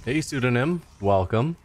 Hey, pseudonym, welcome.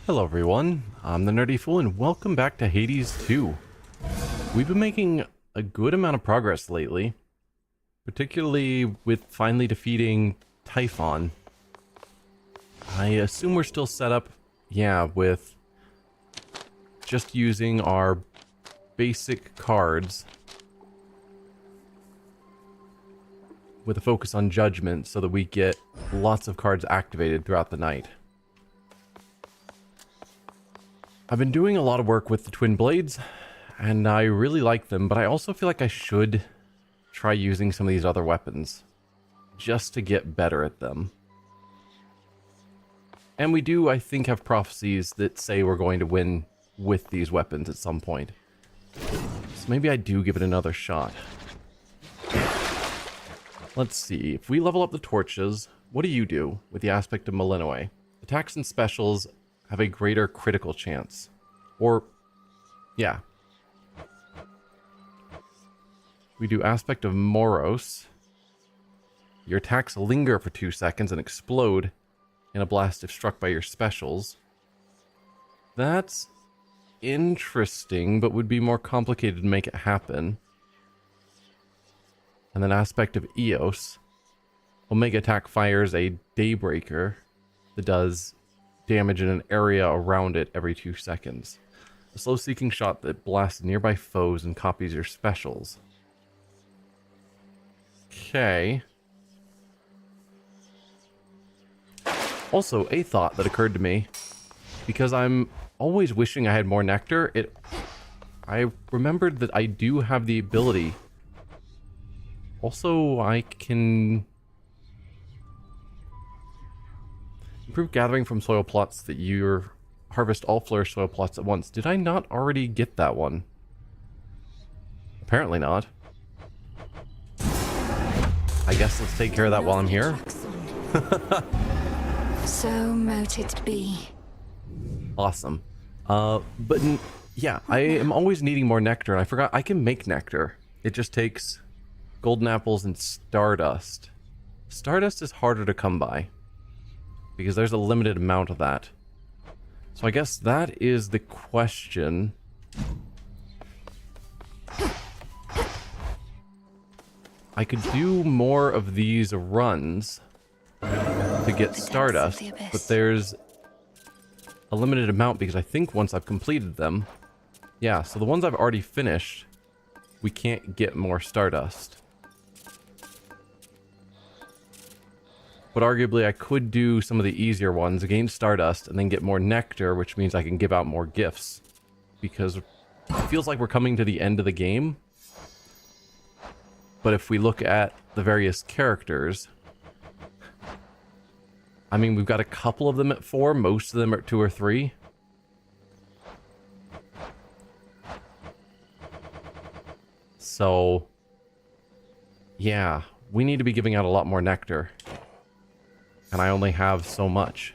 Hello everyone, I'm the Nerdy Fool and welcome back to Hades 2. We've been making a good amount of progress lately, particularly with finally defeating Typhon. I assume we're still set up, with just using our basic cards with a focus on judgment so that we get lots of cards activated throughout the night. I've been doing a lot of work with the twin blades, and I really like them, but I also feel like I should try using some of these other weapons, just to get better at them. And we do, I think, have prophecies that say we're going to win with these weapons at some point. So maybe I do give it another shot. Let's see, if we level up the torches, what do you do with the aspect of Malinois? Attacks and specials have a greater critical chance. Or, yeah. We do aspect of Moros. Your attacks linger for 2 seconds and explode in a blast if struck by your specials. That's interesting, but would be more complicated to make it happen. And then aspect of Eos. Omega attack fires a Daybreaker that does damage in an area around it every 2 seconds. A slow seeking shot that blasts nearby foes and copies your specials. Okay. Also, a thought that occurred to me, because I'm always wishing I had more nectar, I remembered that I do have the ability. Also, I can improve gathering from soil plots that you harvest all flourish soil plots at once. Did I not already get that one? Apparently not. I guess let's take care of that while I'm here. So mote it be. Awesome. Yeah, I am always needing more nectar, and I forgot I can make nectar. It just takes golden apples and stardust. Stardust is harder to come by, because there's a limited amount of that. So I guess that is the question. I could do more of these runs to get stardust, but there's a limited amount because I think once I've completed them, yeah, so the ones I've already finished, we can't get more stardust. But arguably I could do some of the easier ones, gain Stardust, and then get more Nectar, which means I can give out more gifts. Because it feels like we're coming to the end of the game. But if we look at the various characters, I mean, we've got a couple of them at 4, most of them are at 2 or 3. So, yeah, we need to be giving out a lot more Nectar. And I only have so much.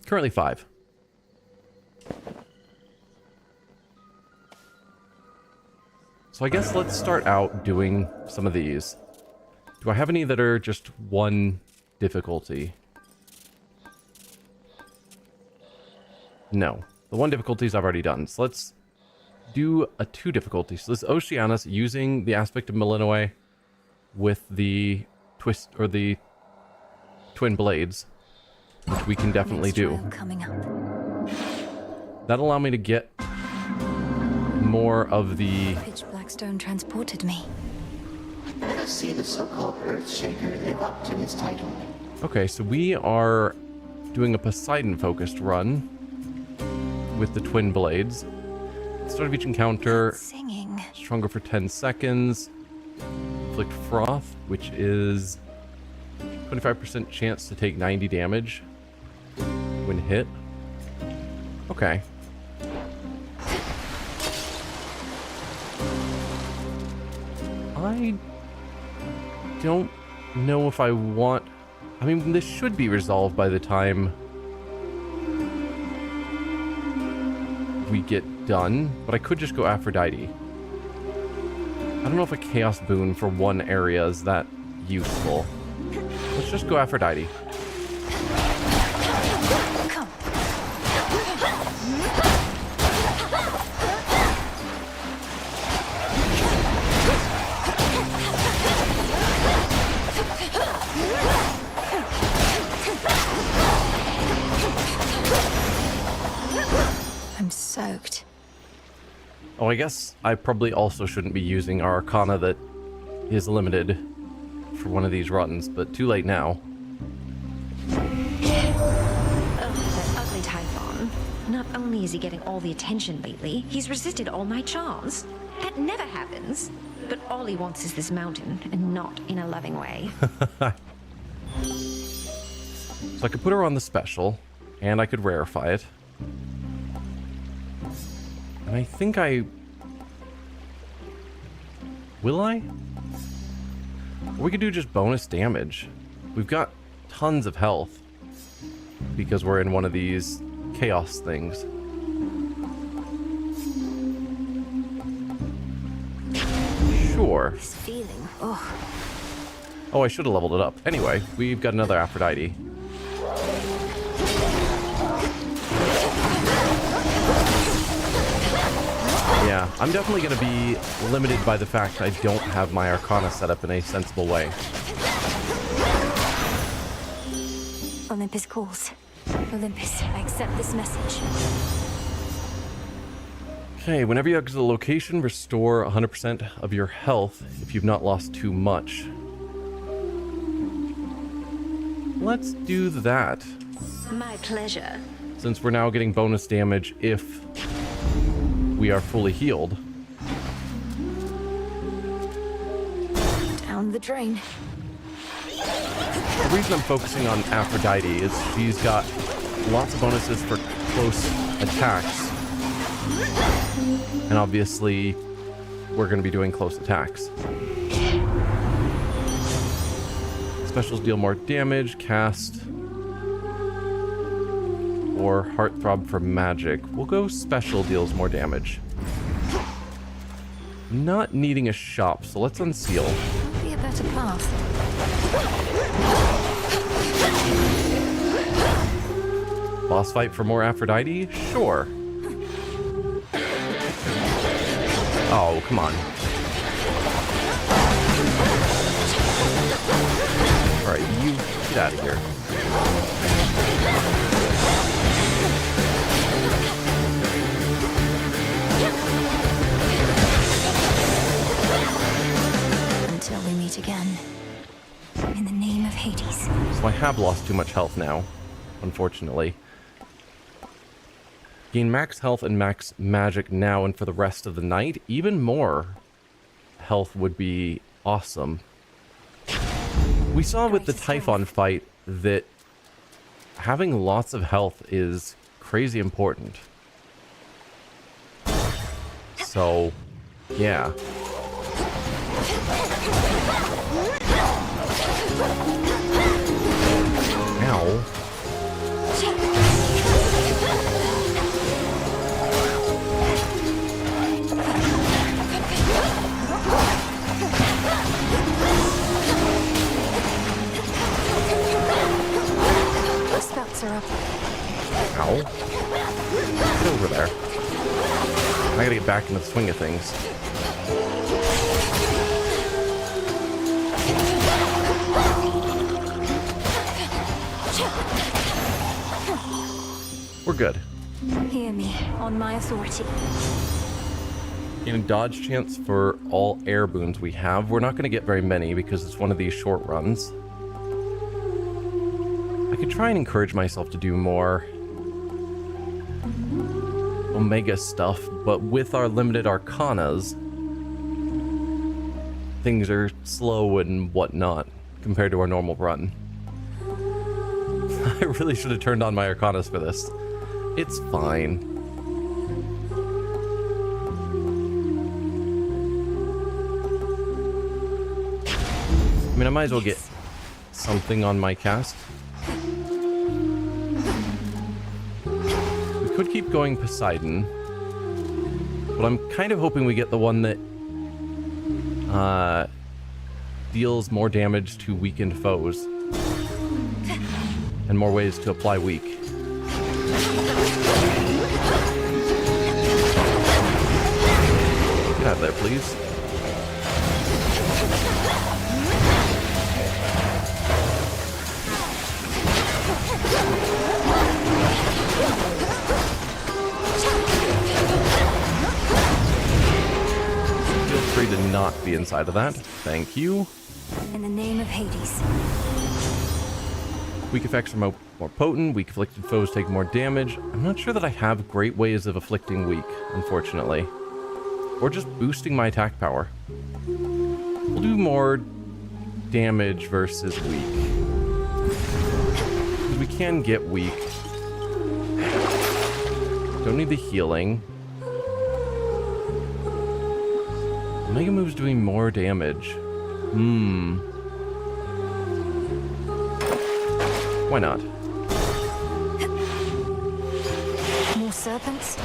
Currently 5. So I guess let's start out doing some of these. Do I have any that are just 1 difficulty? No. The 1 difficulties I've already done. So let's do a 2 difficulty. So this Oceanus using the aspect of Malinois with the twist or the twin blades, which we can definitely do. Coming up. That'll allow me to get more of the... Pitch Blackstone transported me. Let us see the so-called Earthshaker live up to his title. Okay, so we are doing a Poseidon-focused run with the twin blades. Start of each encounter, Singing. stronger for 10 seconds. Inflict Froth, which is 25% chance to take 90 damage when hit. Okay. I don't know if I want... I mean, this should be resolved by the time we get done, but I could just go Aphrodite. I don't know if a Chaos Boon for 1 area is that useful. Let's just go Aphrodite. Come. I'm soaked. Oh, I guess I probably also shouldn't be using our Arcana that is limited for one of these runs, but too late now. That ugly Typhon. Not only is he getting all the attention lately, he's resisted all my charms. That never happens. But all he wants is this mountain, and not in a loving way. So I could put her on the special, and I could rarefy it. And I think I... Will I? Or we could do just bonus damage. We've got tons of health. Because we're in one of these chaos things. Sure. This feeling. Oh, Oh, I should have leveled it up. Anyway, we've got another Aphrodite. Yeah, I'm definitely going to be limited by the fact I don't have my Arcana set up in a sensible way. Olympus calls. Olympus, I accept this message. Okay, whenever you exit a location, restore 100% of your health if you've not lost too much. Let's do that, My pleasure. since we're now getting bonus damage if we are fully healed. Down the drain. The reason I'm focusing on Aphrodite is she's got lots of bonuses for close attacks. And obviously, we're going to be doing close attacks. Specials deal more damage, cast, or Heartthrob for magic. We'll go special deals more damage. Not needing a shop, so let's unseal. Be a better path. Boss fight for more Aphrodite? Sure. Oh, come on. Alright, you get out of here. Until we meet again. In the name of Hades. So I have lost too much health now, unfortunately. Gain max health and max magic now and for the rest of the night. Even more health would be awesome. We saw with the Typhon fight that having lots of health is crazy important. So, yeah. Ow. The spouts are up. Ow. Get over there. I gotta get back into the swing of things. We're good. Hear me, on my authority. Gain dodge chance for all air boons we have. We're not going to get very many because it's one of these short runs. I could try and encourage myself to do more Omega stuff, but with our limited arcanas, things are slow and whatnot compared to our normal run. I really should have turned on my arcanas for this. It's fine. I mean, I might as well get something on my cast. We could keep going Poseidon, but I'm kind of hoping we get the one that deals more damage to weakened foes and more ways to apply weak. Get out of there, please. Feel free to not be inside of that. Thank you. In the name of Hades. Weak effects are more potent. Weak afflicted foes take more damage. I'm not sure that I have great ways of afflicting weak, unfortunately. Or just boosting my attack power. We'll do more damage versus weak. Because we can get weak. Don't need the healing. Mega Move's doing more damage. Why not? More serpents?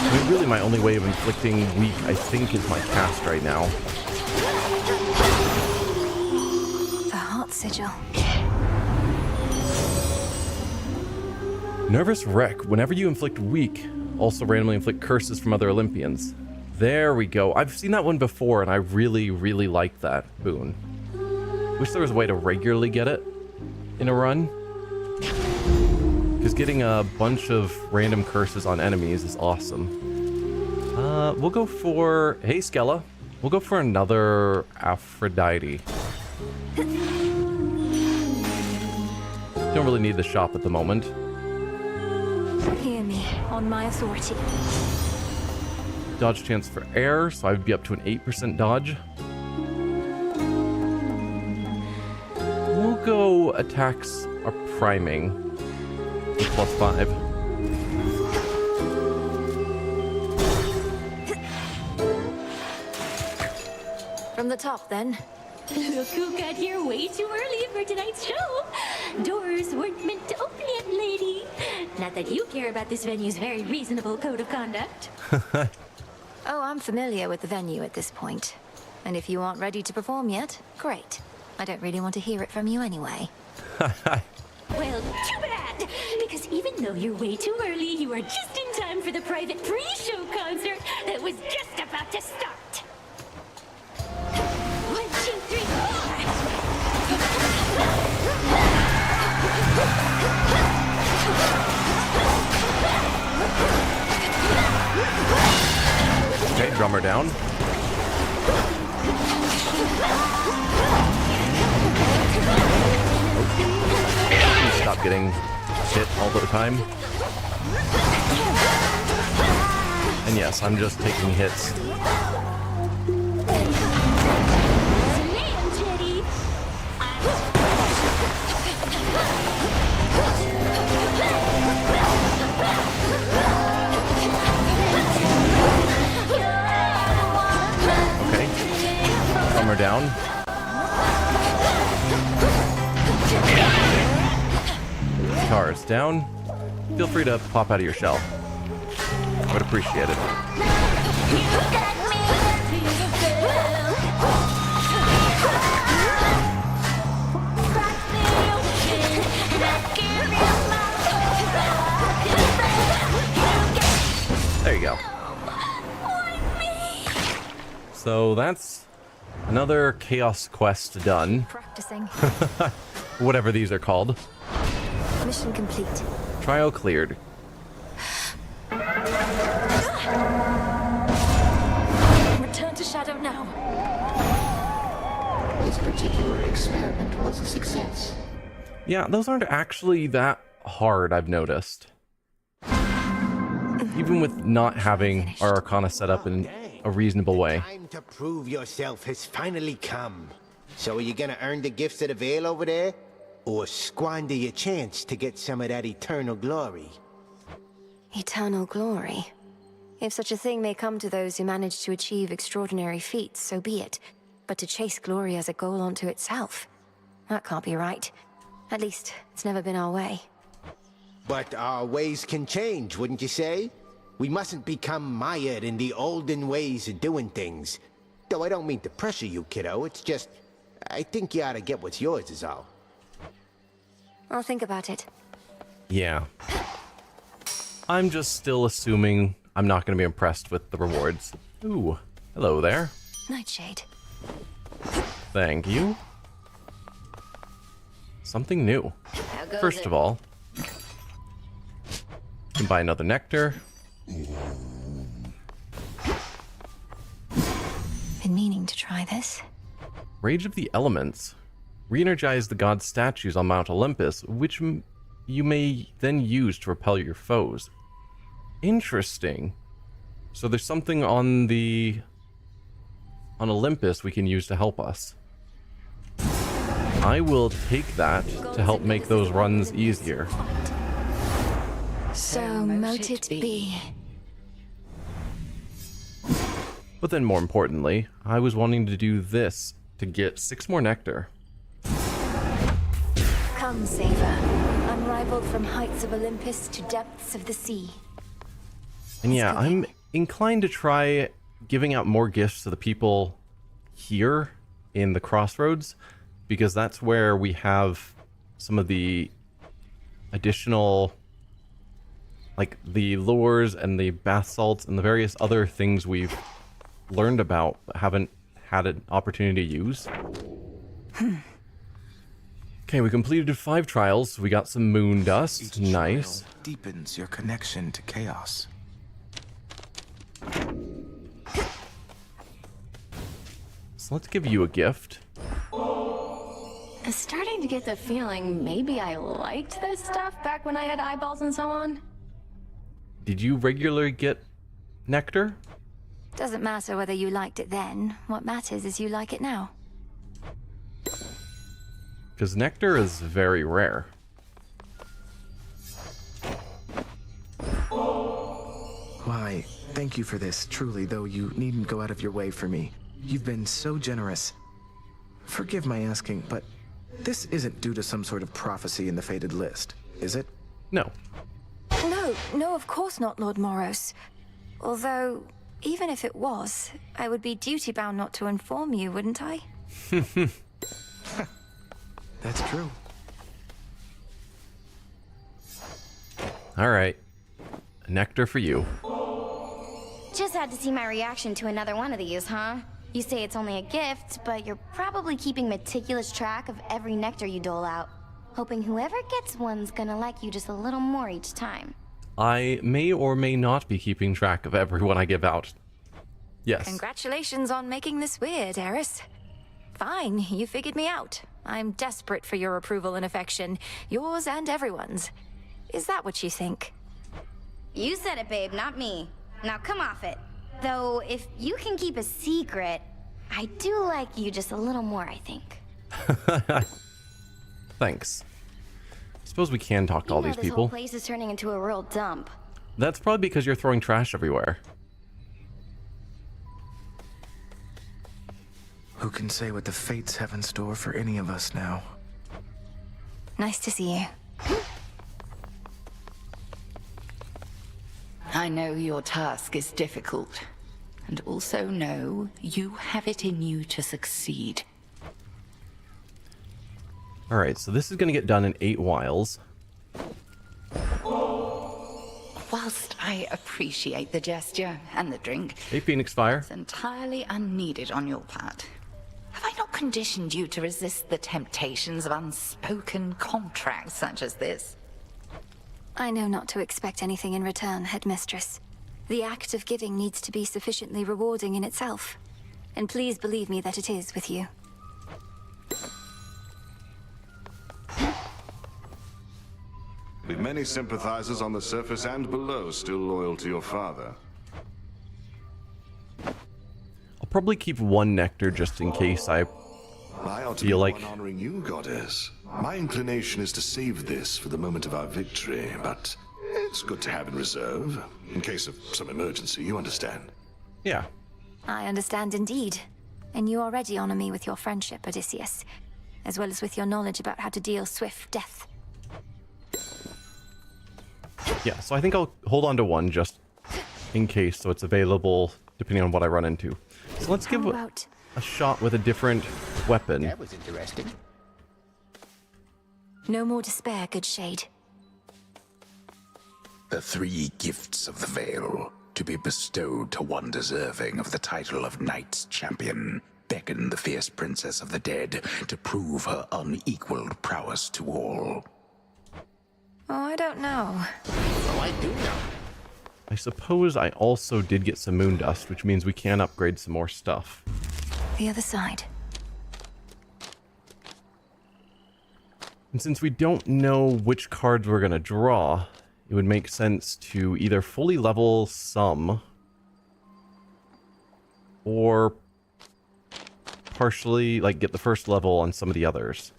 I mean, really my only way of inflicting weak, I think, is my cast right now. The heart sigil. Nervous Wreck. Whenever you inflict weak, also randomly inflict curses from other Olympians. There we go. I've seen that one before, and I really, really like that boon. Wish there was a way to regularly get it in a run. Because getting a bunch of random curses on enemies is awesome. We'll go for... Hey, Skella. We'll go for another Aphrodite. Don't really need the shop at the moment. Hear me, on my authority. Dodge chance for air, so I'd be up to an 8% dodge. We'll go attacks are priming with +5. From the top, then. Look who got here way too early for tonight's show. Doors weren't meant to open yet, lady. Not that you care about this venue's very reasonable code of conduct. Oh, I'm familiar with the venue at this point. And if you aren't ready to perform yet, great. I don't really want to hear it from you anyway. Well, too bad. Because even though you're way too early, you are just in time for the private pre-show concert that was just about to start. 1, 2, 3, 4. drummer down. Oh. Stop getting hit all the time. And yes, I'm just taking hits. Slam, Teddy! Okay. Drummer down. Guitar is down. Feel free to pop out of your shell. I would appreciate it. There you go. So that's another chaos quest done. Practicing. Whatever these are called. Mission complete. Trial cleared. Return to Shadow now. This particular experiment was a success. Yeah, those aren't actually that hard, I've noticed. Even with not having our Arcana set up in a reasonable way. Time to prove yourself has finally come. So are you gonna earn the gifts of the veil over there? Or squander your chance to get some of that eternal glory? Eternal glory. If such a thing may come to those who manage to achieve extraordinary feats, so be it. But to chase glory as a goal unto itself, that can't be right. At least, it's never been our way. But our ways can change, wouldn't you say? We mustn't become mired in the olden ways of doing things. Though I don't mean to pressure you, kiddo. It's just, I think you ought to get what's yours is all. I'll think about it. Yeah. I'm just still assuming I'm not going to be impressed with the rewards. Ooh, hello there. Nightshade. Thank you. Something new. First of all, you can buy another nectar. Been meaning to try this. Rage of the Elements. Re-energize the god's statues on Mount Olympus, which you may then use to repel your foes. Interesting. So there's something on Olympus we can use to help us. I will take that to help make those runs easier. So mote it be. But then more importantly, I was wanting to do this to get 6 more nectar. Come, Saver. Unrivaled from heights of Olympus to depths of the sea. And yeah, I'm inclined to try giving out more gifts to the people here in the crossroads, because that's where we have some of the additional, like the lures and the bath salts and the various other things we've learned about but haven't had an opportunity to use. Okay, we completed 5 trials. We got some moon dust. Each Nice. trial deepens your connection to chaos. So let's give you a gift. I'm starting to get the feeling maybe I liked this stuff back when I had eyeballs and so on. Did you regularly get nectar? Doesn't matter whether you liked it then. What matters is you like it now. Because nectar is very rare. Why, thank you for this, truly, though you needn't go out of your way for me. You've been so generous. Forgive my asking, but this isn't due to some sort of prophecy in the fated list, is it? No. No, of course not, Lord Moros. Although, even if it was, I would be duty-bound not to inform you, wouldn't I? That's true. Alright. Nectar for you. Just had to see my reaction to another one of these, huh? You say it's only a gift, but you're probably keeping meticulous track of every nectar you dole out. Hoping whoever gets one's gonna like you just a little more each time. I may or may not be keeping track of everyone I give out. Yes. Congratulations on making this weird, Eris. Fine, you figured me out. I'm desperate for your approval and affection, yours and everyone's. Is that what you think? You said it, babe, not me. Now come off it. Though, if you can keep a secret, I do like you just a little more, I think. Thanks. Suppose we can talk to all these This people. whole place is turning into a real dump. That's probably because you're throwing trash everywhere. Who can say what the fates have in store for any of us now? Nice to see you. I know your task is difficult, and also know you have it in you to succeed. Alright, so this is going to get done in 8 whiles. Whilst I appreciate the gesture and the drink, Hey, Phoenix Fire. it's entirely unneeded on your part. Have I not conditioned you to resist the temptations of unspoken contracts such as this? I know not to expect anything in return, Headmistress. The act of giving needs to be sufficiently rewarding in itself. And please believe me that it is with you. With many sympathizers on the surface and below still loyal to your father. I'll probably keep 1 nectar just in case I I ought to feel be like... the one honoring you, goddess. My inclination is to save this for the moment of our victory, but it's good to have in reserve. In case of some emergency, you understand. Yeah. I understand indeed. And you already honor me with your friendship, Odysseus, as well as with your knowledge about how to deal swift death. Yeah, so I think I'll hold on to 1 just in case, so it's available depending on what I run into. So let's give a shot with a different weapon. That was interesting. No more despair, good shade. The 3 gifts of the Veil, to be bestowed to one deserving of the title of Knight's Champion, beckon the fierce princess of the dead to prove her unequaled prowess to all. Oh, I don't know. Oh, I do know. I suppose I also did get some moon dust, which means we can upgrade some more stuff. The other side. And since we don't know which cards we're going to draw, it would make sense to either fully level some or partially, like, get the first level on some of the others.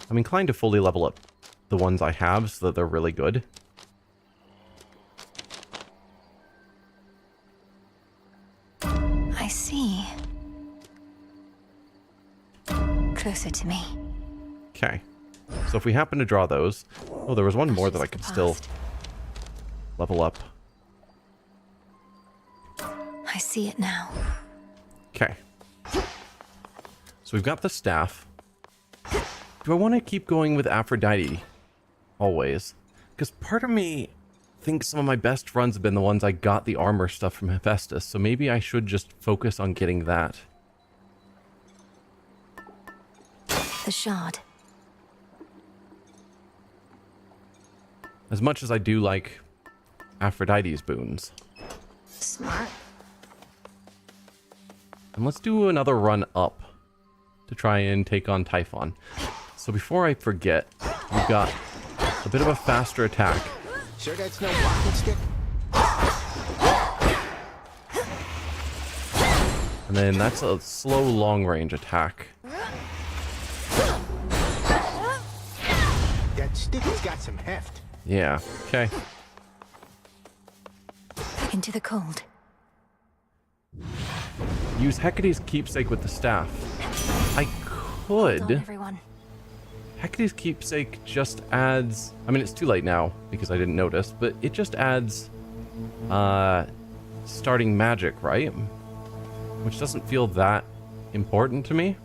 I'm inclined to fully level up the ones I have so that they're really good. I see. Closer to me. Okay. So if we happen to draw those... Oh, there was one more that I could still level up. I see it now. Okay. So we've got the staff. Do I want to keep going with Aphrodite? Always. Because part of me thinks some of my best runs have been the ones I got the armor stuff from Hephaestus, so maybe I should just focus on getting that. The shard. As much as I do like Aphrodite's boons. Smart. And let's do another run up to try and take on Typhon. So before I forget, we've got a bit of a faster attack. Sure that's no walking stick? And then that's a slow long-range attack. That stick has got some heft. Yeah, okay. Into the cold. Use Hecate's keepsake with the staff. I Hold on, could. everyone. Hecate's keepsake just adds... I mean, it's too late now because I didn't notice, but it just adds starting magic, right? Which doesn't feel that important to me.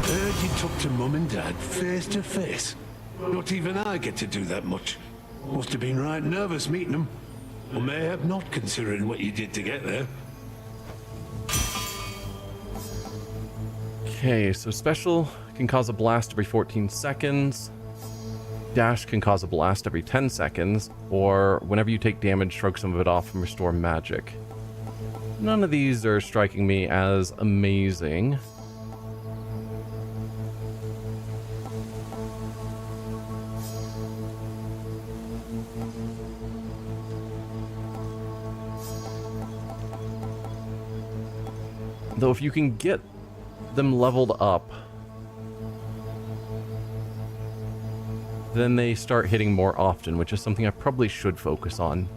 Heard you talk to Mum and Dad face to face. Not even I get to do that much. Must have been right nervous meeting them. Or mayhap not, considering what you did to get there. Okay, so special can cause a blast every 14 seconds. dash can cause a blast every 10 seconds, or whenever you take damage, stroke some of it off and restore magic. None of these are striking me as amazing. Though if you can get them leveled up, then they start hitting more often, which is something I probably should focus on.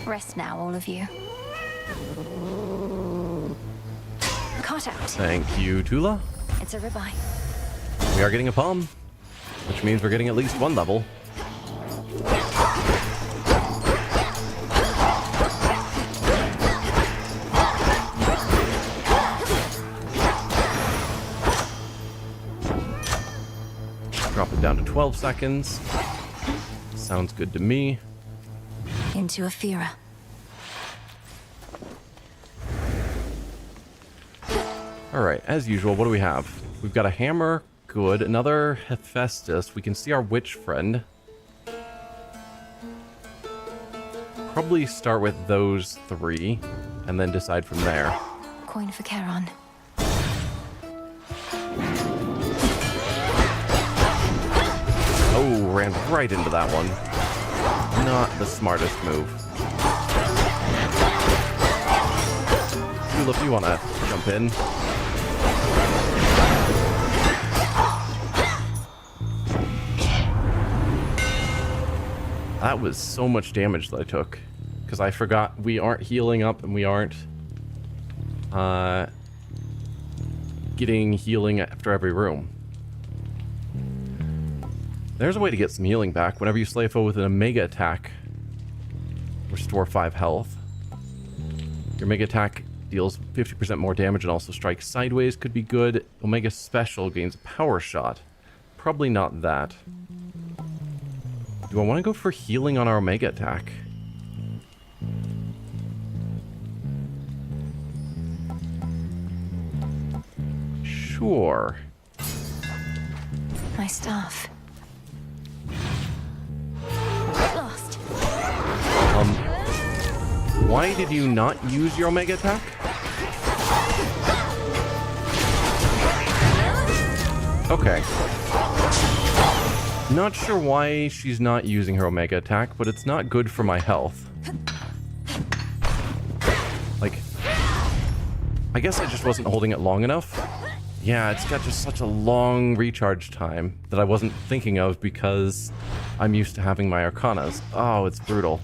Rest now, all of you. Caught out. Thank you, Tula. It's a ribeye. We are getting a palm, which means we're getting at least one level. Drop it down to 12 seconds. Sounds good to me. Into a Fira. Alright, as usual, what do we have? We've got a hammer, good. Another Hephaestus. We can see our witch friend. Probably start with those three, and then decide from there. Coin for Charon. Oh, ran right into that one. Not the smartest move. Tulip, you want to jump in? That was so much damage that I took. Because I forgot we aren't healing up and we aren't getting healing after every room. There's a way to get some healing back. Whenever you slay a foe with an Omega attack, restore 5 health. Your Omega attack deals 50% more damage and also strikes sideways. Could be good. Omega special gains a power shot. Probably not that. Do I want to go for healing on our Omega attack? Sure. My staff. Lost. Why did you not use your Omega attack? Okay. Not sure why she's not using her Omega attack, but it's not good for my health. Like, I guess I just wasn't holding it long enough. Yeah, it's got just such a long recharge time that I wasn't thinking of because I'm used to having my Arcanas. Oh, it's brutal.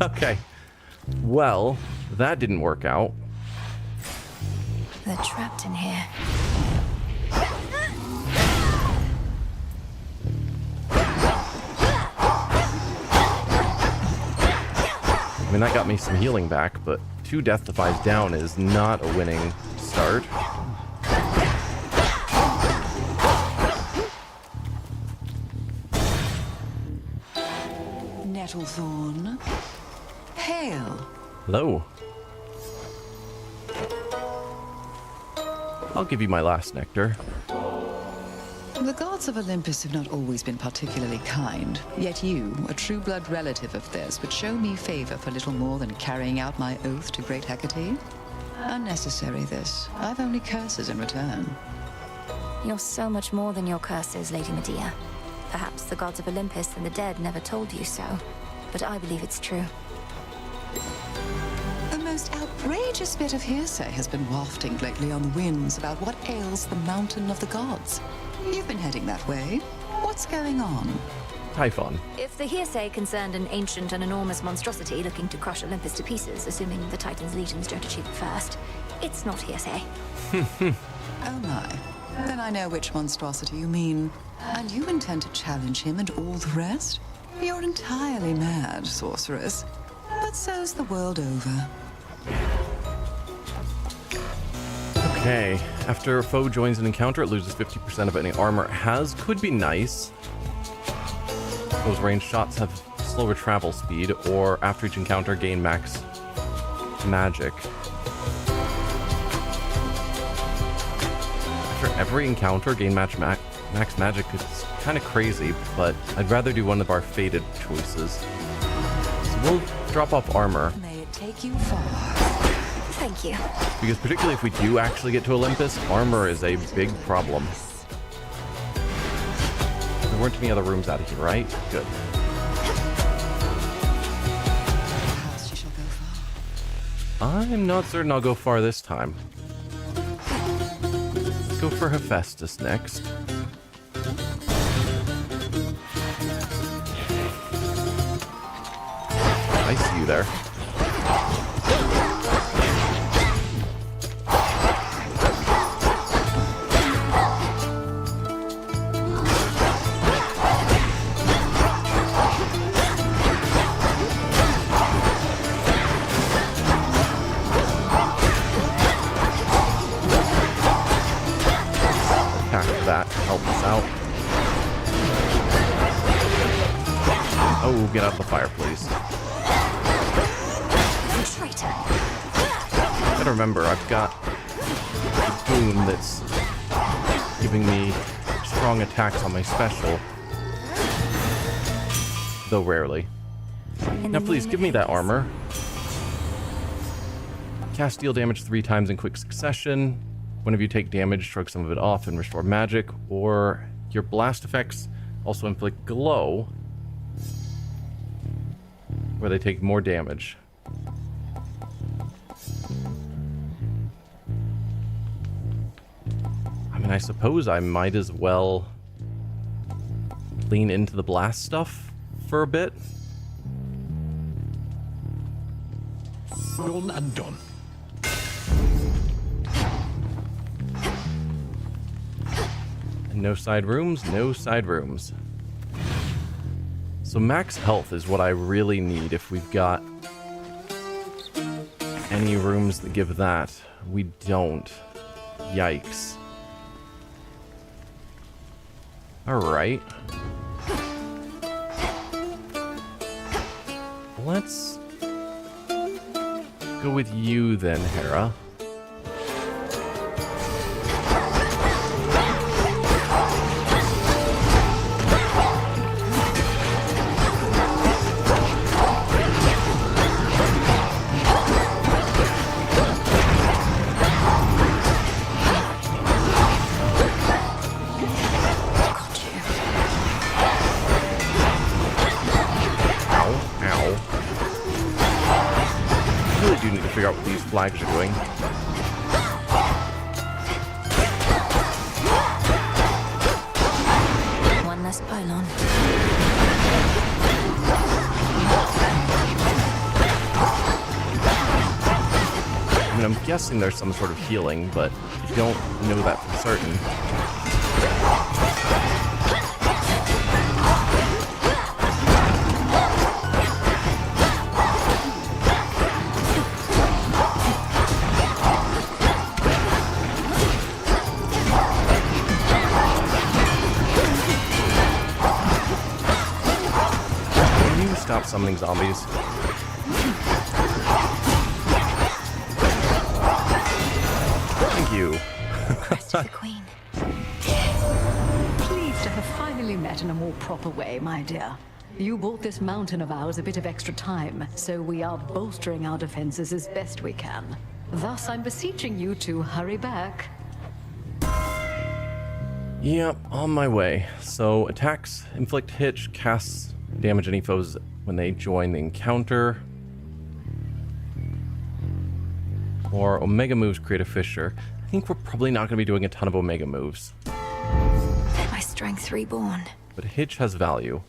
Okay. Well, that didn't work out. They're trapped in here. I mean, that got me some healing back, but 2 Death Defies down is not a winning start. Nettlethorn. Hail. Hello. I'll give you my last nectar. The gods of Olympus have not always been particularly kind, yet you, a true blood relative of theirs, would show me favor for little more than carrying out my oath to great Hecate? Unnecessary, this. I've only curses in return. You're so much more than your curses, Lady Medea. Perhaps the gods of Olympus and the dead never told you so, but I believe it's true. The most outrageous bit of hearsay has been wafting lately on the winds about what ails the mountain of the gods. You've been heading that way. What's going on? Typhon. If the hearsay concerned an ancient and enormous monstrosity looking to crush Olympus to pieces, assuming the Titan's legions don't achieve it first, it's not hearsay. Oh my. Then I know which monstrosity you mean. And you intend to challenge him and all the rest? You're entirely mad, sorceress. But so's the world over. Okay, after a foe joins an encounter, it loses 50% of any armor it has. Could be nice. Those ranged shots have slower travel speed, or after each encounter, gain max magic. After every encounter, gain max magic is kind of crazy, but I'd rather do one of our fated choices. So we'll drop off armor. May it take you far. Thank you. Because particularly if we do actually get to Olympus, armor is a big problem. There weren't any other rooms out of here, right? Good. Perhaps you shall go far. I'm not certain I'll go far this time. Let's go for Hephaestus next. I see you there. That help us out. Oh, get out of the fire, please. Traitor. Gotta remember, I've got a boon that's giving me strong attacks on my special. Though rarely. Now please, give me that armor. Cast deal damage 3 times in quick succession. Whenever you take damage, shrug some of it off and restore magic, or your blast effects also inflict glow, where they take more damage. I mean, I suppose I might as well lean into the blast stuff for a bit. Done and done. No side rooms, no side rooms. So max health is what I really need if we've got any rooms that give that. We don't. Yikes. Alright. Let's go with you then, Hera. Figure out what these flags are doing. One less pylon. I mean, I'm guessing there's some sort of healing, but I don't know that for certain. Stop summoning zombies. Thank you. Rest of the Queen. Pleased to have finally met in a more proper way, my dear. You bought this mountain of ours a bit of extra time, so we are bolstering our defenses as best we can. Thus, I'm beseeching you to hurry back. Yep, on my way. So, attacks inflict hit, casts damage any foes when they join the encounter. Or Omega moves create a fissure. I think we're probably not going to be doing a ton of Omega moves. My strength reborn. But Hitch has value.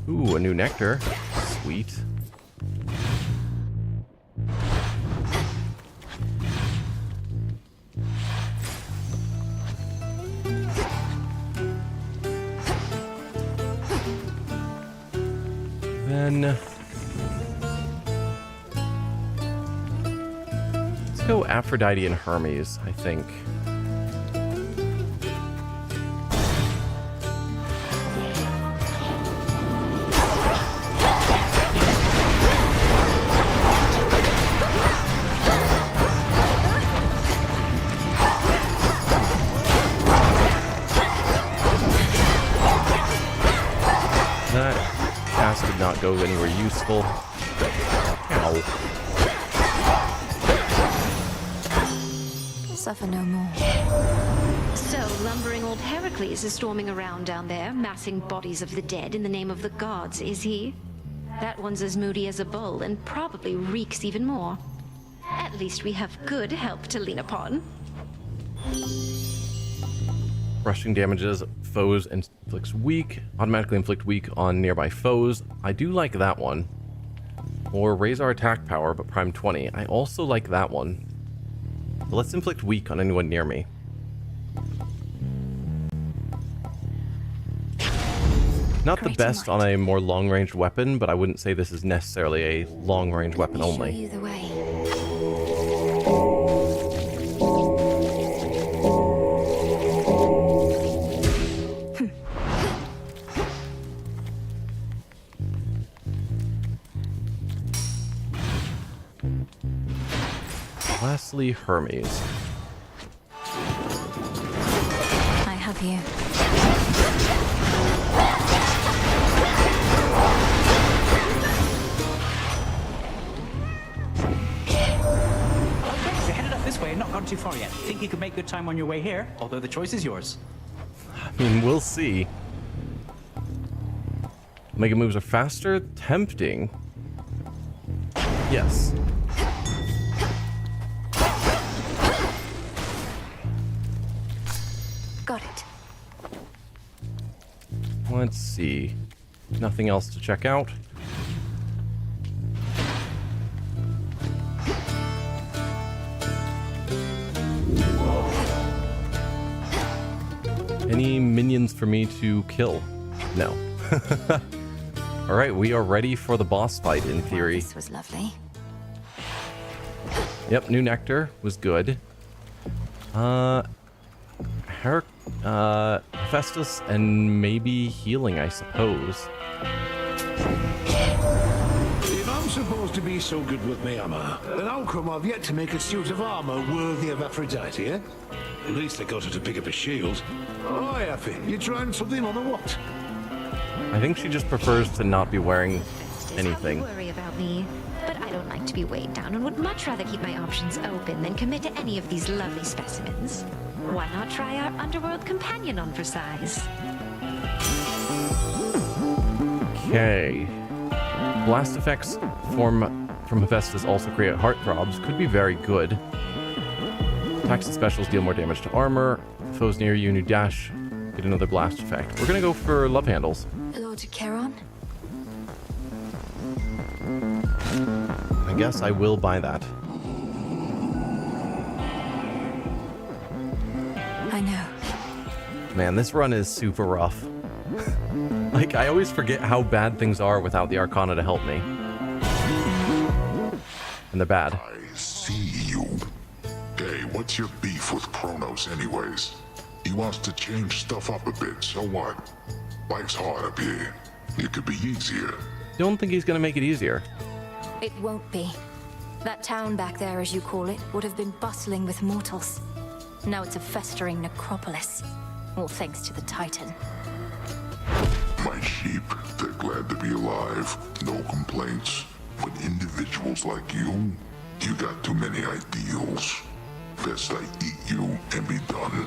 Ooh, a new nectar. Sweet. Then let's go Aphrodite and Hermes, I think. not go anywhere useful. Ow. Suffer no more. So, lumbering old Heracles is storming around down there, massing bodies of the dead in the name of the gods, is he? That one's as moody as a bull, and probably reeks even more. At least we have good help to lean upon. Rushing damages foes inflicts weak. Automatically inflict weak on nearby foes. I do like that one. Or raise our attack power, but prime 20. I also like that one. So let's inflict weak on anyone near me. Not the best on a more long-range weapon, but I wouldn't say this is necessarily a long-range weapon only. Show you the way. Lastly, Hermes. I have you. Okay, so headed up this way and not gone too far yet. Think you could make good time on your way here, although the choice is yours. I mean, we'll see. Mega moves are faster, tempting. Yes. Got it. Let's see. Nothing else to check out. Any minions for me to kill? No. Alright, we are ready for the boss fight in theory. This was lovely. Yep, new nectar was good. Festus and maybe healing, I suppose. If I'm supposed to be so good with my armor, then how come I've yet to make a suit of armor worthy of Aphrodite, eh? At least I got her to pick up a shield. Oh, Effie, you trying something on the what? I think she just prefers to not be wearing anything. Don't worry about me, but I don't like to be weighed down and would much rather keep my options open than commit to any of these lovely specimens. Why not try our Underworld companion on for size? Okay. Blast effects from Hephaestus also create heartthrobs. Could be very good. Attacks and specials deal more damage to armor. Foes near you and you dash, get another blast effect. We're gonna go for love handles. Lord Charon? I guess I will buy that. I know. Man, this run is super rough. Like, I always forget how bad things are without the Arcana to help me. And they're bad. I see you. Hey, what's your beef with Kronos anyways? He wants to change stuff up a bit, so what? Life's hard up here. It could be easier. Don't think he's gonna make it easier. It won't be. That town back there, as you call it, would have been bustling with mortals. Now it's a festering necropolis. All thanks to the Titan. My sheep, they're glad to be alive. No complaints. But individuals like you got too many ideals. Best I eat you and be done.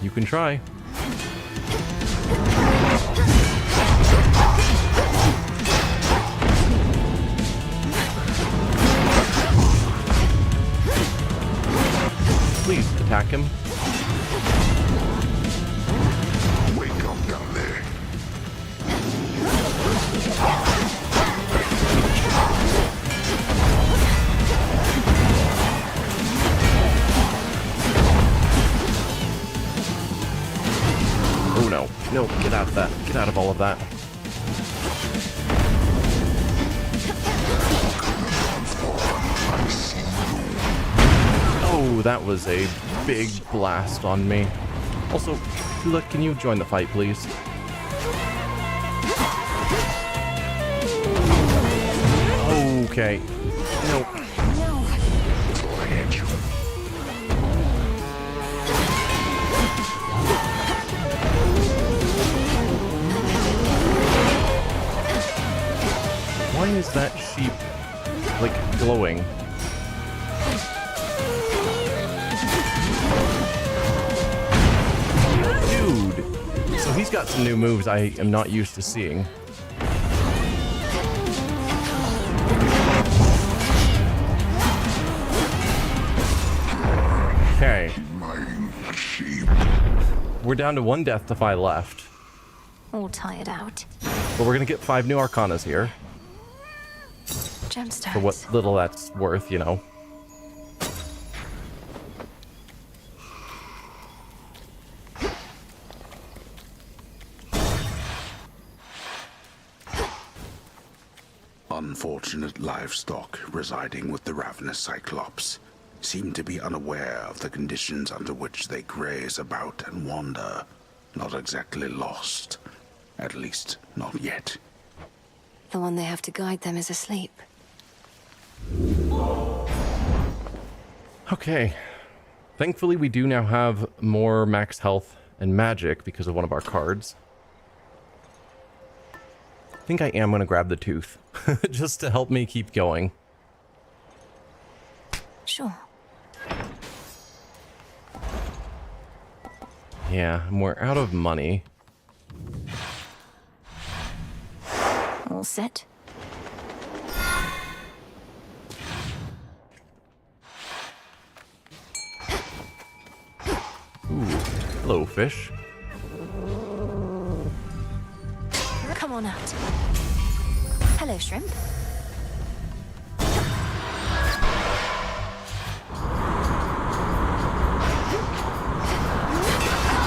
You can try. Please attack him. Wake up down there. Oh no. No, get out of that. Get out of all of that. Oh, that was a big blast on me. Also, look, can you join the fight, please? Okay. No. glowing. Dude! So he's got some new moves I am not used to seeing. Okay. We're down to 1 death defy left. All tired out. But we're gonna get 5 new Arcanas here. Gemstones. For what little that's worth, you know. Unfortunate livestock residing with the ravenous Cyclops seem to be unaware of the conditions under which they graze about and wander. Not exactly lost. At least, not yet. The one they have to guide them is asleep. Okay. Thankfully, we do now have more max health and magic because of one of our cards. I think I am going to grab the tooth. Just to help me keep going. Sure. Yeah, and we're out of money. All set. Ooh, hello, fish. Come on out. Hello, shrimp.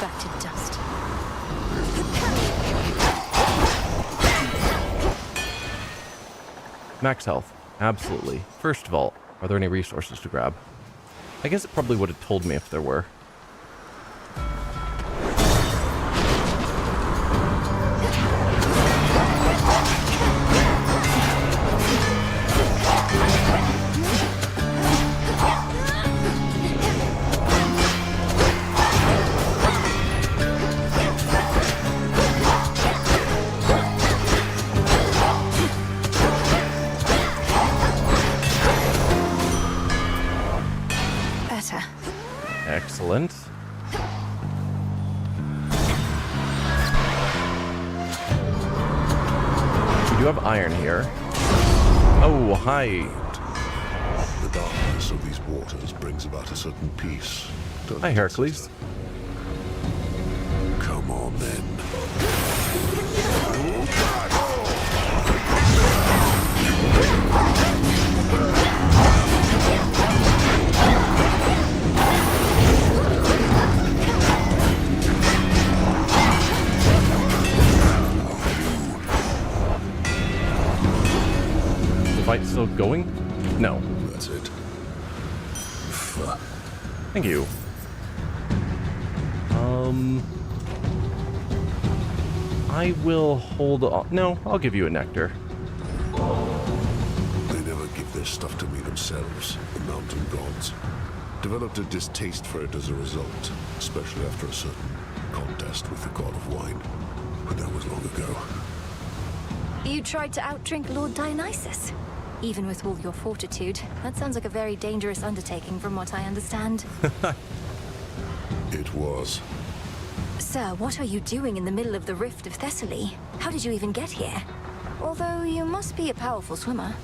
Back to dust. Max health. Absolutely. First of all, are there any resources to grab? I guess it probably would have told me if there were. Excellent. We do have iron here. Oh, hi. The darkness of these waters brings about a certain peace. Hi, Hercules. Come on, then. Fight still going? No. That's it. Thank you. I will hold on. No, I'll give you a nectar. They never give their stuff to me themselves, the mountain gods. Developed a distaste for it as a result, especially after a certain contest with the god of wine. But that was long ago. You tried to outdrink Lord Dionysus? Even with all your fortitude, that sounds like a very dangerous undertaking from what I understand. It was. Sir, what are you doing in the middle of the Rift of Thessaly? How did you even get here? Although you must be a powerful swimmer.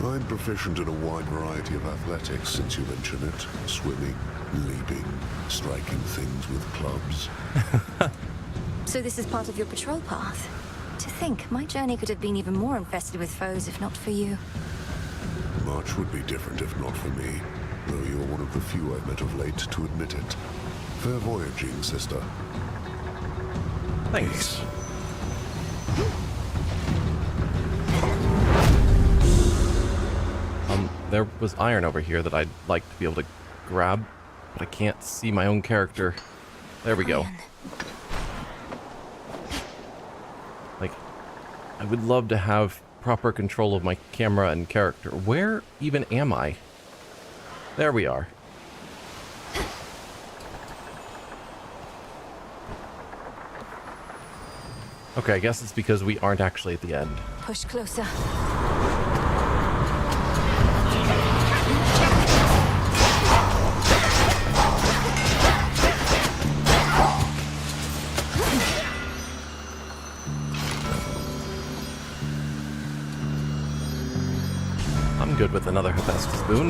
I'm proficient in a wide variety of athletics, since you mention it. Swimming, leaping, striking things with clubs. So this is part of your patrol path? To think, my journey could have been even more infested with foes if not for you. Much would be different if not for me, though you're one of the few I've met of late to admit it. Fair voyaging, sister. Thanks. There was iron over here that I'd like to be able to grab, but I can't see my own character. There we go. Like, I would love to have proper control of my camera and character. Where even am I? There we are. Okay, I guess it's because we aren't actually at the end. Push closer. with another Hephaestus boon.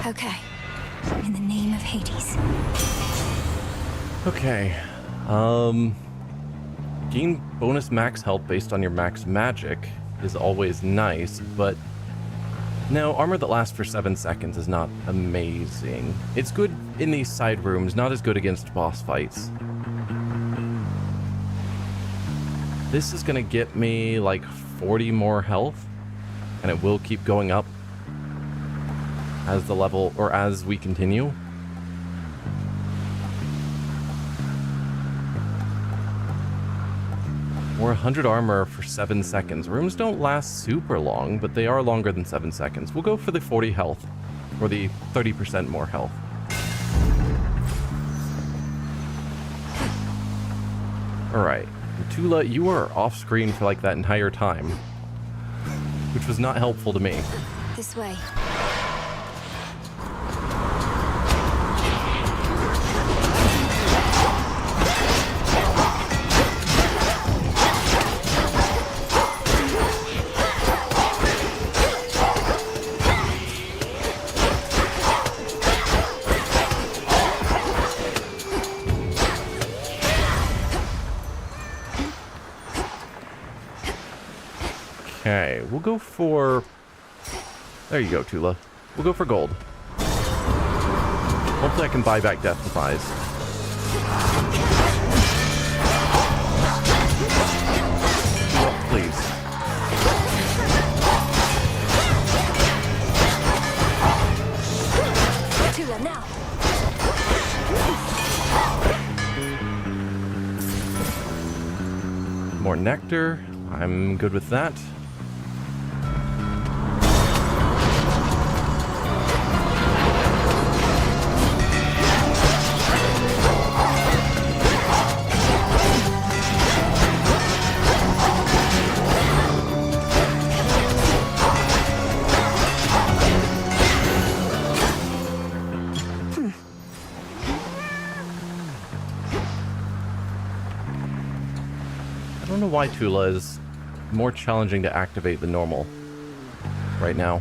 Okay. In the name of Hades. Okay. Gain bonus max health based on your max magic is always nice, but no, armor that lasts for 7 seconds is not amazing. It's good in these side rooms, not as good against boss fights. This is gonna get me like 40 more health, and it will keep going up as the level, or as we continue. Or 100 armor for 7 seconds. Rooms don't last super long, but they are longer than 7 seconds. We'll go for the 40 health, or the 30% more health. Alright. Tula, you were off screen for like that entire time, which was not helpful to me. This way. Okay, we'll go for... There you go, Tula. We'll go for gold. Hopefully I can buy back Death Defies. Oh, please. Tula, now. More nectar. I'm good with that. I don't know why Tula is more challenging to activate than normal right now.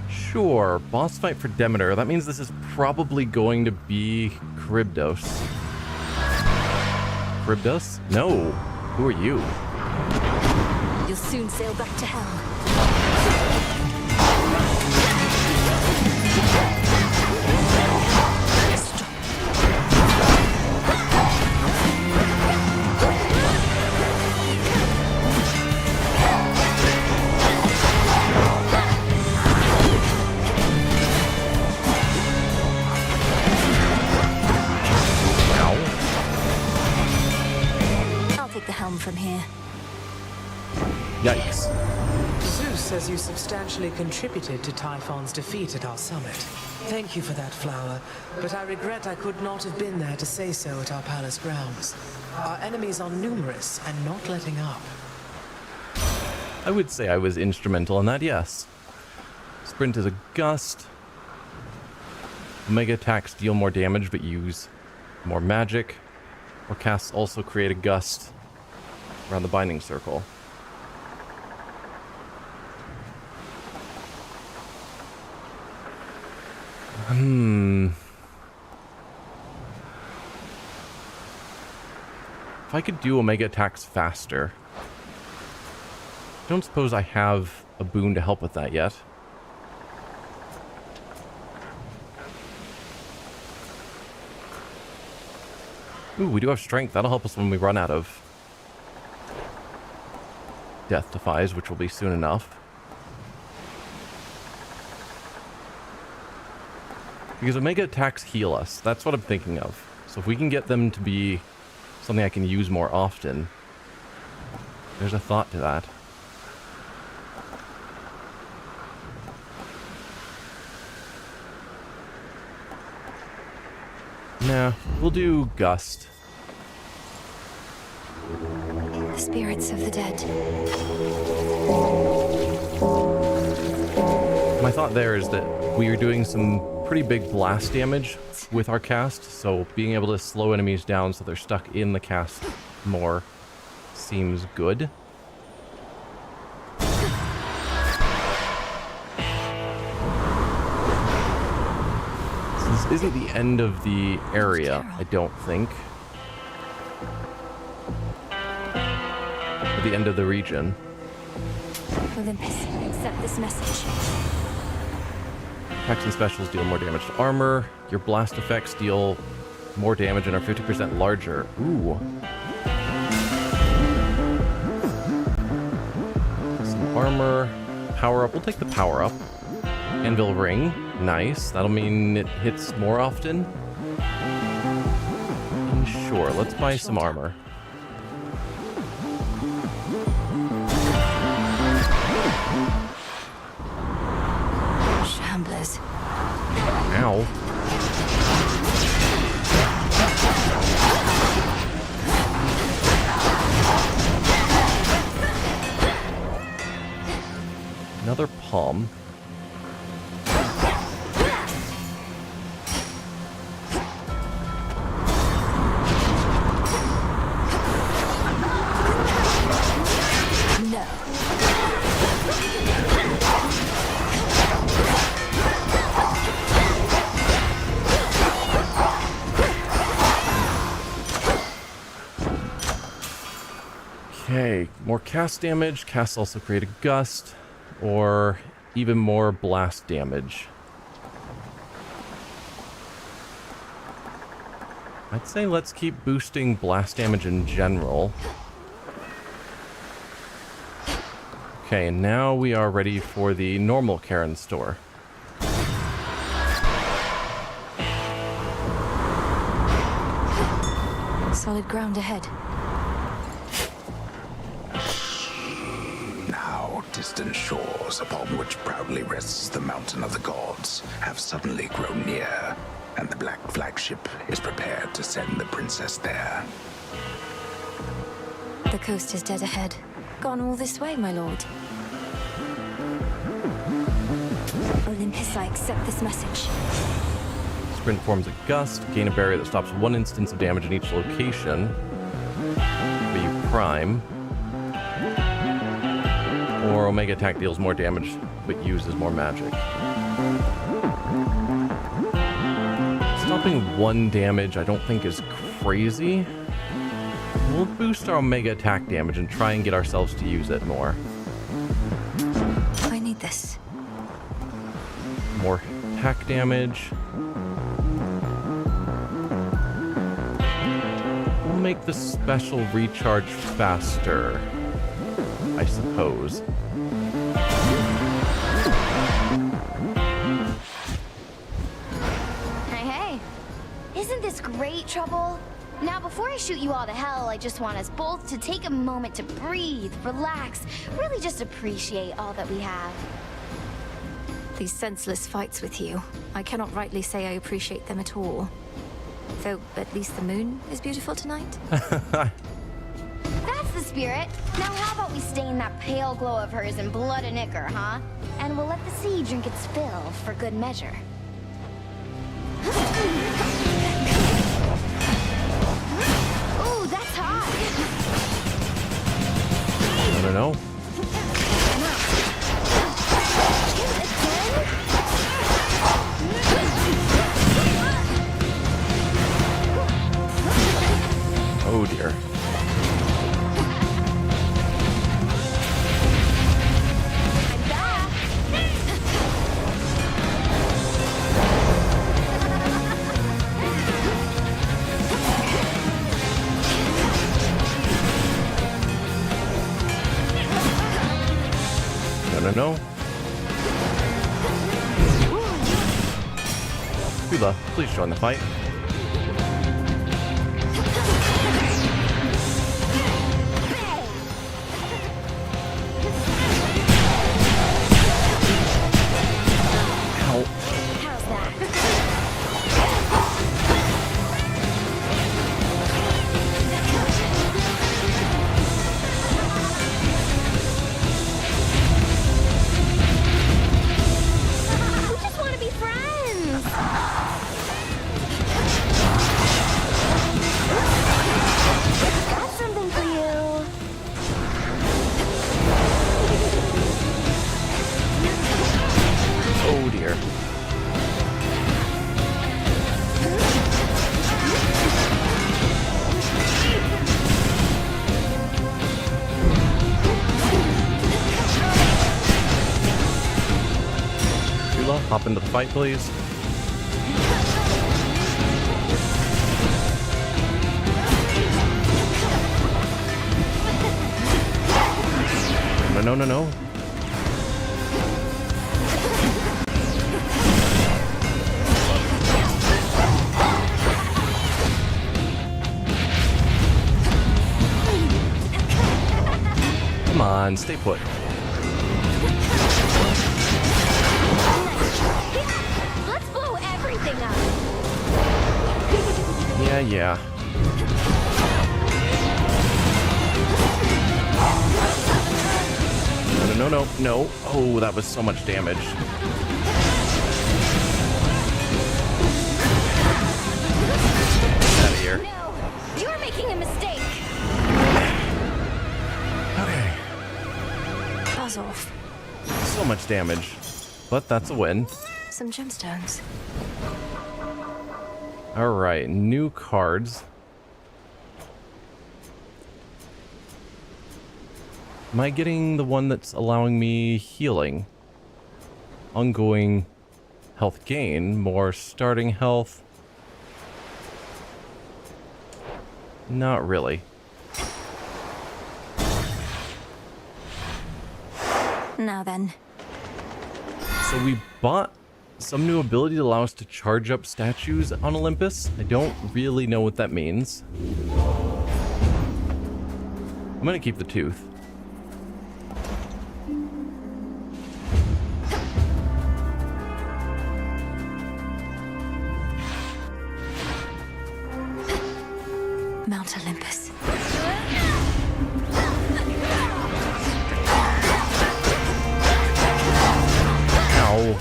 Sure, boss fight for Demeter. That means this is probably going to be Charybdis. Charybdis? No. Who are you? You'll soon sail back to hell. From here. Yikes. Zeus says you substantially contributed to Typhon's defeat at our summit. Thank you for that, Flower, but I regret I could not have been there to say so at our palace grounds. Our enemies are numerous and not letting up. I would say I was instrumental in that, yes. Sprint is a gust. Omega attacks deal more damage but use more magic. Or casts also create a gust around the binding circle. If I could do Omega attacks faster. I don't suppose I have a boon to help with that yet. Ooh, we do have strength. That'll help us when we run out of Death Defies, which will be soon enough. Because Omega attacks heal us. That's what I'm thinking of. So if we can get them to be something I can use more often, there's a thought to that. Nah, we'll do Gust. The spirits of the dead. My thought there is that we are doing some pretty big blast damage with our cast, so being able to slow enemies down so they're stuck in the cast more seems good. This isn't the end of the area, I don't think. Or the end of the region. Olympus, accept this message. Attacks and specials deal more damage to armor. Your blast effects deal more damage and are 50% larger. Ooh. Some armor. Power up. We'll take the power up. Anvil ring. Nice. That'll mean it hits more often. And sure, let's buy some armor. Shamblers. Ow. Another palm. No. Okay, more cast damage. Casts also create a gust, or even more blast damage. I'd say let's keep boosting blast damage in general. Okay, and now we are ready for the normal Karen store. Solid ground ahead. Now, distant shores upon which proudly rests the mountain of the gods have suddenly grown near, and the black flagship is prepared to send the princess there. The coast is dead ahead. Gone all this way, my lord. Olympus, I accept this message. Sprint forms a gust, gain a barrier that stops one instance of damage in each location. Be prime. Or Omega attack deals more damage, but uses more magic. Stopping one damage I don't think is crazy. We'll boost our Omega attack damage and try and get ourselves to use it more. I need this. More attack damage. We'll make the special recharge faster, I suppose. Hey. Isn't this great, Trouble? Now, before I shoot you all to hell, I just want us both to take a moment to breathe, relax, really just appreciate all that we have. These senseless fights with you, I cannot rightly say I appreciate them at all. Though, at least the moon is beautiful tonight. That's the spirit. Now how about we stain that pale glow of hers in blood and ichor, huh? And we'll let the sea drink its fill for good measure. Ooh, that's hot! I don't know. Oh dear. No. Cuba, please join the fight. Ow. How's that? hop into the fight, please? No, no, no, no. Come on, stay put. Let's blow everything up. Yeah, yeah. No, no, no, no. Oh, that was so much damage. Get out of here. No, you're making a mistake. Okay. Buzz off. So much damage. But that's a win. Some gemstones. Alright, new cards. Am I getting the one that's allowing me healing? Ongoing health gain, more starting health. Not really. Now then. So we bought some new ability to allow us to charge up statues on Olympus. I don't really know what that means. I'm gonna keep the tooth. Mount Olympus. Ow.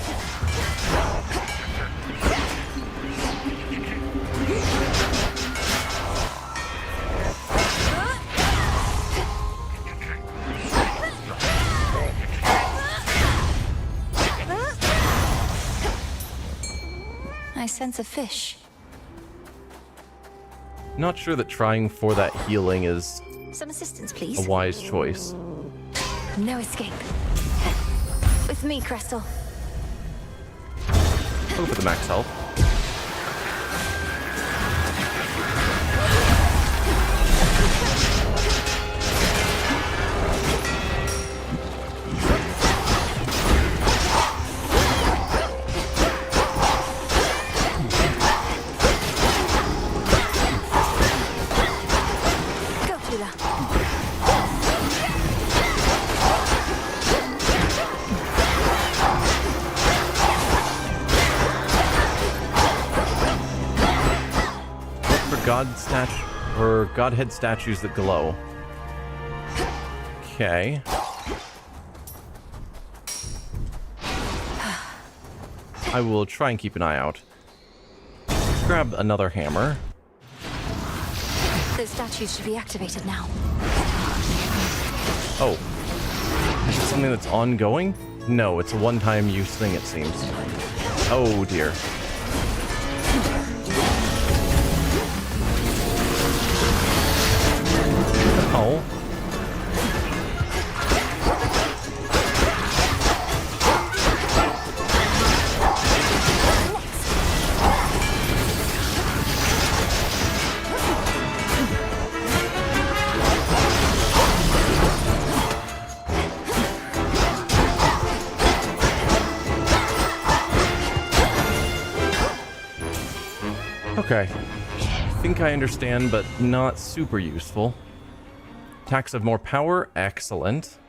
I sense a fish. Not sure that trying for that healing is Some assistance, a please. wise choice. No escape. With me, Crystal. Go for the max health. Go, Tula. Godhead statues that glow. Okay. I will try and keep an eye out. Let's grab another hammer. Those statues should be activated now. Oh. Is it something that's ongoing? No, it's a one-time use thing, it seems. Oh dear. Oh. Okay. I think I understand, but not super useful. Attacks have more power. Excellent.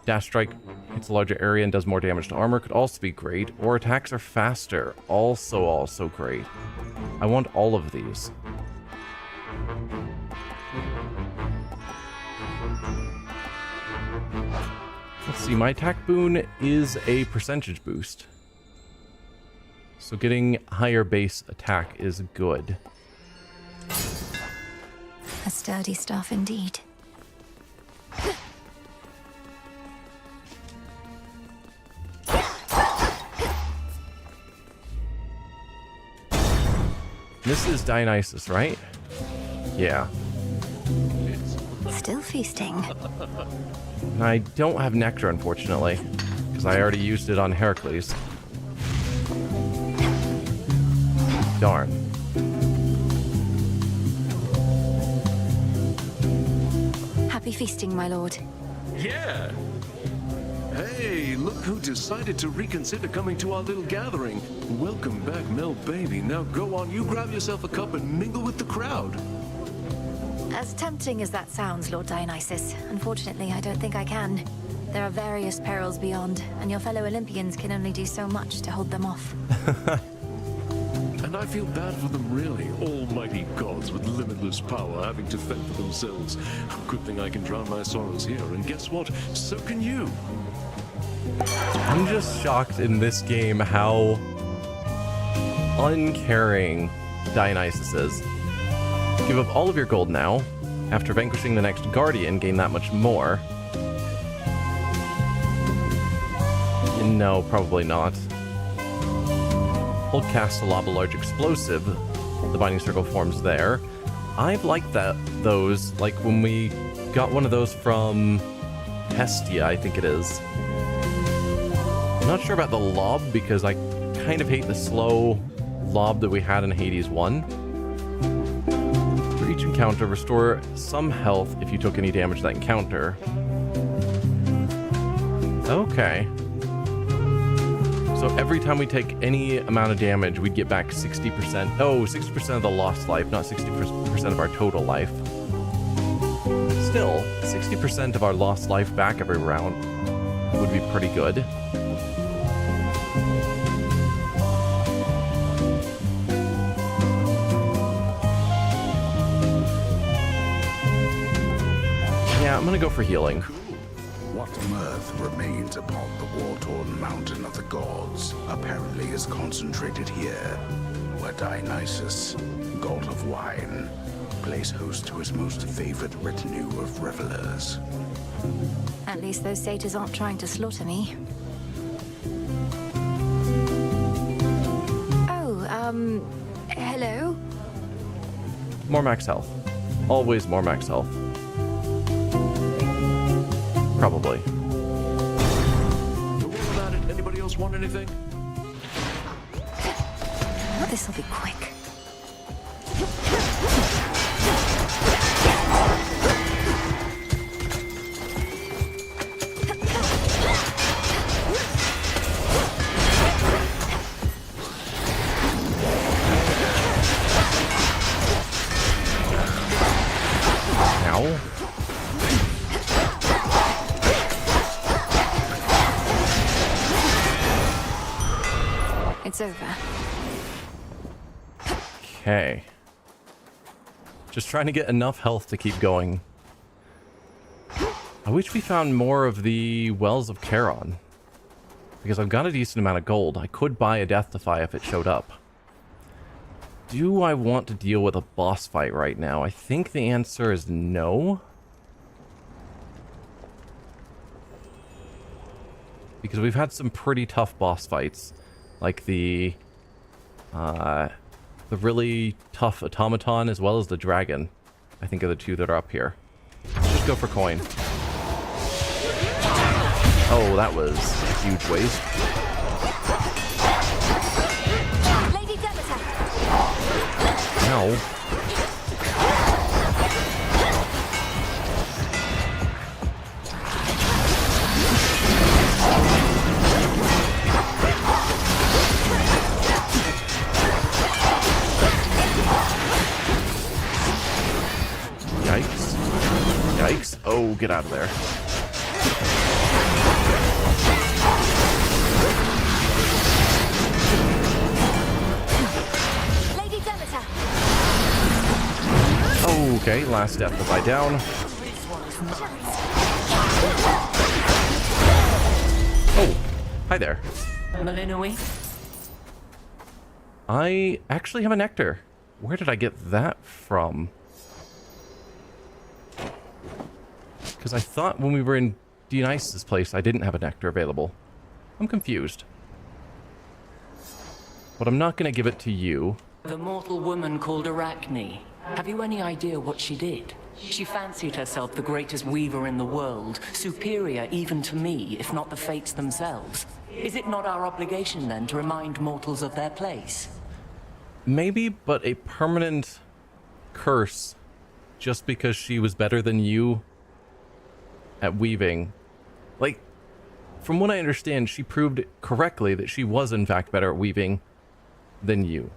Dash strike hits a larger area and does more damage to armor. Could also be great. Or attacks are faster. Also great. I want all of these. Let's see. My attack boon is a percentage boost. So getting higher base attack is good. A sturdy staff indeed. This is Dionysus, right? Yeah. Still feasting. And I don't have nectar, unfortunately, because I already used it on Heracles. Darn. Happy feasting, my lord. Yeah! Hey, look who decided to reconsider coming to our little gathering. Welcome back, Mel Baby. Now go on, you grab yourself a cup and mingle with the crowd. As tempting as that sounds, Lord Dionysus, unfortunately, I don't think I can. There are various perils beyond, and your fellow Olympians can only do so much to hold them off. And I feel bad for them, really. Almighty gods with limitless power having to fend for themselves. Good thing I can drown my sorrows here, and guess what? So can you. I'm just shocked in this game how uncaring Dionysus is. Give up all of your gold now. After vanquishing the next Guardian, gain that much more. No, probably not. Hold cast to lob a large explosive. The binding circle forms there. I've liked those, like when we got one of those from Hestia, I think it is. I'm not sure about the lob because I kind of hate the slow lob that we had in Hades 1. For each encounter, restore some health if you took any damage to that encounter. Okay. So every time we take any amount of damage, we'd get back 60%. Oh, 60% of the lost life, not 60% of our total life. Still, 60% of our lost life back every round would be pretty good. Yeah, I'm gonna go for healing. What mirth remains upon the war-torn mountain of the gods apparently is concentrated here, where Dionysus, god of wine, plays host to his most favored retinue of revelers. At least those satyrs aren't trying to slaughter me. Oh, hello? More max health. Always more max health. Probably. Don't worry about it. Anybody else want anything? This'll be quick. Ow. It's over. Okay. Just trying to get enough health to keep going. I wish we found more of the Wells of Charon. Because I've got a decent amount of gold. I could buy a Death Defy if it showed up. Do I want to deal with a boss fight right now? I think the answer is no. Because we've had some pretty tough boss fights. Like the really tough automaton as well as the dragon. I think are the two that are up here. Let's just go for coin. Oh, that was a huge waste. Lady Demeter. Ow. Yikes. Yikes. Oh, get out of there. Lady Demeter. Okay, last Death Defy down. Oh, hi there. Malinui? I actually have a nectar. Where did I get that from? Because I thought when we were in Dionysus' place, I didn't have a nectar available. I'm confused. But I'm not going to give it to you. The mortal woman called Arachne. Have you any idea what she did? She fancied herself the greatest weaver in the world, superior even to me, if not the fates themselves. Is it not our obligation, then, to remind mortals of their place? Maybe, but a permanent curse just because she was better than you at weaving. Like, from what I understand, she proved correctly that she was in fact better at weaving than you.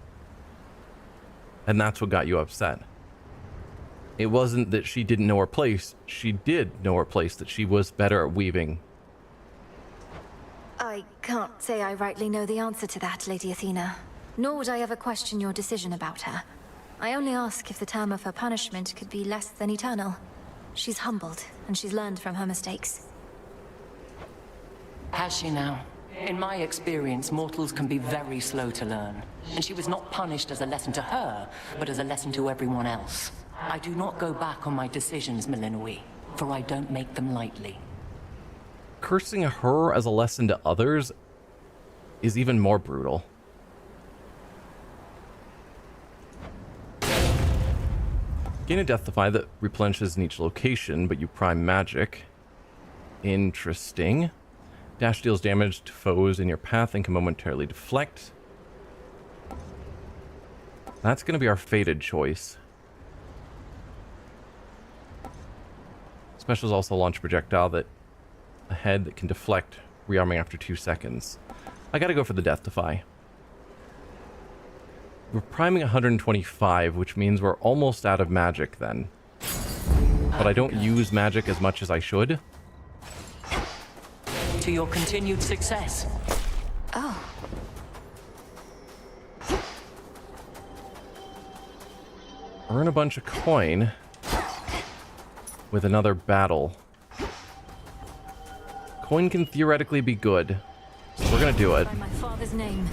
And that's what got you upset. It wasn't that she didn't know her place. She did know her place, that she was better at weaving. I can't say I rightly know the answer to that, Lady Athena. Nor would I ever question your decision about her. I only ask if the term of her punishment could be less than eternal. She's humbled, and she's learned from her mistakes. Has she now? In my experience, mortals can be very slow to learn. And she was not punished as a lesson to her, but as a lesson to everyone else. I do not go back on my decisions, Melinoi, for I don't make them lightly. Cursing her as a lesson to others is even more brutal. Gain a Death-defy that replenishes in each location, but you prime magic. Interesting. Dash deals damage to foes in your path and can momentarily deflect. That's going to be our fated choice. Special is also launch projectile that ahead that can deflect, rearming after 2 seconds. I gotta go for the Death-defy. We're priming 125, which means we're almost out of magic then. But I don't use magic as much as I should. To your continued success. Oh. Earn a bunch of coin with another battle. Coin can theoretically be good, so we're gonna do it. By my father's name.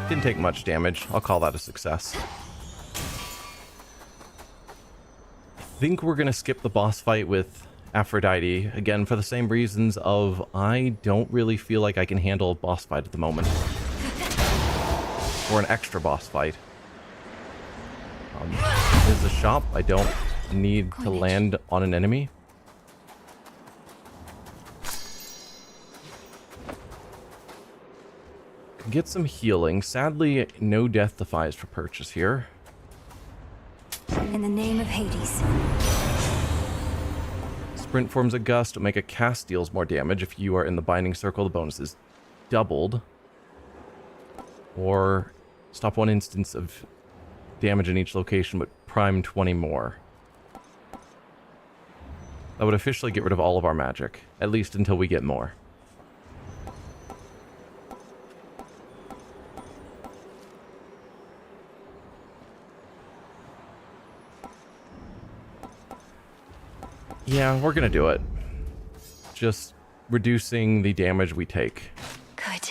Didn't take much damage. I'll call that a success. I think we're gonna skip the boss fight with Aphrodite, again for the same reasons of I don't really feel like I can handle a boss fight at the moment. Or an extra boss fight. This is a shop. I don't need to land on an enemy. Can get some healing. Sadly, no Death-defies for purchase here. In the name of Hades. Sprint forms a gust. Make a cast deals more damage. If you are in the binding circle, the bonus is doubled. Or stop 1 instance of damage in each location, but prime 20 more. That would officially get rid of all of our magic, at least until we get more. Yeah, we're gonna do it. Just reducing the damage we take. Good.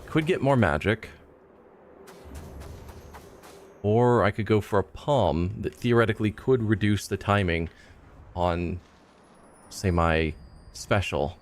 Could get more magic. Or I could go for a palm that theoretically could reduce the timing on, say, my special.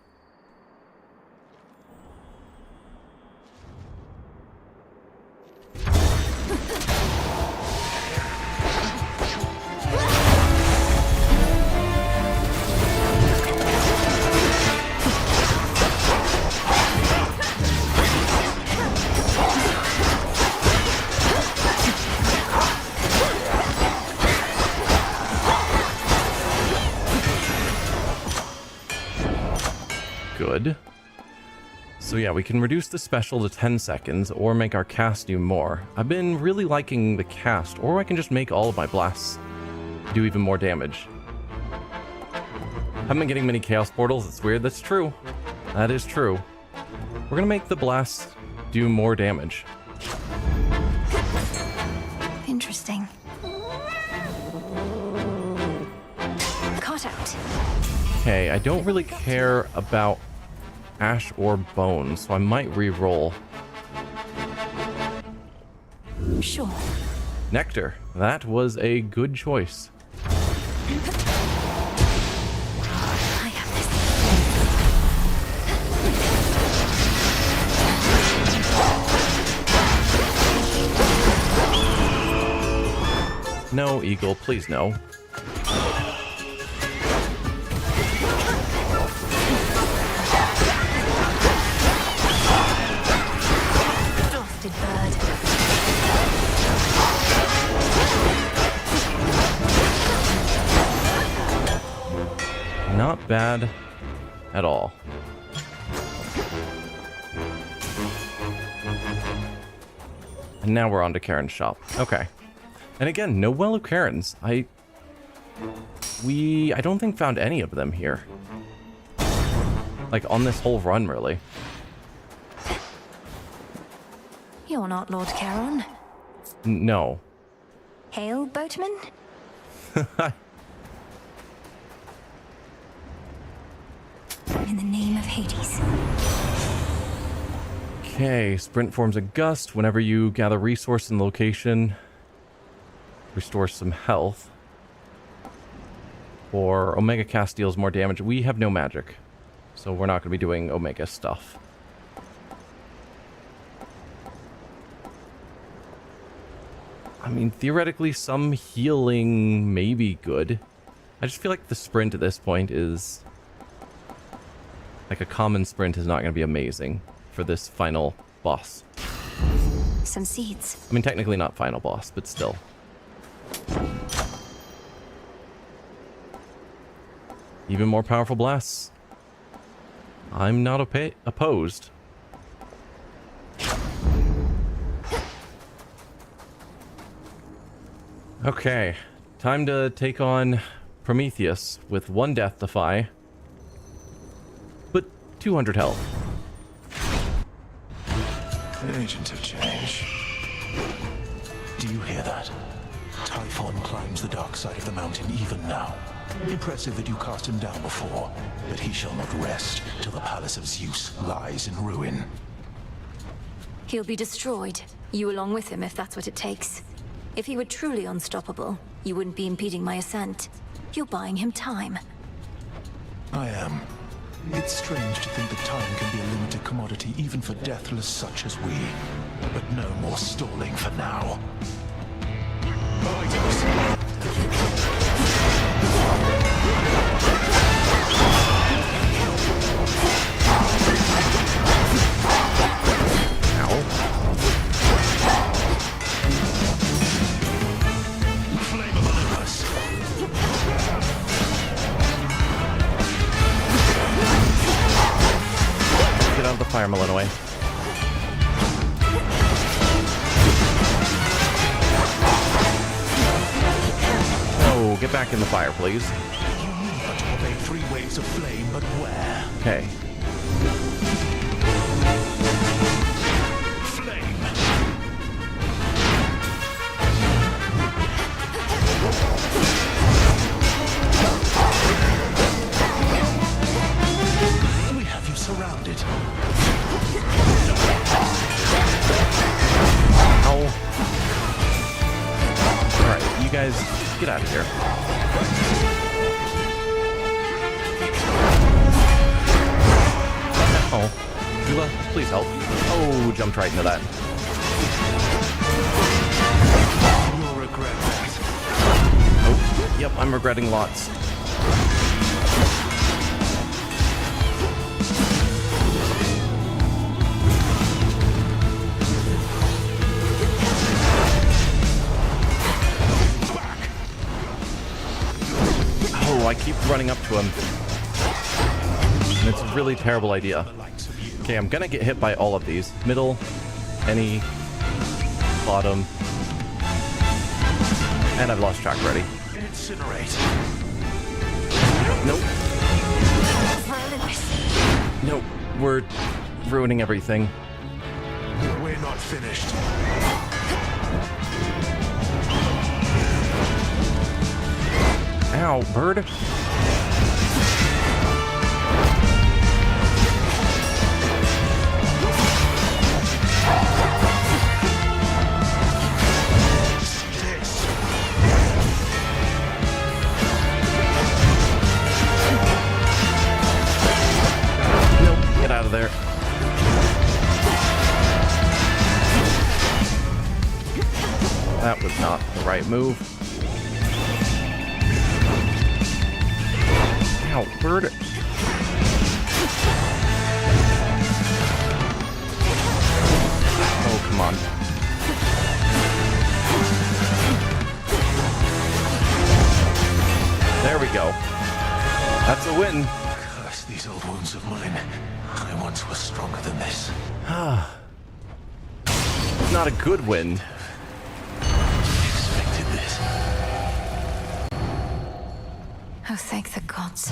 Good. So yeah, we can reduce the special to 10 seconds or make our cast do more. I've been really liking the cast, or I can just make all of my blasts do even more damage. Haven't been getting many chaos portals. It's weird. That's true. That is true. We're gonna make the blasts do more damage. Interesting. Caught out. Okay, I don't really care about ash or bone, so I might re-roll. Sure. Nectar. That was a good choice. No, Eagle, please no. Frosted bird. Not bad at all. And now we're on to Karen's shop. Okay. And again, no Well of Karens. I don't think found any of them here. Like, on this whole run, really. You're not Lord Charon. No. Hail, boatman? In the name of Hades. Okay, sprint forms a gust. Whenever you gather resource and location, restores some health. Or Omega cast deals more damage. We have no magic, so we're not going to be doing Omega stuff. I mean, theoretically, some healing may be good. I just feel like the sprint at this point is... like, a common sprint is not going to be amazing for this final boss. Some seeds. I mean, technically not final boss, but still. Even more powerful blasts. I'm not opposed. Okay, time to take on Prometheus with 1 death defy, but 200 health. Agent of change. Do you hear that? Typhon climbs the dark side of the mountain even now. Impressive that you cast him down before, but he shall not rest till the palace of Zeus lies in ruin. He'll be destroyed. You along with him, if that's what it takes. If he were truly unstoppable, you wouldn't be impeding my ascent. You're buying him time. I am. It's strange to think that time can be a limited commodity even for deathless such as we. But no more stalling for now. Get out of the fire, Malinois. Oh, get back in the fire, please. You need but to obey 3 waves of flame, but where? Okay. We have you surrounded. Ow. Alright, you guys, get out of here. Oh. Eula, please help. Oh, jumped right into that. You'll regret that. Oh, yep, I'm regretting lots. Oh, I keep running up to him. And it's a really terrible idea. Okay, I'm gonna get hit by all of these. Middle, any, bottom. And I've lost track already. Incinerate. Nope. Nope. We're ruining everything. We're not finished. Ow, bird. Nope, get out of there. That was not the right move. Ow, bird. Oh, come on. There we go. That's a win. Curse these old wounds of mine. I once was stronger than this. Not a good win. Expected this. Oh, thank the gods.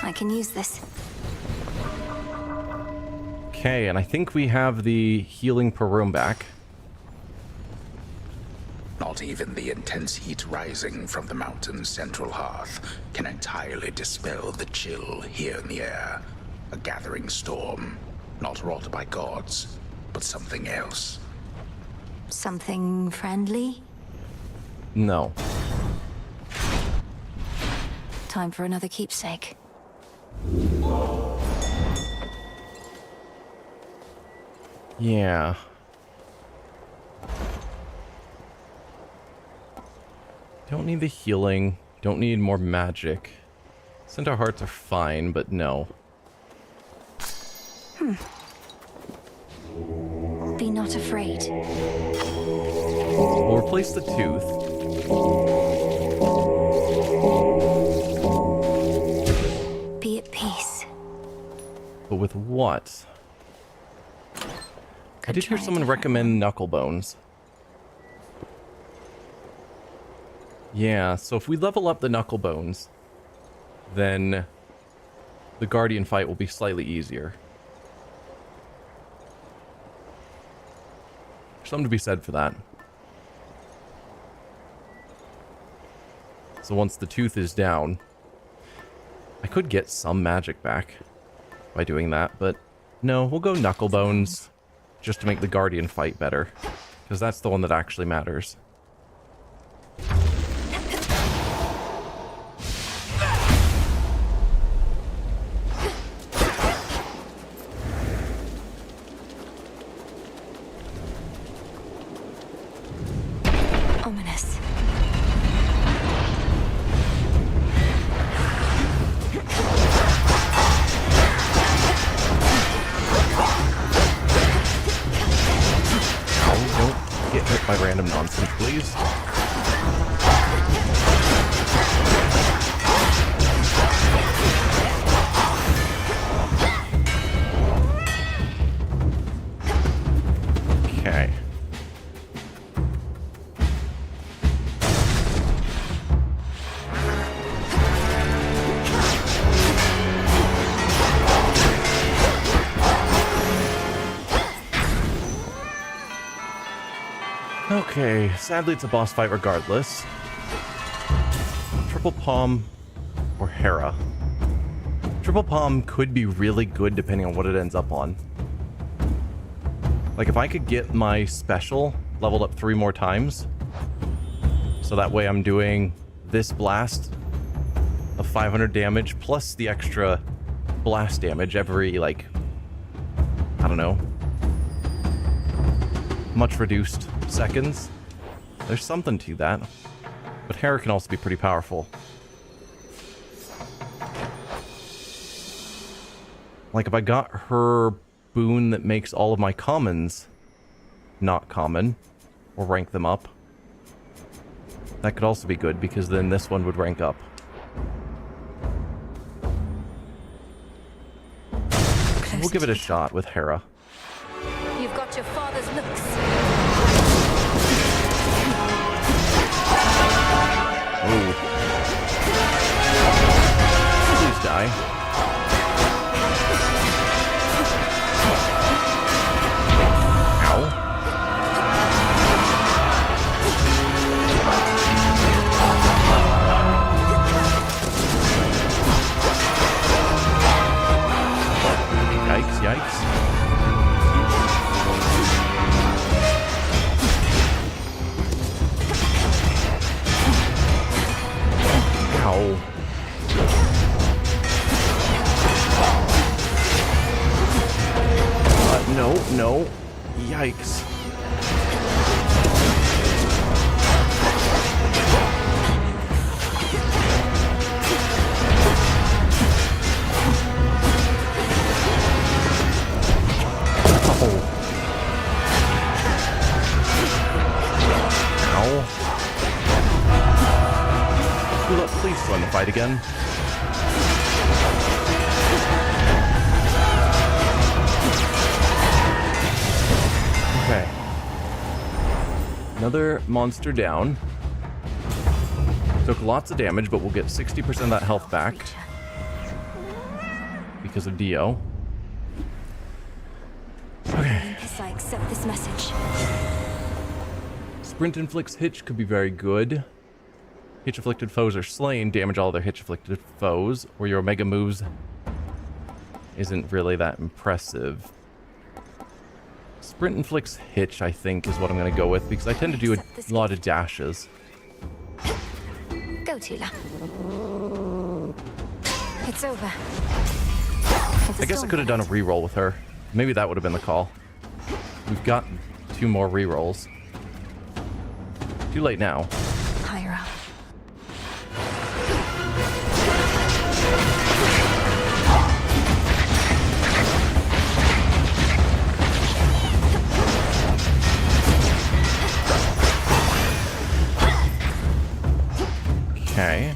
I can use this. Okay, and I think we have the healing per room back. Not even the intense heat rising from the mountain's central hearth can entirely dispel the chill here in the air. A gathering storm, not wrought by gods, but something else. Something friendly? No. Time for another keepsake. Yeah. Don't need the healing. Don't need more magic. Centaur hearts are fine, but no. Be not afraid. We'll replace the tooth. Be at peace. But with what? I did hear someone recommend knuckle bones. Yeah, so if we level up the knuckle bones, then the guardian fight will be slightly easier. Something to be said for that. So once the tooth is down, I could get some magic back by doing that, but no, we'll go knuckle bones just to make the guardian fight better, because that's the one that actually matters. Ominous. Don't get hit by random nonsense, please. Okay. Okay, sadly it's a boss fight regardless. Triple Palm or Hera. Triple Palm could be really good depending on what it ends up on. Like if I could get my special leveled up 3 more times, so that way I'm doing this blast of 500 damage plus the extra blast damage every, like, I don't know, much reduced seconds. There's something to that. But Hera can also be pretty powerful. Like if I got her boon that makes all of my commons not common, or rank them up, that could also be good, because then this one would rank up. We'll give it a shot with Hera. You've got your father's looks. Oh. Please die. Yikes, yikes. Ow. No, no. Yikes. please join the fight again. Okay. Another monster down. Took lots of damage, but we'll get 60% of that health back because of Dio. Okay. I accept this message. Sprint inflicts hitch could be very good. Hitch-afflicted foes are slain, damage all their hitch-afflicted foes, or your Omega moves isn't really that impressive. Sprint inflicts hitch, I think, is what I'm going to go with, because I tend to do a lot of dashes. Go, Tula. It's over. I guess I could have done a reroll with her. Maybe that would have been the call. We've got 2 more rerolls. Too late now. Higher up. Okay.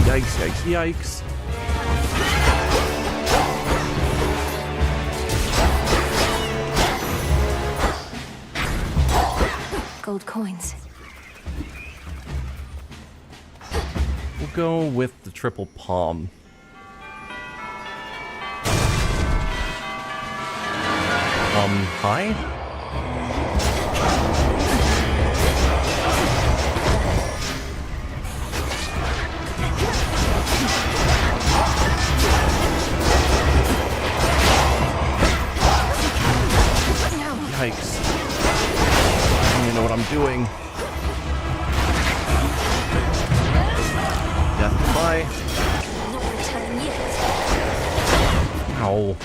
Yikes, yikes, yikes. Gold coins. We'll go with the triple palm. Hi? Yikes. I don't even know what I'm doing. Death, bye. Ow.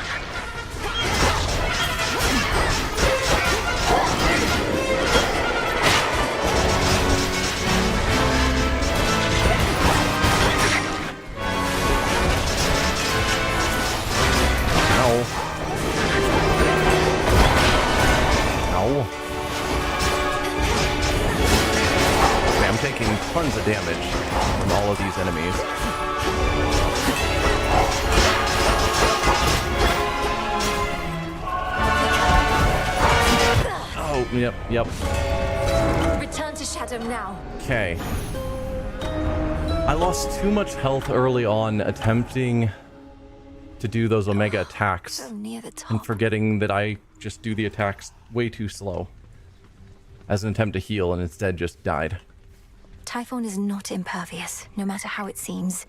Okay, I'm taking tons of damage from all of these enemies. Oh, yep. Return to Shadow now. Okay. I lost too much health early on attempting to do those Omega attacks So near the top. and forgetting that I just do the attacks way too slow as an attempt to heal and instead just died. Typhon is not impervious, no matter how it seems.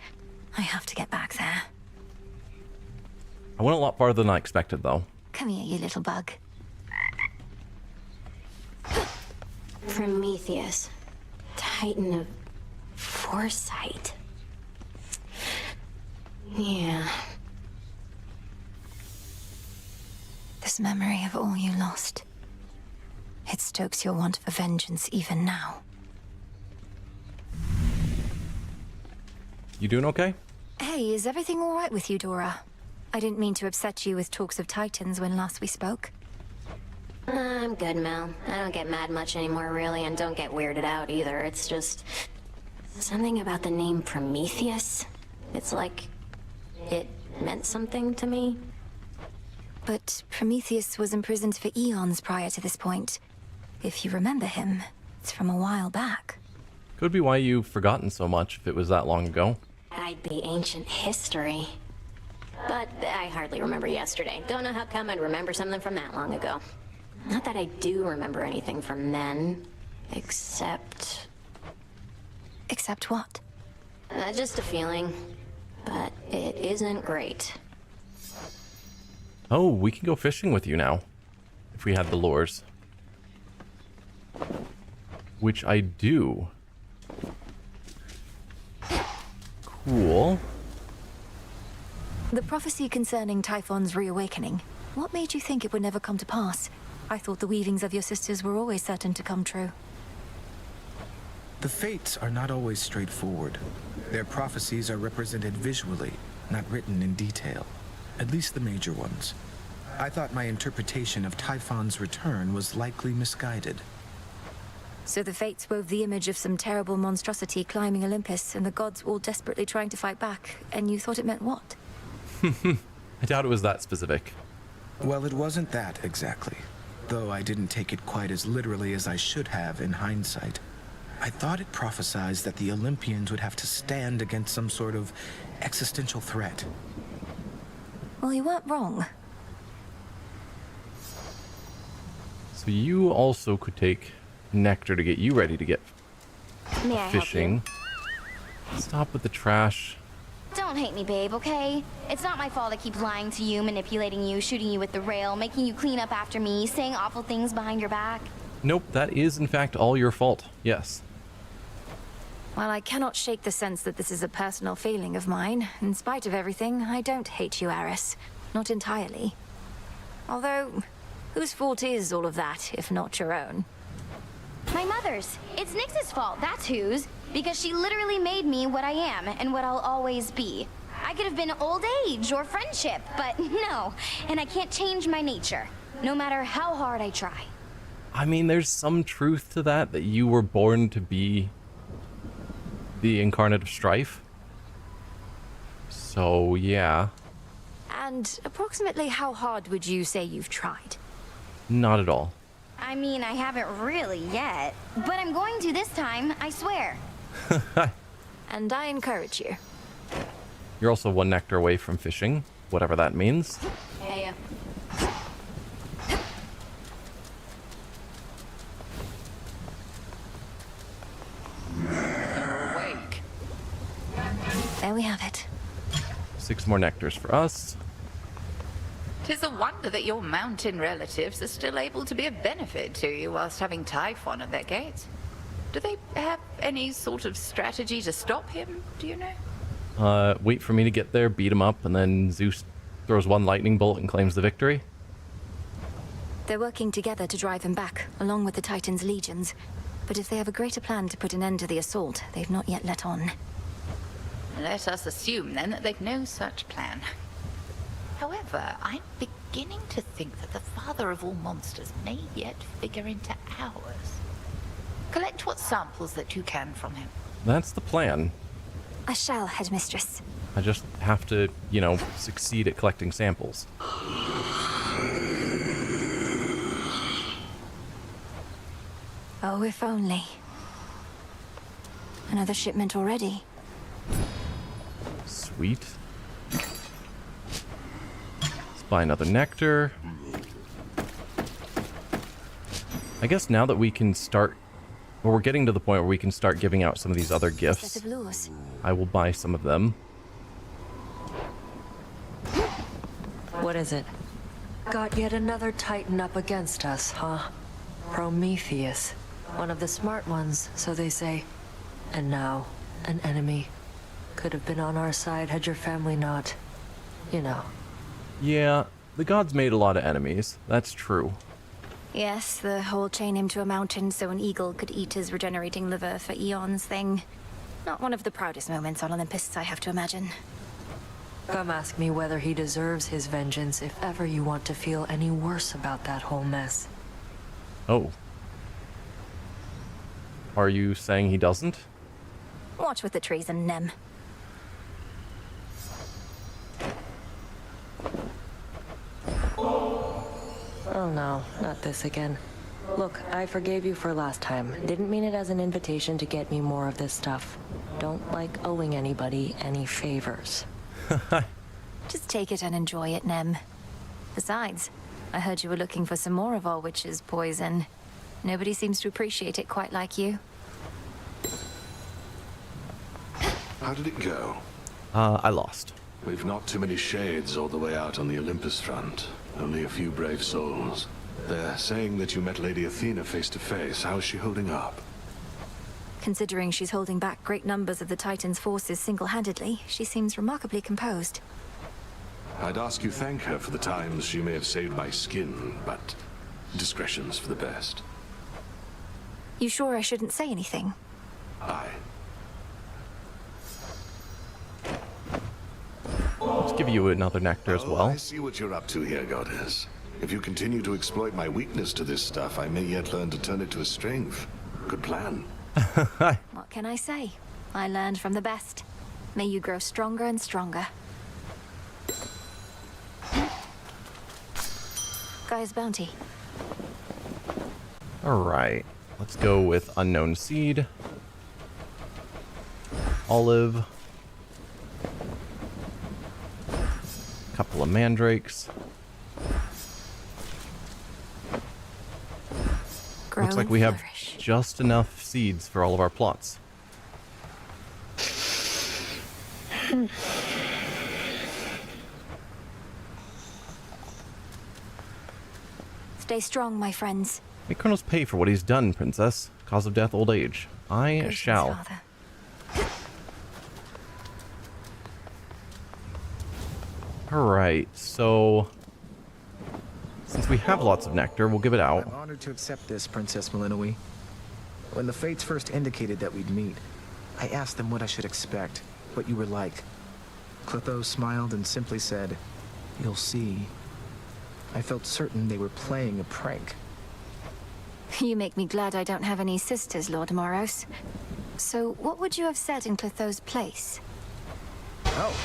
I have to get back there. I went a lot farther than I expected, though. Come here, you little bug. Prometheus, Titan of foresight. Yeah. This memory of all you lost. It stokes your want for vengeance even now. You doing okay? Hey, is everything all right with you, Dora? I didn't mean to upset you with talks of Titans when last we spoke. I'm good, Mel. I don't get mad much anymore, really, and don't get weirded out either. It's just something about the name Prometheus. It's like it meant something to me. But Prometheus was imprisoned for eons prior to this point. If you remember him, it's from a while back. Could be why you've forgotten so much if it was that long ago. I'd be ancient history. But I hardly remember yesterday. Don't know how come I'd remember something from that long ago. Not that I do remember anything from then, except... Except what? Just a feeling. But it isn't great. Oh, we can go fishing with you now. If we had the lures. Which I do. Cool. The prophecy concerning Typhon's reawakening. What made you think it would never come to pass? I thought the weavings of your sisters were always certain to come true. The fates are not always straightforward. Their prophecies are represented visually, not written in detail. At least the major ones. I thought my interpretation of Typhon's return was likely misguided. So the fates wove the image of some terrible monstrosity climbing Olympus, and the gods all desperately trying to fight back, and you thought it meant what? I doubt it was that specific. Well, it wasn't that exactly. Though I didn't take it quite as literally as I should have in hindsight. I thought it prophesied that the Olympians would have to stand against some sort of existential threat. Well, you weren't wrong. So you also could take nectar to get you ready to get May I fishing. help you? Stop with the trash. Don't hate me, babe, okay? It's not my fault I keep lying to you, manipulating you, shooting you with the rail, making you clean up after me, saying awful things behind your back. Nope, that is in fact all your fault. Yes. While I cannot shake the sense that this is a personal feeling of mine, in spite of everything, I don't hate you, Aris. Not entirely. Although, whose fault is all of that, if not your own? My mother's. It's Nyx's fault, that's whose. Because she literally made me what I am, and what I'll always be. I could have been old age or friendship, but no. And I can't change my nature, no matter how hard I try. I mean, there's some truth to that you were born to be the incarnate of strife. So, yeah. And approximately how hard would you say you've tried? Not at all. I mean, I haven't really yet. But I'm going to this time, I swear. And I encourage you. You're also one nectar away from fishing, whatever that means. Hey. Awake. There we have it. 6 more nectars for us. 'Tis a wonder that your mountain relatives are still able to be of benefit to you whilst having Typhon at their gates. Do they have any sort of strategy to stop him, do you know? Wait for me to get there, beat him up, and then Zeus throws one lightning bolt and claims the victory. They're working together to drive him back, along with the Titan's legions. But if they have a greater plan to put an end to the assault, they've not yet let on. Let us assume, then, that they've no such plan. However, I'm beginning to think that the father of all monsters may yet figure into ours. Collect what samples that you can from him. That's the plan. I shall, headmistress. I just have to, you know, succeed at collecting samples. Oh, if only. Another shipment already. Sweet. Let's buy another nectar. I guess now that we can start... Well, we're getting to the point where we can start giving out some of these other gifts. Set of lures. I will buy some of them. What is it? Got yet another Titan up against us, huh? Prometheus. One of the smart ones, so they say. And now, an enemy. Could have been on our side had your family not... You know. Yeah, the gods made a lot of enemies. That's true. Yes, the whole chain him to a mountain so an eagle could eat his regenerating liver for eons thing. Not one of the proudest moments on Olympus, I have to imagine. Come ask me whether he deserves his vengeance if ever you want to feel any worse about that whole mess. Oh. Are you saying he doesn't? Watch with the treason, Nem. Oh no, not this again. Look, I forgave you for last time. Didn't mean it as an invitation to get me more of this stuff. Don't like owing anybody any favors. Just take it and enjoy it, Nem. Besides, I heard you were looking for some more of our witch's poison. Nobody seems to appreciate it quite like you. How did it go? I lost. We've not too many shades all the way out on the Olympus front. Only a few brave souls. They're saying that you met Lady Athena face to face. How's she holding up? Considering she's holding back great numbers of the Titan's forces single-handedly, she seems remarkably composed. I'd ask you thank her for the times she may have saved my skin, but discretion's for the best. You sure I shouldn't say anything? Aye. Let's give you another nectar as well. I see what you're up to here, Goddess. If you continue to exploit my weakness to this stuff, I may yet learn to turn it to a strength. Good plan. What can I say? I learned from the best. May you grow stronger and stronger. Gaia's bounty. Alright, let's go with unknown seed. Olive. Couple of mandrakes. Looks like we have just enough seeds for all of our plots. Stay strong, my friends. May Kronos pay for what he's done, princess. Cause of death, old age. I Gracious shall. Father. Alright, so since we have lots of nectar, we'll give it out. I'm honored to accept this, Princess Malinois. When the fates first indicated that we'd meet, I asked them what I should expect, what you were like. Clotho smiled and simply said, "You'll see." I felt certain they were playing a prank. You make me glad I don't have any sisters, Lord Moros. So, what would you have said in Clotho's place? Oh.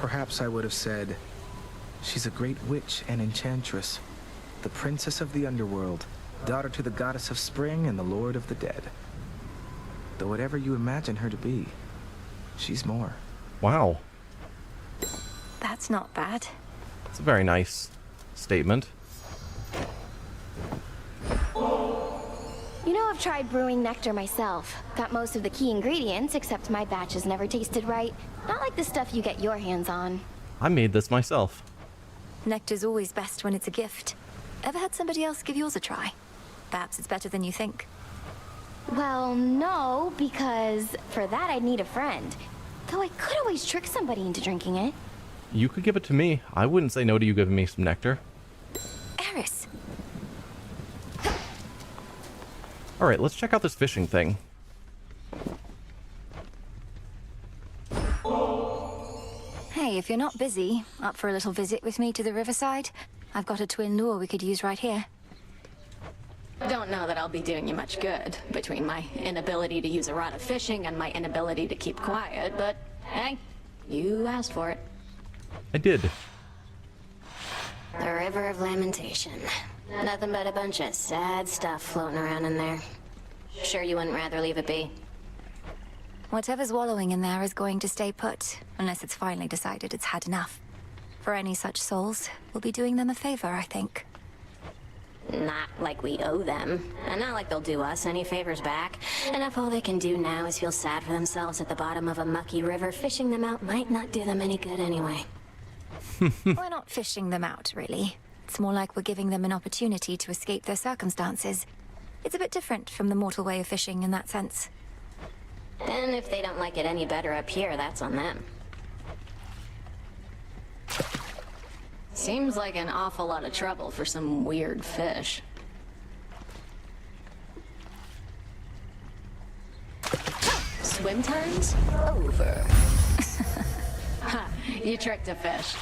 Perhaps I would have said, "She's a great witch and enchantress, the princess of the Underworld, daughter to the goddess of spring and the lord of the dead. Though whatever you imagine her to be, she's more." Wow. That's not bad. It's a very nice statement. You know, I've tried brewing nectar myself. Got most of the key ingredients, except my batch has never tasted right. Not like the stuff you get your hands on. I made this myself. Nectar's always best when it's a gift. Ever had somebody else give yours a try? Perhaps it's better than you think. Well, no, because for that I'd need a friend. Though I could always trick somebody into drinking it. You could give it to me. I wouldn't say no to you giving me some nectar. Eris. Alright, let's check out this fishing thing. Hey, if you're not busy, up for a little visit with me to the riverside? I've got a twin lure we could use right here. Don't know that I'll be doing you much good, between my inability to use a rod of fishing and my inability to keep quiet, but hey, you asked for it. I did. The River of Lamentation. Nothing but a bunch of sad stuff floating around in there. Sure you wouldn't rather leave it be? Whatever's wallowing in there is going to stay put, unless it's finally decided it's had enough. For any such souls, we'll be doing them a favor, I think. Not like we owe them, and not like they'll do us any favors back. And if all they can do now is feel sad for themselves at the bottom of a mucky river, fishing them out might not do them any good anyway. We're not fishing them out, really. It's more like we're giving them an opportunity to escape their circumstances. It's a bit different from the mortal way of fishing in that sense. And if they don't like it any better up here, that's on them. Seems like an awful lot of trouble for some weird fish. Swim time's over. Ha, you tricked a fish.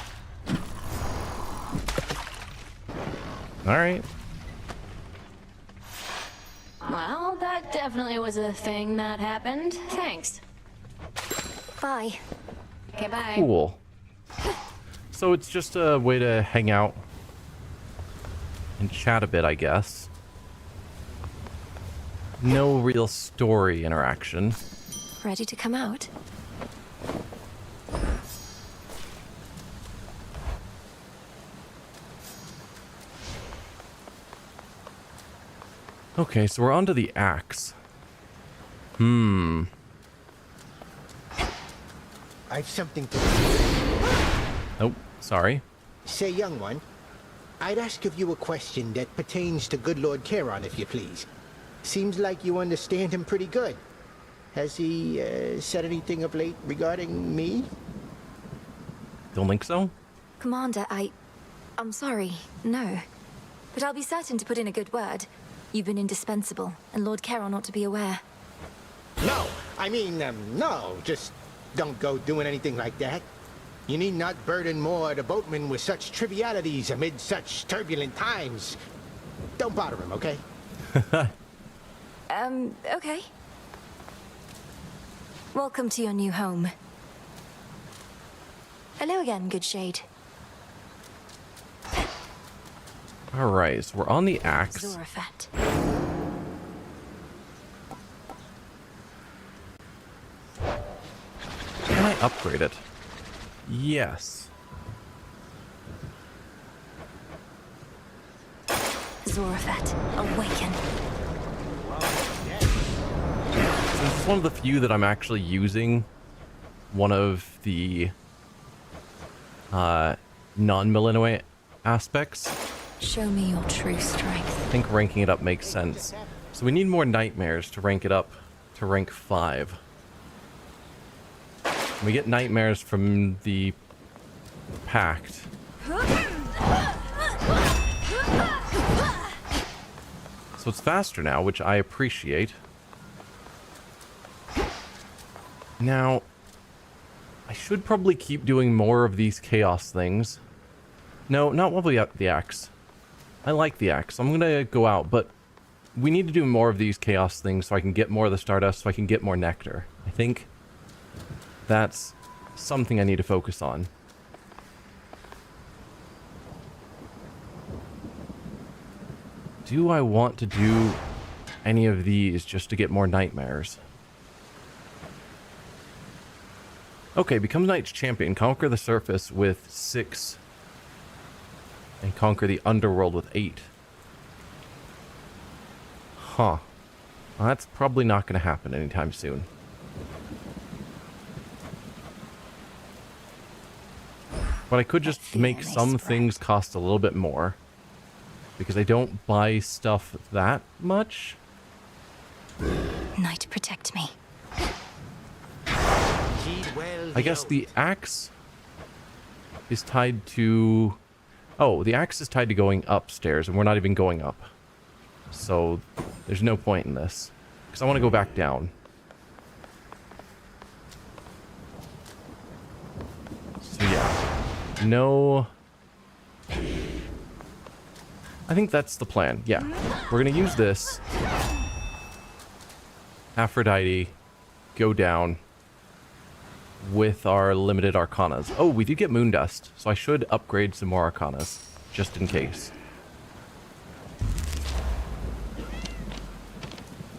Alright. Well, that definitely was a thing that happened. Thanks. Bye. Okay, bye. Cool. So it's just a way to hang out and chat a bit, I guess. No real story interaction. Ready to come out? Okay, so we're on to the axe. I've something to... Oh, sorry. Say, young one, I'd ask of you a question that pertains to good Lord Charon, if you please. Seems like you understand him pretty good. Has he said anything of late regarding me? Don't think so? Commander, I'm sorry, no. But I'll be certain to put in a good word. You've been indispensable, and Lord Charon ought to be aware. No! No, I mean, no, just don't go doing anything like that. You need not burden more the boatman with such trivialities amid such turbulent times. Don't bother him, okay? Okay. Welcome to your new home. Hello again, good shade. Alright, so we're on the axe. Zorafat. Can I upgrade it? Yes. Zorafat, awaken. So this is one of the few that I'm actually using one of the non-Millennium aspects. Show me your true strength. I think ranking it up makes sense. So we need more nightmares to rank it up to rank 5. We get nightmares from the pact. So it's faster now, which I appreciate. Now, I should probably keep doing more of these chaos things. No, not while we got the axe. I like the axe. I'm gonna go out, but we need to do more of these chaos things so I can get more of the Stardust, so I can get more nectar. I think that's something I need to focus on. Do I want to do any of these just to get more nightmares? Okay, become Knight's Champion. Conquer the surface with 6. And conquer the Underworld with 8. Huh. Well, that's probably not going to happen anytime soon. But I could just make some things cost a little bit more. Because I don't buy stuff that much. Knight, protect me. I guess the axe is tied to... Oh, the axe is tied to going upstairs, and we're not even going up. So, there's no point in this. Because I want to go back down. So yeah. No... I think that's the plan. Yeah. We're going to use this. Aphrodite. Go down. With our limited arcanas. Oh, we did get moon dust, so I should upgrade some more arcanas, just in case.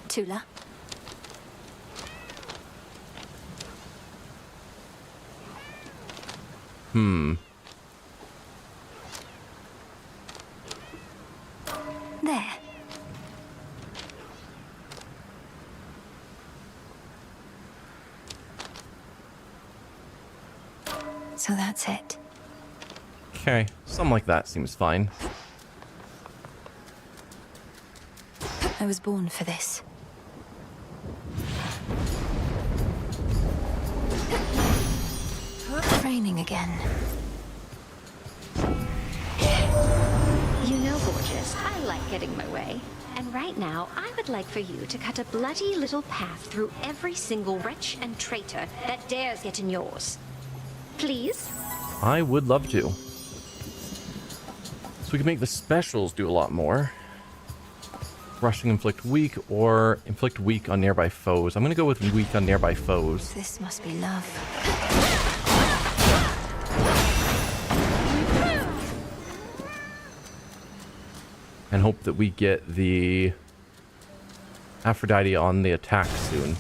Tula. There. So that's it. Okay, something like that seems fine. I was born for this. Training again. You know, gorgeous, I like getting my way. And right now, I would like for you to cut a bloody little path through every single wretch and traitor that dares get in yours. Please? I would love to. So we can make the specials do a lot more. Rushing inflict weak or inflict weak on nearby foes. I'm going to go with weak on nearby foes. This must be love. And hope that we get the Aphrodite on the attack soon.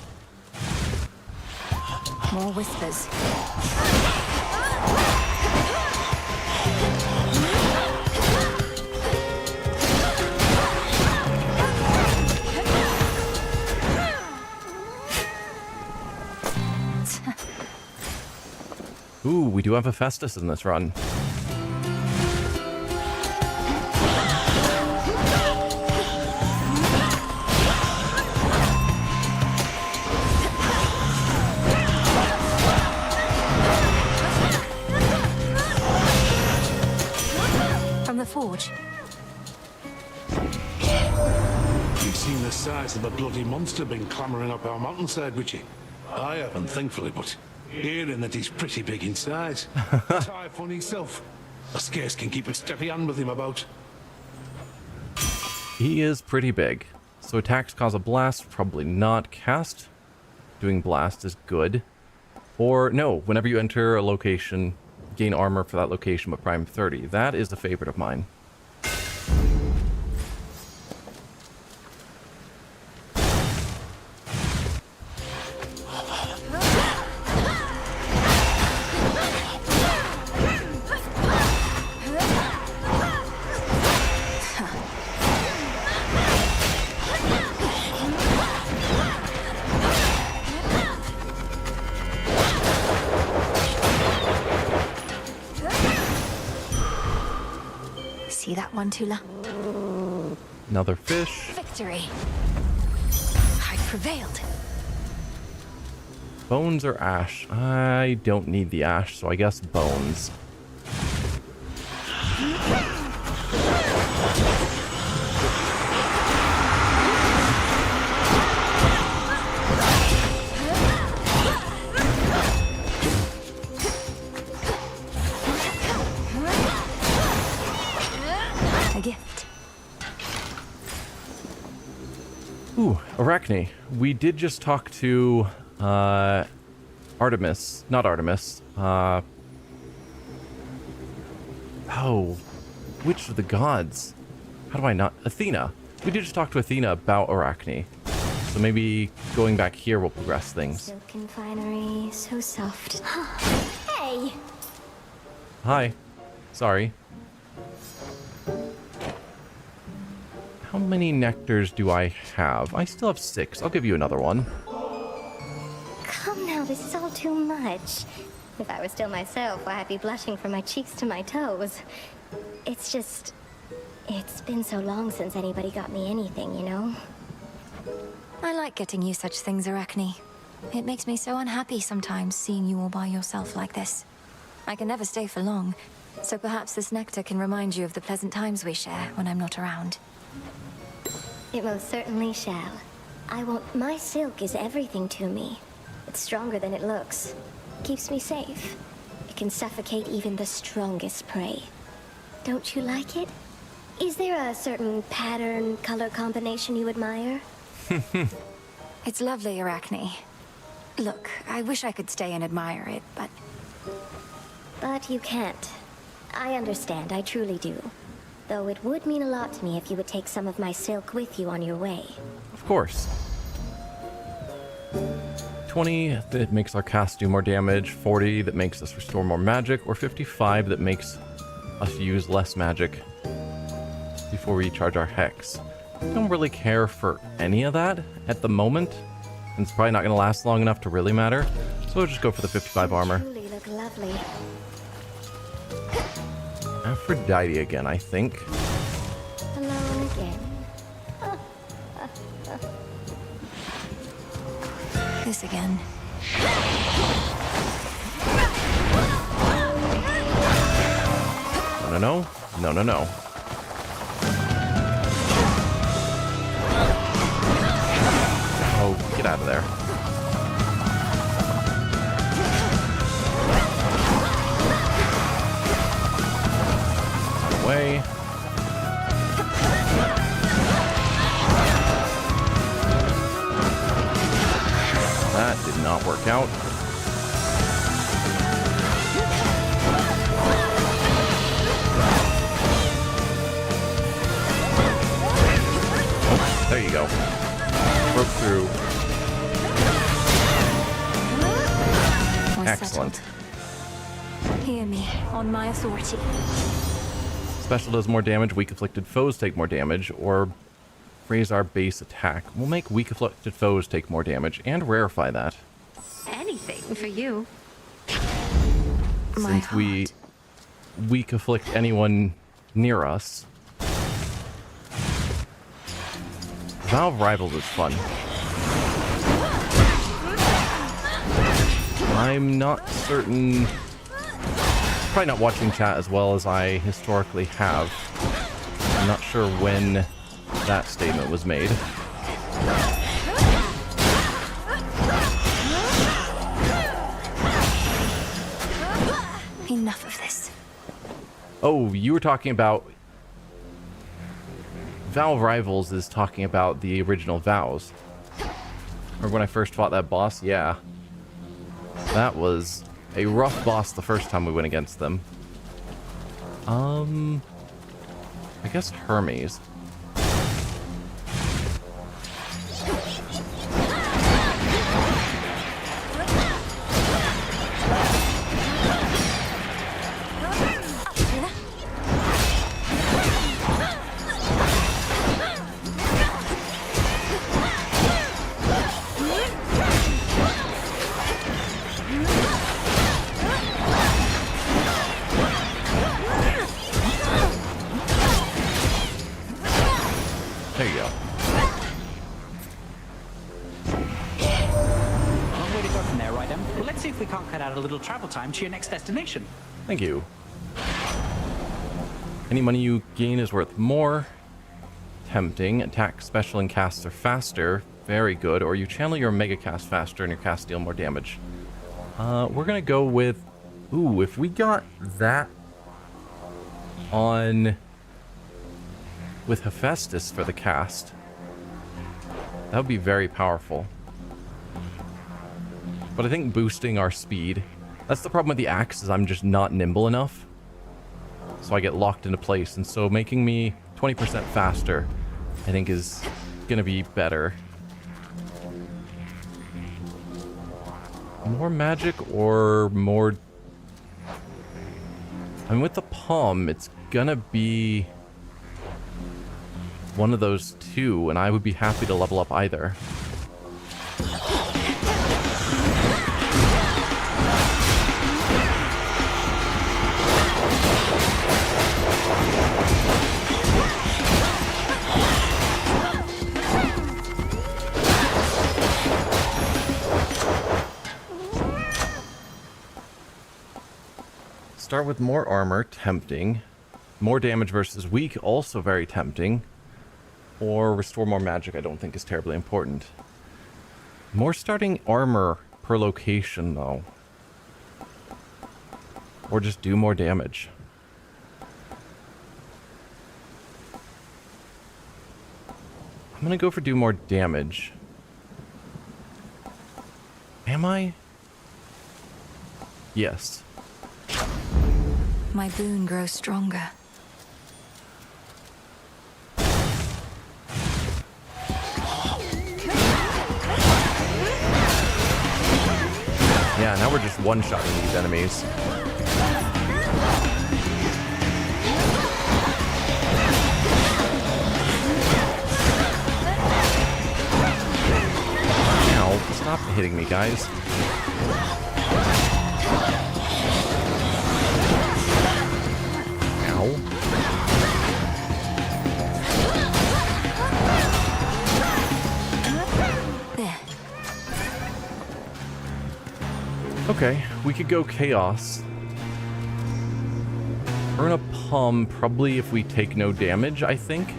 More whispers. Ooh, we do have a Festus in this run. From the forge. We've seen the size of a bloody monster been clambering up our mountainside, Witchy? I haven't, thankfully, but hearing that he's pretty big in size. Typhon himself. I scarce can keep a steady hand with him about. He is pretty big. So attacks cause a blast, probably not. Cast doing blast is good. Or no, whenever you enter a location, gain armor for that location but prime 30. That is a favorite of mine. See that one, Tula? Another fish. Victory! I prevailed. Bones or ash? I don't need the ash, so I guess bones. A gift. Ooh, Arachne. We did just talk to Artemis. Not Artemis. Oh, which of the gods? How do I not? Athena. We did just talk to Athena about Arachne. So maybe going back here will progress things. Silken finery, so soft. Hey! Hi. Sorry. How many nectars do I have? I still have 6. I'll give you another one. Come now, this is all too much. If I were still myself, why I'd be blushing from my cheeks to my toes. It's just... it's been so long since anybody got me anything, you know? I like getting you such things, Arachne. It makes me so unhappy sometimes seeing you all by yourself like this. I can never stay for long, so perhaps this nectar can remind you of the pleasant times we share when I'm not around. It most certainly shall. I won't... my silk is everything to me. It's stronger than it looks. Keeps me safe. It can suffocate even the strongest prey. Don't you like it? Is there a certain pattern, color combination you admire? It's lovely, Arachne. Look, I wish I could stay and admire it, but... But you can't. I understand, I truly do. Though it would mean a lot to me if you would take some of my silk with you on your way. Of course. 20 that makes our cast do more damage, 40 that makes us restore more magic, or 55 that makes us use less magic before we charge our hex. I don't really care for any of that at the moment, and it's probably not going to last long enough to really matter, so we'll just go for the 55 armor. Truly look lovely. Aphrodite again, I think. Alone again. This again. No, no, no. No, no, no. Oh, get out of there. Way. That did not work out. Oh, there you go. Broke through. Excellent. Hear me, on my authority. Special does more damage, weak afflicted foes take more damage, or raise our base attack. We'll make weak afflicted foes take more damage, and rarefy that. Anything for you. Since we weak afflict anyone near us. Valve Rivals is fun. I'm not certain... Probably not watching chat as well as I historically have. I'm not sure when that statement was made. Enough of this. Oh, you were talking about... Vow Rivals is talking about the original Vows. Or when I first fought that boss, yeah. That was a rough boss the first time we went against them. I guess Hermes. There you go. Long way to go from there, right, Em? Well, let's see if we can't cut out a little travel time to your next destination. Thank you. Any money you gain is worth more. Tempting. Attack, special, and casts are faster. Very good. Or you channel your mega cast faster and your cast deal more damage. We're gonna go with... Ooh, if we got that on... with Hephaestus for the cast, that would be very powerful. But I think boosting our speed... That's the problem with the axe, is I'm just not nimble enough. So I get locked into place, and so making me 20% faster, I think is gonna be better. More magic or more... I mean, with the palm, it's gonna be one of those two, and I would be happy to level up either. Start with more armor, tempting. More damage versus weak, also very tempting. Or restore more magic, I don't think is terribly important. More starting armor per location, though. Or just do more damage. I'm gonna go for do more damage. Am I? Yes. My boon grows stronger. Yeah, now we're just one-shotting these enemies. Ow, stop hitting me, guys. Ow. Okay, we could go Chaos. Earn a Palm, probably if we take no damage, I think.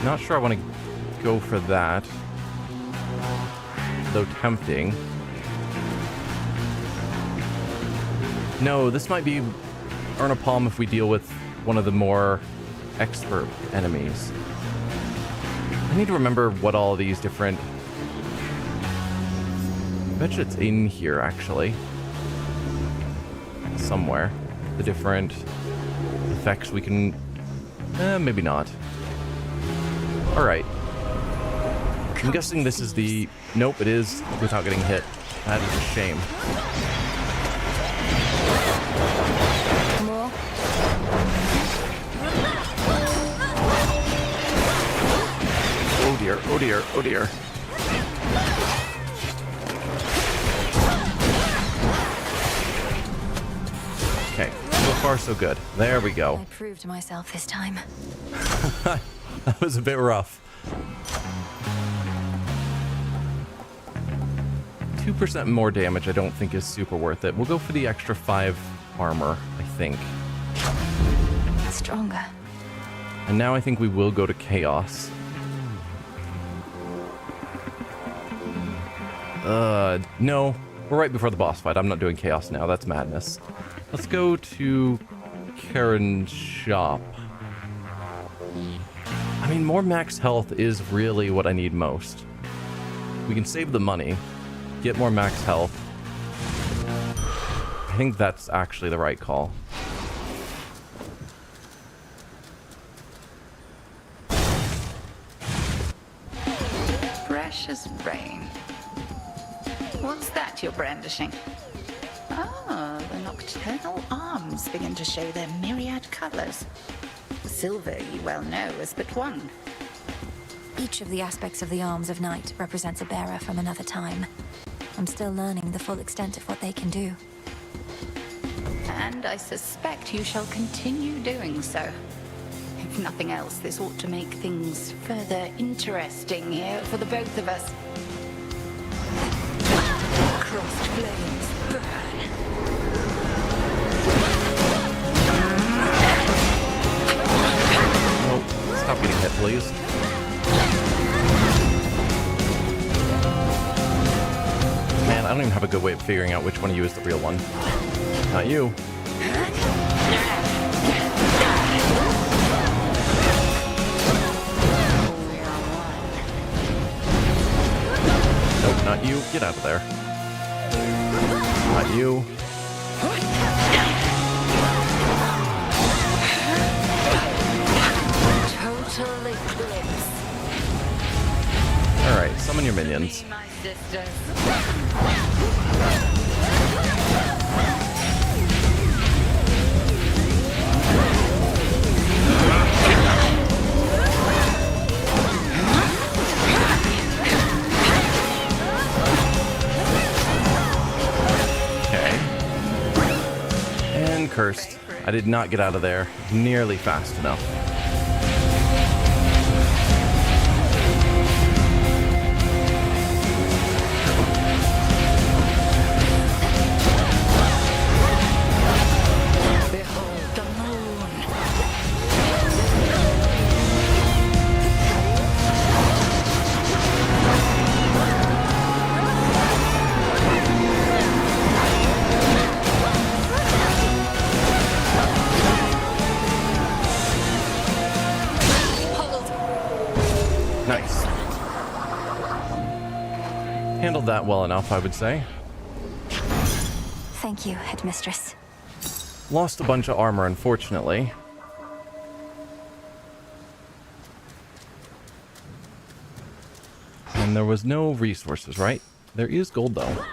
Not sure I want to go for that. Though tempting. No, this might be earn a Palm if we deal with one of the more expert enemies. I need to remember what all these different... I bet you it's in here, actually. Somewhere. The different effects we can... maybe not. Alright. I'm guessing this is the... Nope, it is without getting hit. That is a shame. Oh dear, oh dear, oh dear. Okay, so far so good. There we go. I proved myself this time. That was a bit rough. 2% more damage I don't think is super worth it. We'll go for the extra 5 armor, I think. Stronger. And now I think we will go to Chaos. No. We're right before the boss fight. I'm not doing chaos now. That's madness. Let's go to Karen's shop. I mean, more max health is really what I need most. We can save the money, get more max health. I think that's actually the right call. Precious rain. What's that you're brandishing? Ah, the nocturnal arms begin to show their myriad colors. Silver, you well know, is but one. Each of the aspects of the arms of night represents a bearer from another time. I'm still learning the full extent of what they can do. And I suspect you shall continue doing so. If nothing else, this ought to make things further interesting here for the both of us. Crossed flames burn. Nope. Stop getting hit, please. Man, I don't even have a good way of figuring out which one of you is the real one. Not you. Nope, not you. Get out of there. Not you. Total eclipse. Alright, summon your minions. My sisters. Okay. And cursed. I did not get out of there nearly fast enough. Behold the moon. Nice. Handled that well enough, I would say. Thank you, Headmistress. Lost a bunch of armor, unfortunately. And there was no resources, right? There is gold, though.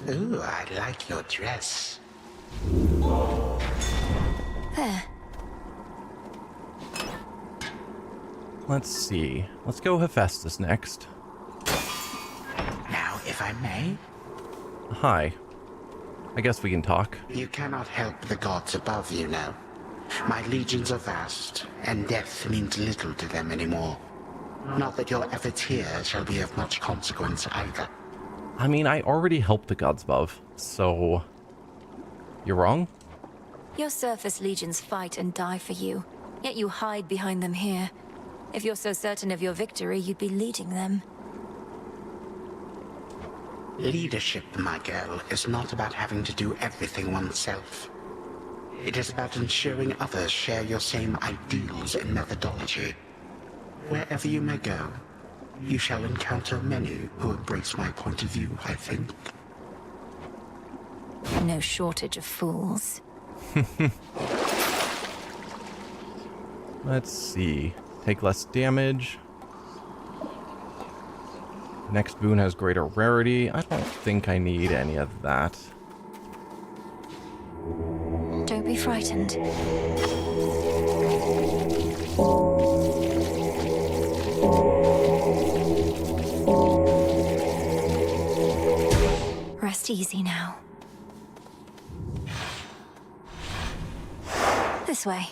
Ooh, I like your dress. There. Let's see. Let's go Hephaestus next. Now, if I may, Hi. I guess we can talk. you cannot help the gods above, you know. My legions are vast, and death means little to them anymore. Not that your efforts here shall be of much consequence either. I mean, I already helped the gods above, so... You're wrong? Your surface legions fight and die for you, yet you hide behind them here. If you're so certain of your victory, you'd be leading them. Leadership, my girl, is not about having to do everything oneself. It is about ensuring others share your same ideals and methodology. Wherever you may go, you shall encounter many who embrace my point of view, I think. No shortage of fools. Let's see. Take less damage. Next boon has greater rarity. I don't think I need any of that. Don't be frightened. Rest easy now. This way.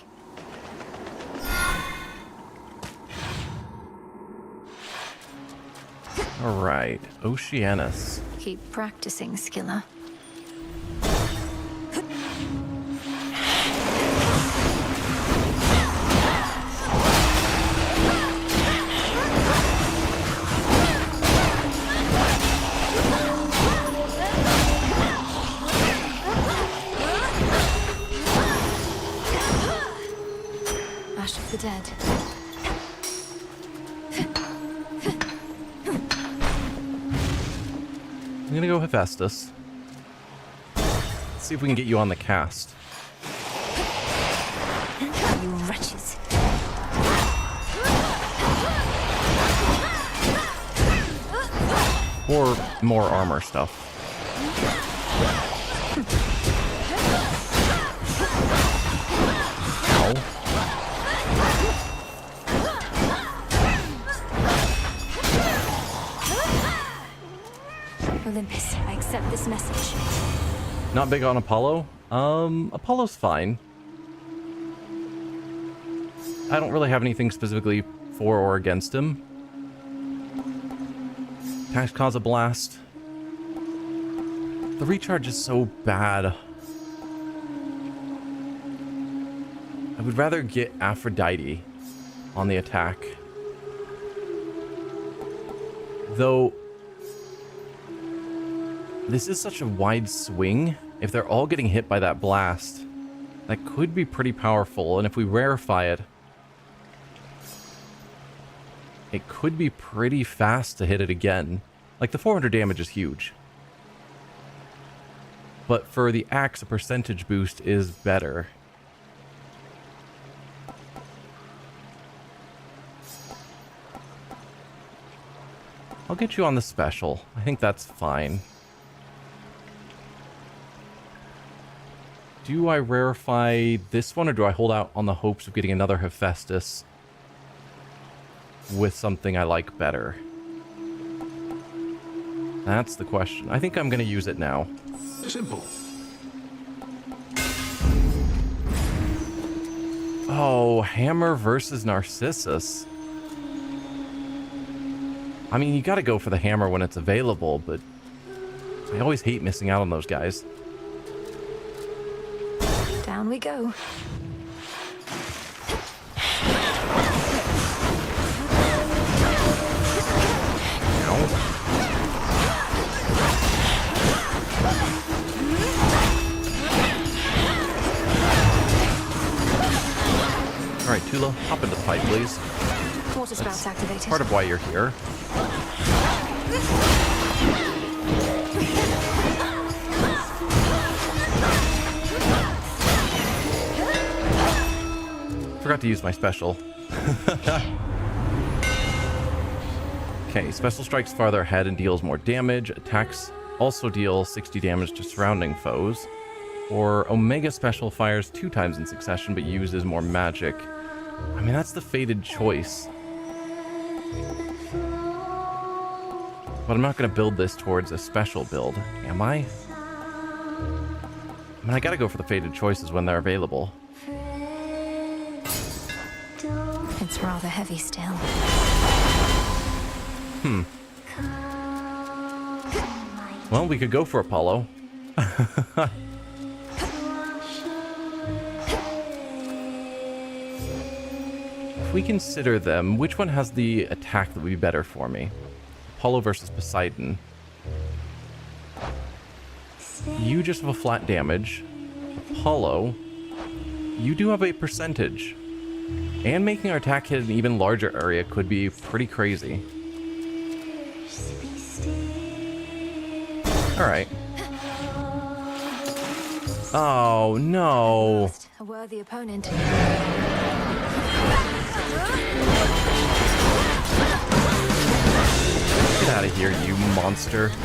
Alright, Oceanus. Keep practicing, Skilla. the dead. I'm gonna go Hephaestus. Let's see if we can get you on the cast. You wretches. Or more armor stuff. Ow. Olympus, I accept this message. Not big on Apollo? Apollo's fine. I don't really have anything specifically for or against him. Attacks cause a blast. The recharge is so bad. I would rather get Aphrodite on the attack. Though, this is such a wide swing. If they're all getting hit by that blast, that could be pretty powerful. And if we rarefy it, it could be pretty fast to hit it again. Like, the 400 damage is huge. But for the axe, a percentage boost is better. I'll get you on the special. I think that's fine. Do I rarefy this one, or do I hold out on the hopes of getting another Hephaestus with something I like better? That's the question. I think I'm going to use it now. Simple. Oh, Hammer versus Narcissus. I mean, you got to go for the hammer when it's available, but I always hate missing out on those guys. Down we go. Alright, Tula, hop into the fight, please. Water spouts activated. Part of why you're here. Forgot to use my special. Okay, special strikes farther ahead and deals more damage. Attacks also deal 60 damage to surrounding foes. Or Omega special fires 2 times in succession but uses more magic. I mean, that's the fated choice. But I'm not going to build this towards a special build, am I? I mean, I gotta go for the fated choices when they're available. It's rather heavy still. Well, we could go for Apollo. If we consider them, which one has the attack that would be better for me? Apollo versus Poseidon. You just have a flat damage. Apollo, you do have a percentage. And making our attack hit an even larger area could be pretty crazy. Alright. Oh, no. A worthy opponent. Get out of here, you monster. Get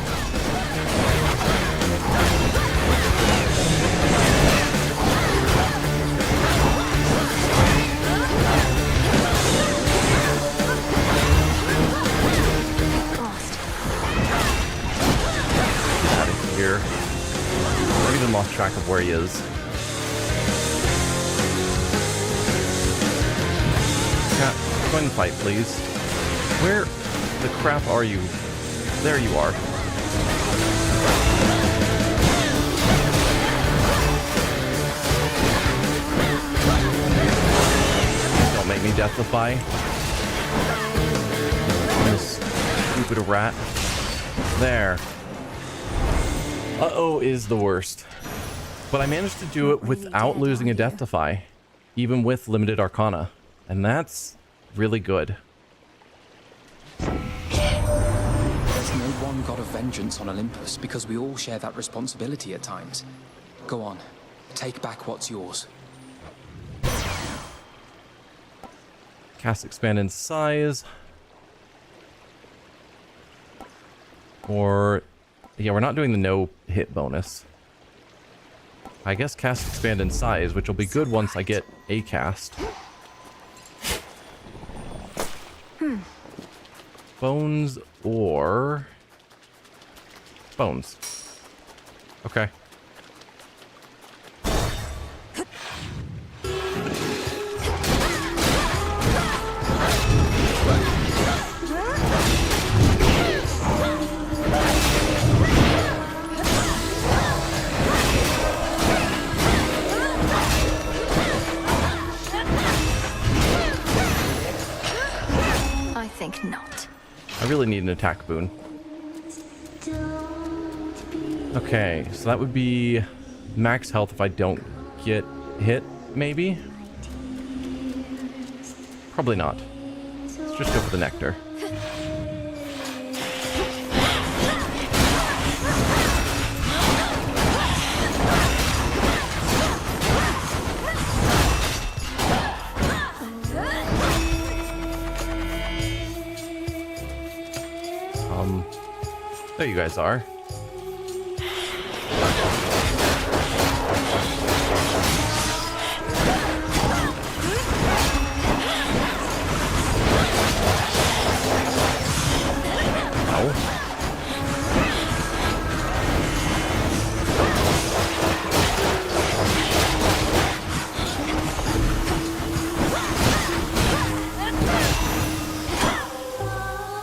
out of here. I've even lost track of where he is. Cat, join the fight, please. Where the crap are you? There you are. Don't make me deathify. This stupid rat. There. Uh-oh is the worst. But I managed to do it without losing a deathify, even with limited arcana. And that's really good. There's no one god of vengeance on Olympus because we all share that responsibility at times. Go on, take back what's yours. Cast expand in size. Or, yeah, we're not doing the no hit bonus. I guess cast expand in size, which will be good once I get a cast. Bones or... Bones. Okay. I think not. I really need an attack boon. Okay, so that would be max health if I don't get hit, maybe? Probably not. Let's just go for the nectar. There you guys are.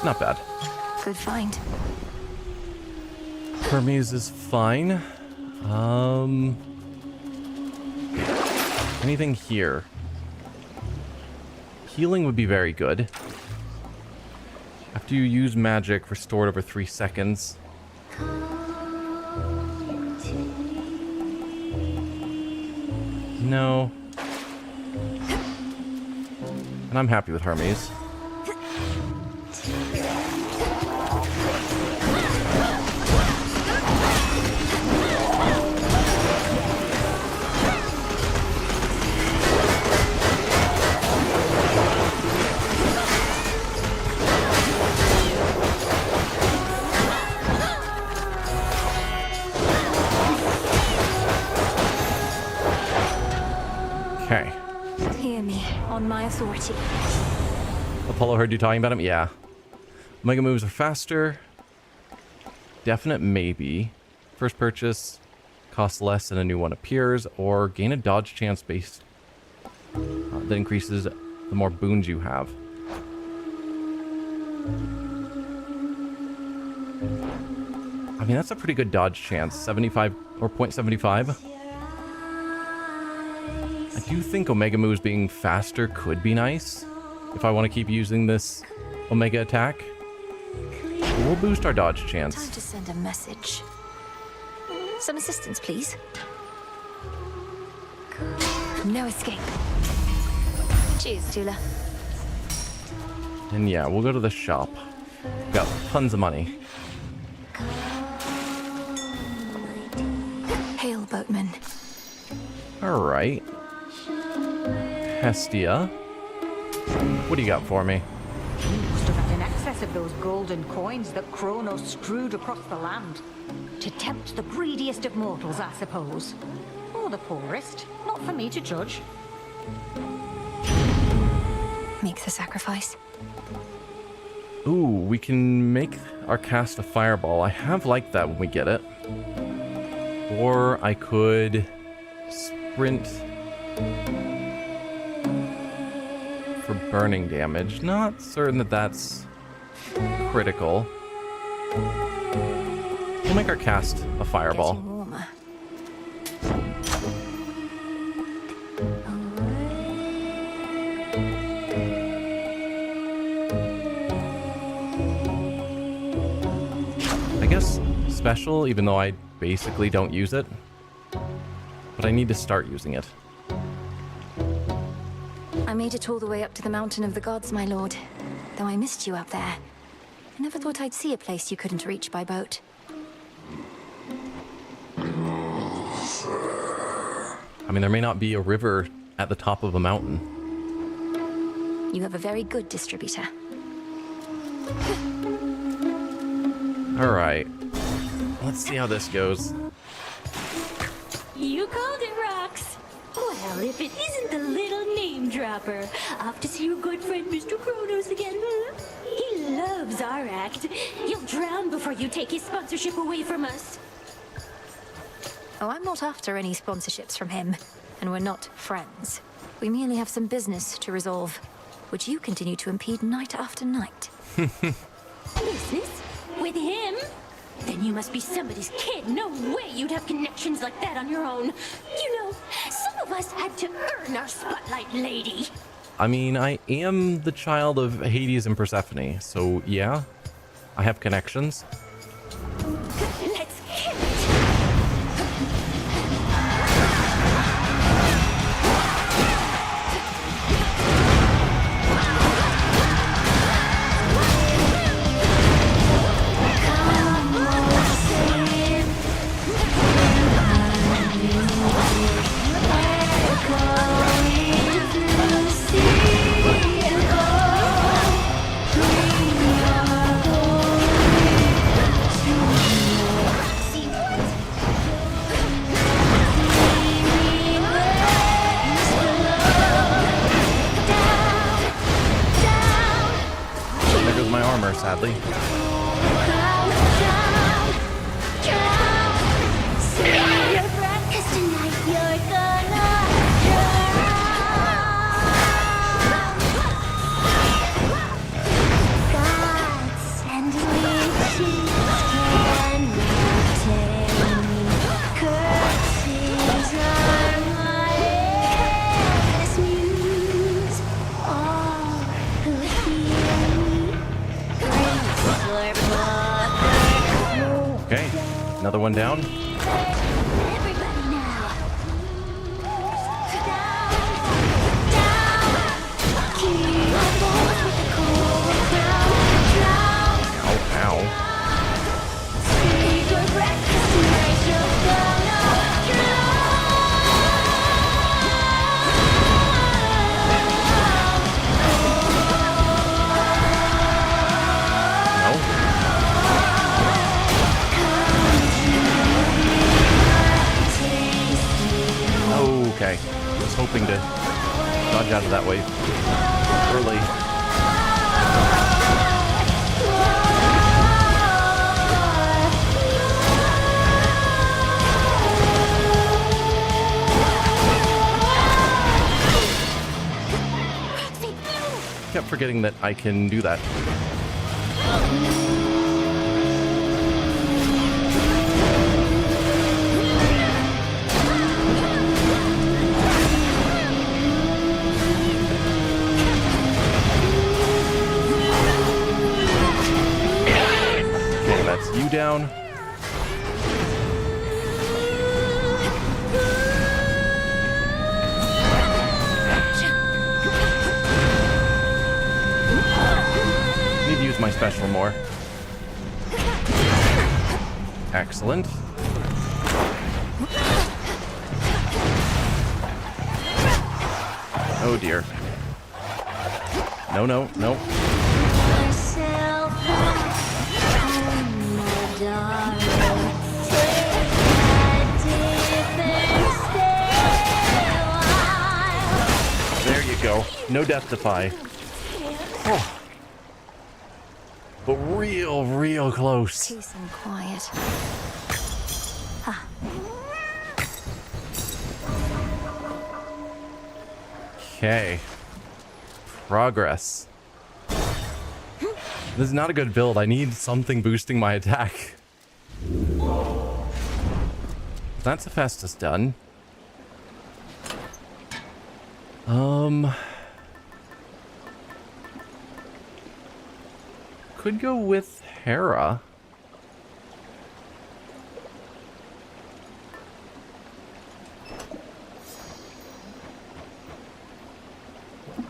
Not bad. Good find. Hermes is fine. Anything here? Healing would be very good. After you use magic, restored over 3 seconds. No. And I'm happy with Hermes. Okay. Hear me, on my authority. Apollo heard you talking about him? Yeah. Mega moves are faster. Definite maybe. First purchase costs less and a new one appears, or gain a dodge chance based that increases the more boons you have. I mean, that's a pretty good dodge chance. 75 or 0.75. I do think Omega moves being faster could be nice if I want to keep using this Omega attack. We'll boost our dodge chance. Time to send a message. Some assistance, please. No escape. Cheers, Tula. And yeah, we'll go to the shop. Got tons of money. Hail, boatman. Alright. Hestia. What do you got for me? You must have had in excess of those golden coins that Kronos strewed across the land. To tempt the greediest of mortals, I suppose. Or the poorest. Not for me to judge. Make the sacrifice. Ooh, we can make our cast a fireball. I have liked that when we get it. Or I could sprint for burning damage. Not certain that that's critical. We'll make our cast a fireball. Getting warmer. I guess special, even though I basically don't use it. But I need to start using it. I made it all the way up to the Mountain of the Gods, my lord. Though I missed you up there. I never thought I'd see a place you couldn't reach by boat. I mean, there may not be a river at the top of a mountain. You have a very good distributor. Alright. Let's see how this goes. You called it, Rox. Well, if it isn't the little name dropper. Off to see your good friend Mr. Kronos again, huh? He loves our act. You'll drown before you take his sponsorship away from us. Oh, I'm not after any sponsorships from him. And we're not friends. We merely have some business to resolve, which you continue to impede night after night. Business? With him? Then you must be somebody's kid. No way you'd have connections like that on your own. You know, some of us had to earn our spotlight, lady. I mean, I am the child of Hades and Persephone, so yeah, I have connections. Let's hit it. There goes my armor, sadly. Okay, another one down. Okay, I was hoping to dodge out of that way early. Kept forgetting that I can do that. You down. Need to use my special more. Excellent. Oh dear. No, no, no. There you go. No death defy. Oh. But real close. Peace and quiet. Okay. Progress. This is not a good build. I need something boosting my attack. That's Hephaestus done. Could go with Hera.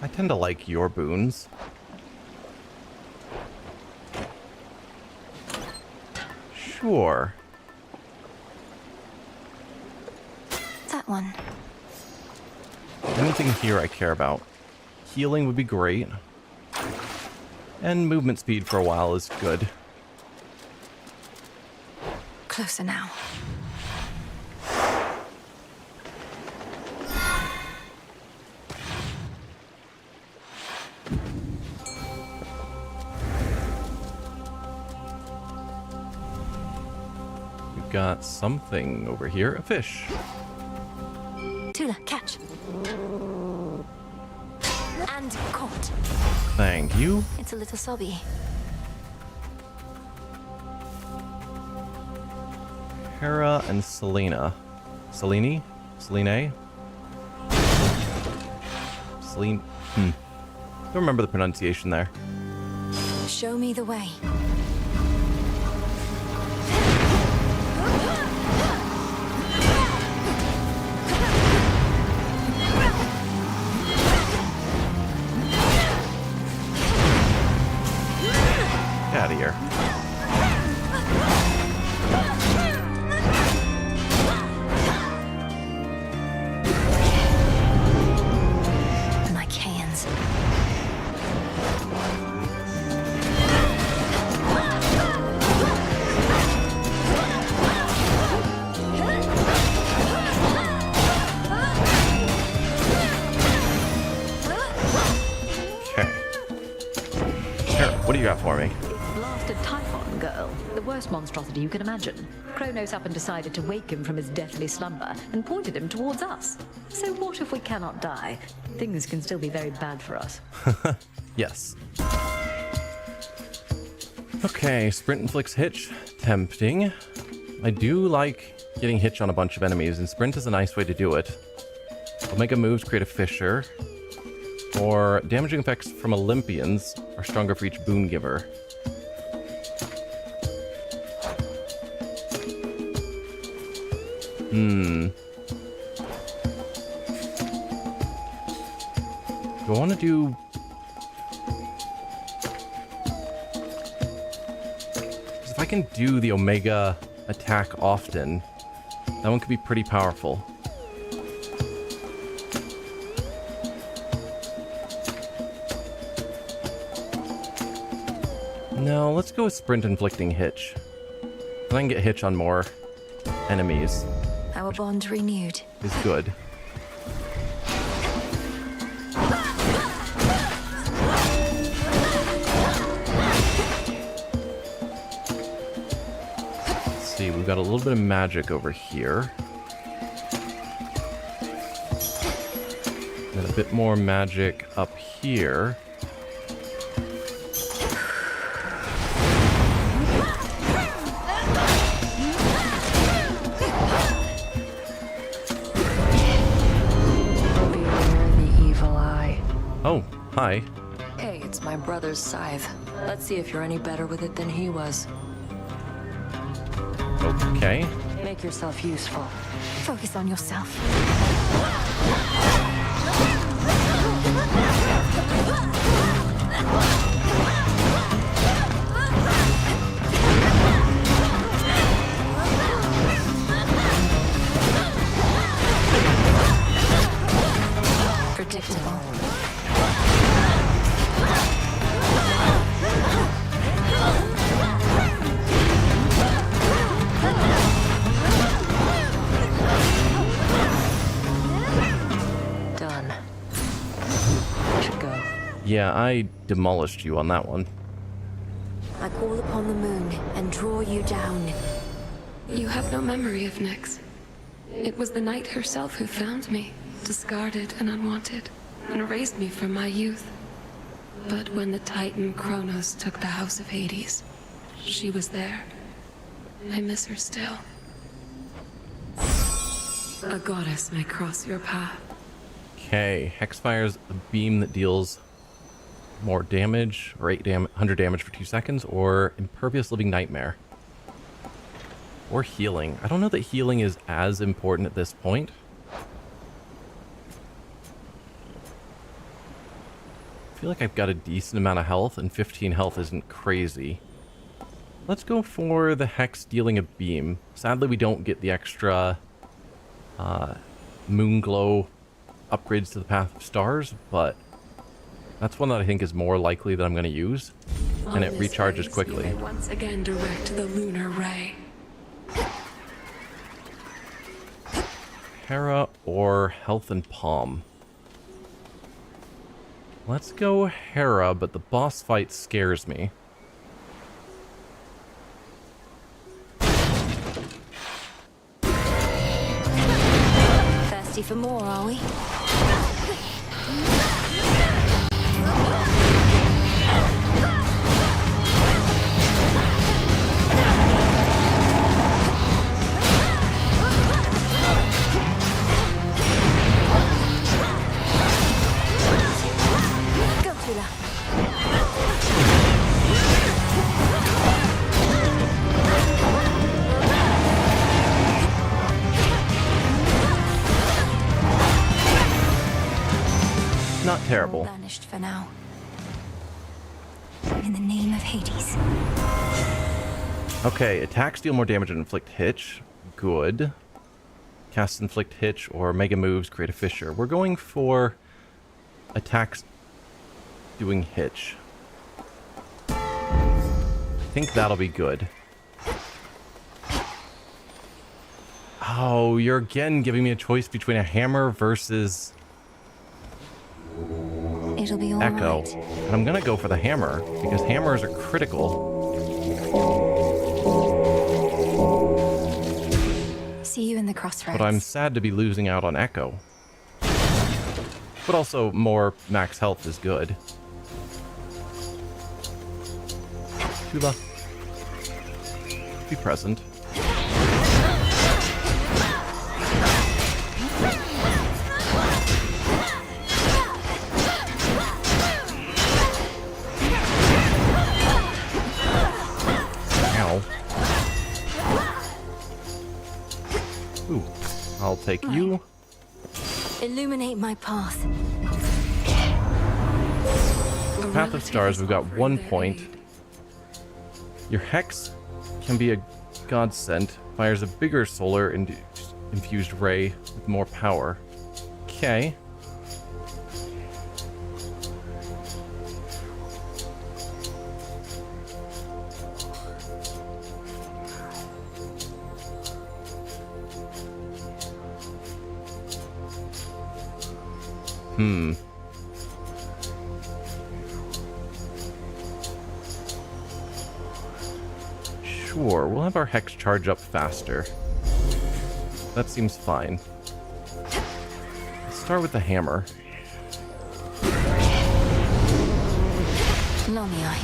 I tend to like your boons. Sure. That one. Anything here I care about. Healing would be great. And movement speed for a while is good. Closer now. We've got something over here. A fish. Tula, catch. And caught. Thank you. It's a little sobby. Hera and Selena. Selene? Selene? Selene? Don't remember the pronunciation there. Show me the way. Get out of here. My cans. Okay. Hera, what do you got for me? Blasted Typhon girl, the worst monstrosity you can imagine. Kronos up and decided to wake him from his deathly slumber and pointed him towards us. So what if we cannot die? Things can still be very bad for us. Yes. Okay, sprint inflicts hitch. Tempting. I do like getting hitch on a bunch of enemies, and sprint is a nice way to do it. Omega moves create a fissure. Or damaging effects from Olympians are stronger for each boon giver. Do I want to do... If I can do the Omega attack often, that one could be pretty powerful. No, let's go with sprint inflicting hitch. Then I can get hitch on more enemies. Our bond renewed. Is good. Let's see, we've got a little bit of magic over here. And a bit more magic up here. Oh, hi. Hey, it's my brother's scythe. Let's see if you're any better with it than he was. Okay. Make yourself useful. Focus on yourself. Predictable. Done. Should go. Yeah, I demolished you on that one. I call upon the moon and draw you down. You have no memory of Nyx. It was the night herself who found me, discarded and unwanted, and erased me from my youth. But when the Titan Kronos took the House of Hades, she was there. I miss her still. A goddess may cross your path. Okay, Hex fires a beam that deals more damage, or 100 damage for 2 seconds, or Impervious Living Nightmare. Or healing. I don't know that healing is as important at this point. feel like I've got a decent amount of health, and 15 health isn't crazy. Let's go for the Hex dealing a beam. Sadly, we don't get the extra moon glow upgrades to the Path of Stars, but that's one that I think is more likely that I'm going to use, and it recharges quickly. You may once again direct the lunar ray. Hera or Health and Palm? Let's go Hera, but the boss fight scares me. Thirsty for more, are we? Not terrible. Vanished for now. In the name of Hades. Okay, attacks deal more damage and inflict hitch. Good. Cast inflict hitch or mega moves create a fissure. We're going for attacks doing hitch. I think that'll be good. Oh, you're again giving me a choice between a hammer versus It'll be all Echo. right. And I'm gonna go for the hammer, because hammers are critical. See you in the crossroads. But I'm sad to be losing out on Echo. But also, more max health is good. Tula. Be present. Ooh, I'll take you. Illuminate my path. Path of Stars, we've got 1 point. Your Hex can be a godsend. Fires a bigger solar infused ray with more power. Okay. Sure, we'll have our Hex charge up faster. That seems fine. Let's start with the hammer. Lumia.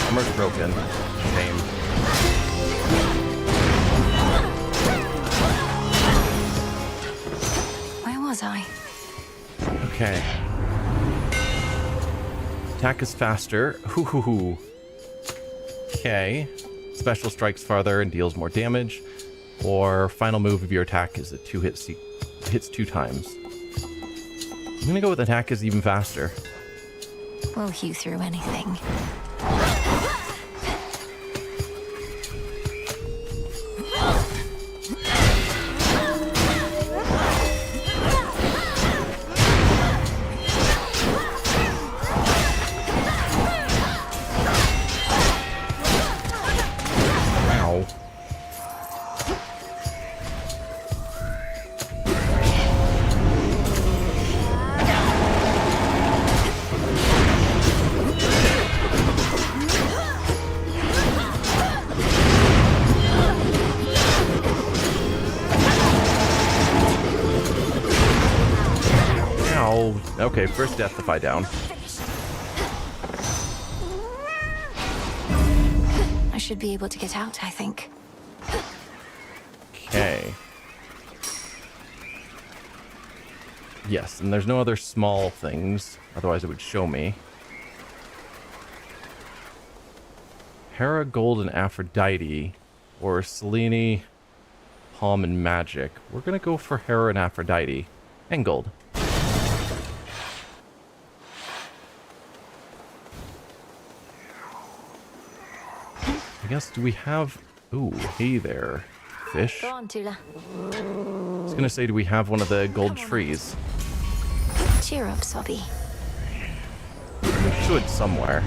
Hammer's broken. Shame. Where was I? Okay. Attack is faster. Hoo. Okay. Special strikes farther and deals more damage. Or final move of your attack is a hits 2 times. I'm gonna go with attack is even faster. We'll hew through anything. Okay, first death if I down. I should be able to get out, I think. Okay. Yes, and there's no other small things, otherwise it would show me. Hera, Gold, and Aphrodite, or Selene, Palm, and Magic. We're gonna go for Hera and Aphrodite, and Gold. I guess, do we have... Ooh, hey there, fish. Go on, Tula. I was gonna say, do we have one of the gold trees? Cheer up, Sobby. We should somewhere.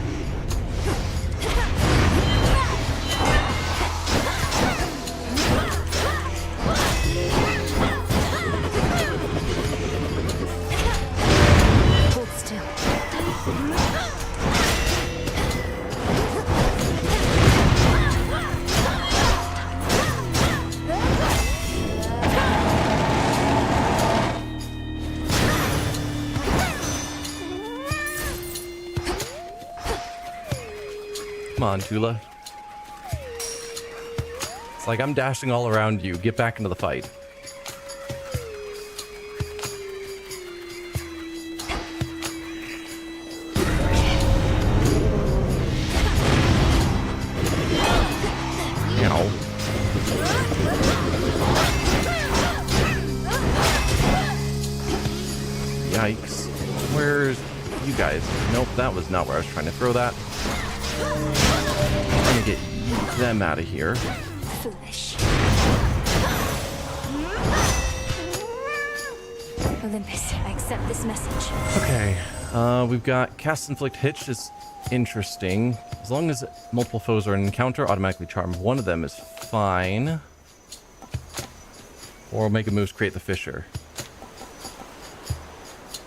Hold still. Come on, Tula. It's like I'm dashing all around you. Get back into the fight. Ow. Yikes. Where's you guys? Nope, that was not where I was trying to throw that. Trying to get them out of here. Foolish. Olympus, I accept this message. Okay, we've got Cast Inflict Hitch is interesting. As long as multiple foes are in encounter, automatically charm one of them is fine. Or Omega Moves create the Fissure.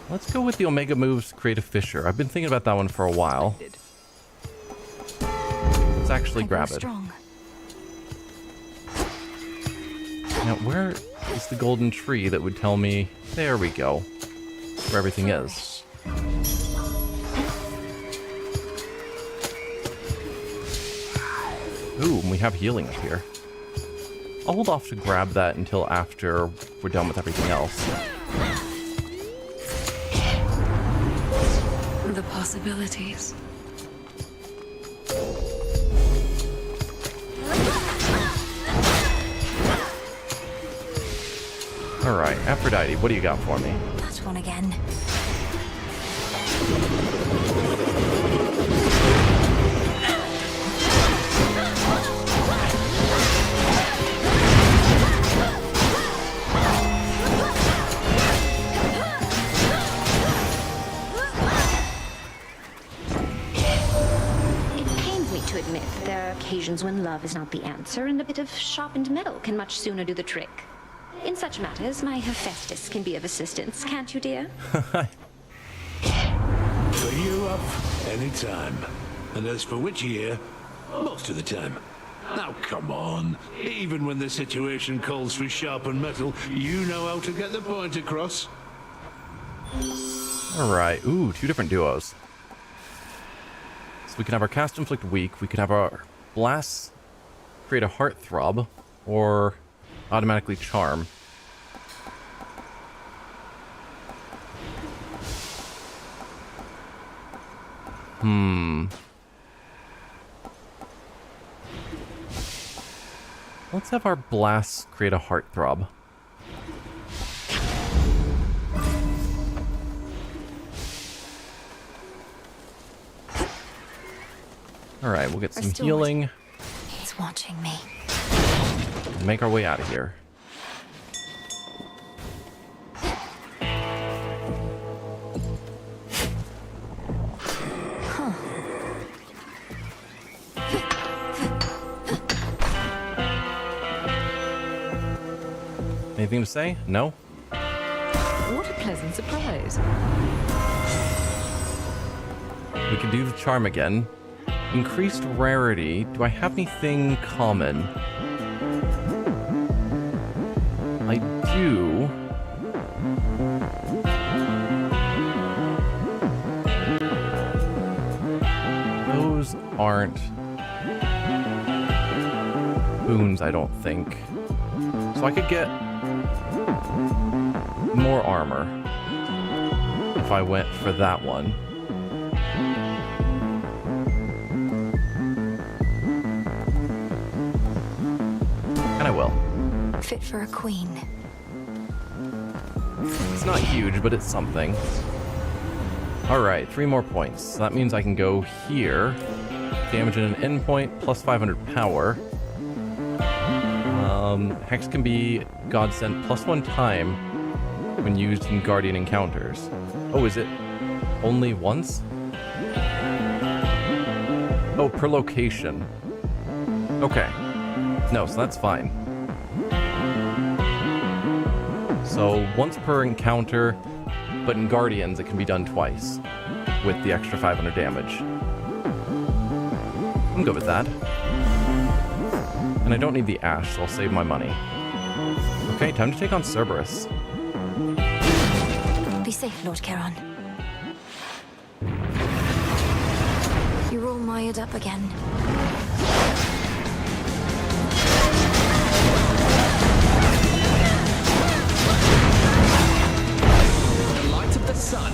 Let's go with the Omega Moves create a Fissure. I've been thinking about that one for a while. Let's actually grab it. Now, where is the golden tree that would tell me... There we go. Where everything is. Ooh, and we have healing up here. I'll hold off to grab that until after we're done with everything else. The possibilities. Alright, Aphrodite, what do you got for me? That one again. It pains me to admit there are occasions when love is not the answer, and a bit of sharpened metal can much sooner do the trick. In such matters, my Hephaestus can be of assistance, can't you, dear? For you up any time. And as for Witchy here, most of the time. Now come on. Even when the situation calls for sharpened metal, you know how to get the point across. Alright, ooh, two different duos. So we can have our Cast Inflict weak, we could have our Blast create a Heartthrob, or automatically charm. Let's have our Blast create a Heartthrob. Alright, we'll get some healing. He's watching me. Make our way out of here. Anything to say? No? What a pleasant surprise. We can do the charm again. Increased rarity. Do I have anything common? I do. Those aren't boons, I don't think. So I could get more armor. if I went for that one. And I will. Fit for a queen. It's not huge, but it's something. Alright, 3 more points. So that means I can go here. Damage in an endpoint, plus 500 power. Hex can be God sent plus 1 time when used in Guardian encounters. Oh, is it only once? Oh, per location. Okay. No, so that's fine. So once per encounter, but in Guardians it can be done twice with the extra 500 damage. I'm good with that. And I don't need the ash, so I'll save my money. Okay, time to take on Cerberus. Be safe, Lord Charon. You're all mired up again. The light of the sun.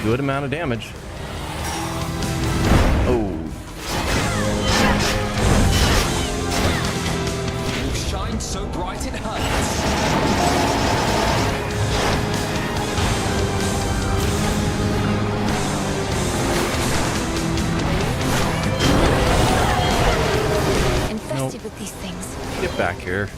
Good amount of damage. Oh. You shine so bright it hurts. Infested with these things. Get back here.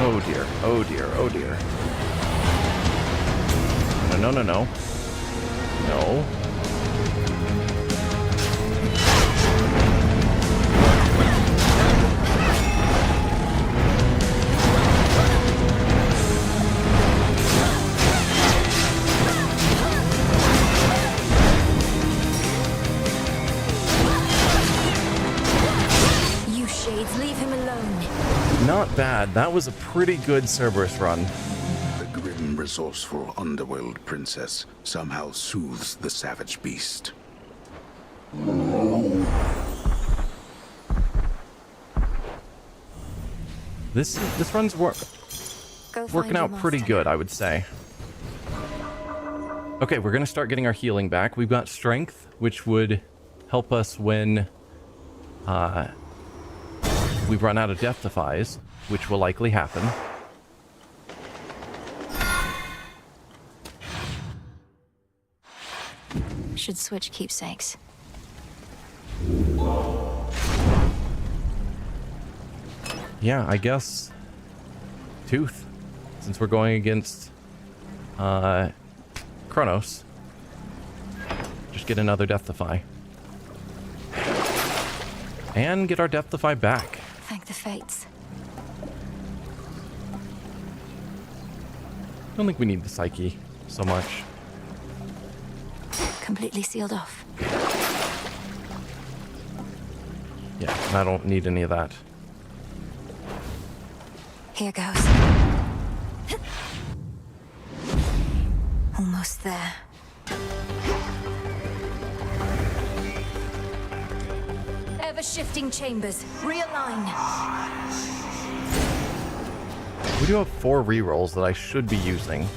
Oh dear, oh dear, oh dear. No, no, no, no. No. You shades, leave him alone. Not bad. That was a pretty good Cerberus run. The grim, resourceful Underworld princess somehow soothes the savage beast. This run's working out pretty good, I would say. Okay, we're gonna start getting our healing back. We've got strength, which would help us when we run out of death defies, which will likely happen. Should switch keepsakes. Yeah, I guess Tooth, since we're going against Kronos. Just get another Death Defy. And get our Death Defy back. Thank the fates. I don't think we need the Psyche so much. Completely sealed off. Yeah, I don't need any of that. Here goes. Almost there. Ever-shifting chambers. Realign. We do have 4 rerolls that I should be using.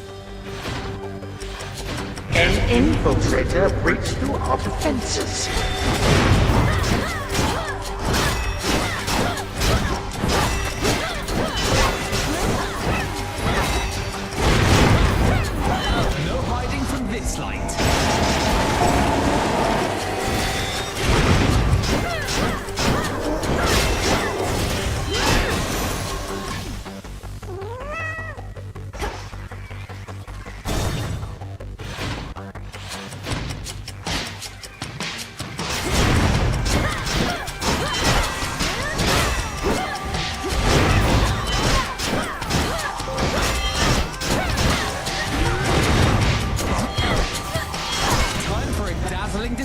An infiltrator breached through our defenses. No hiding from this light.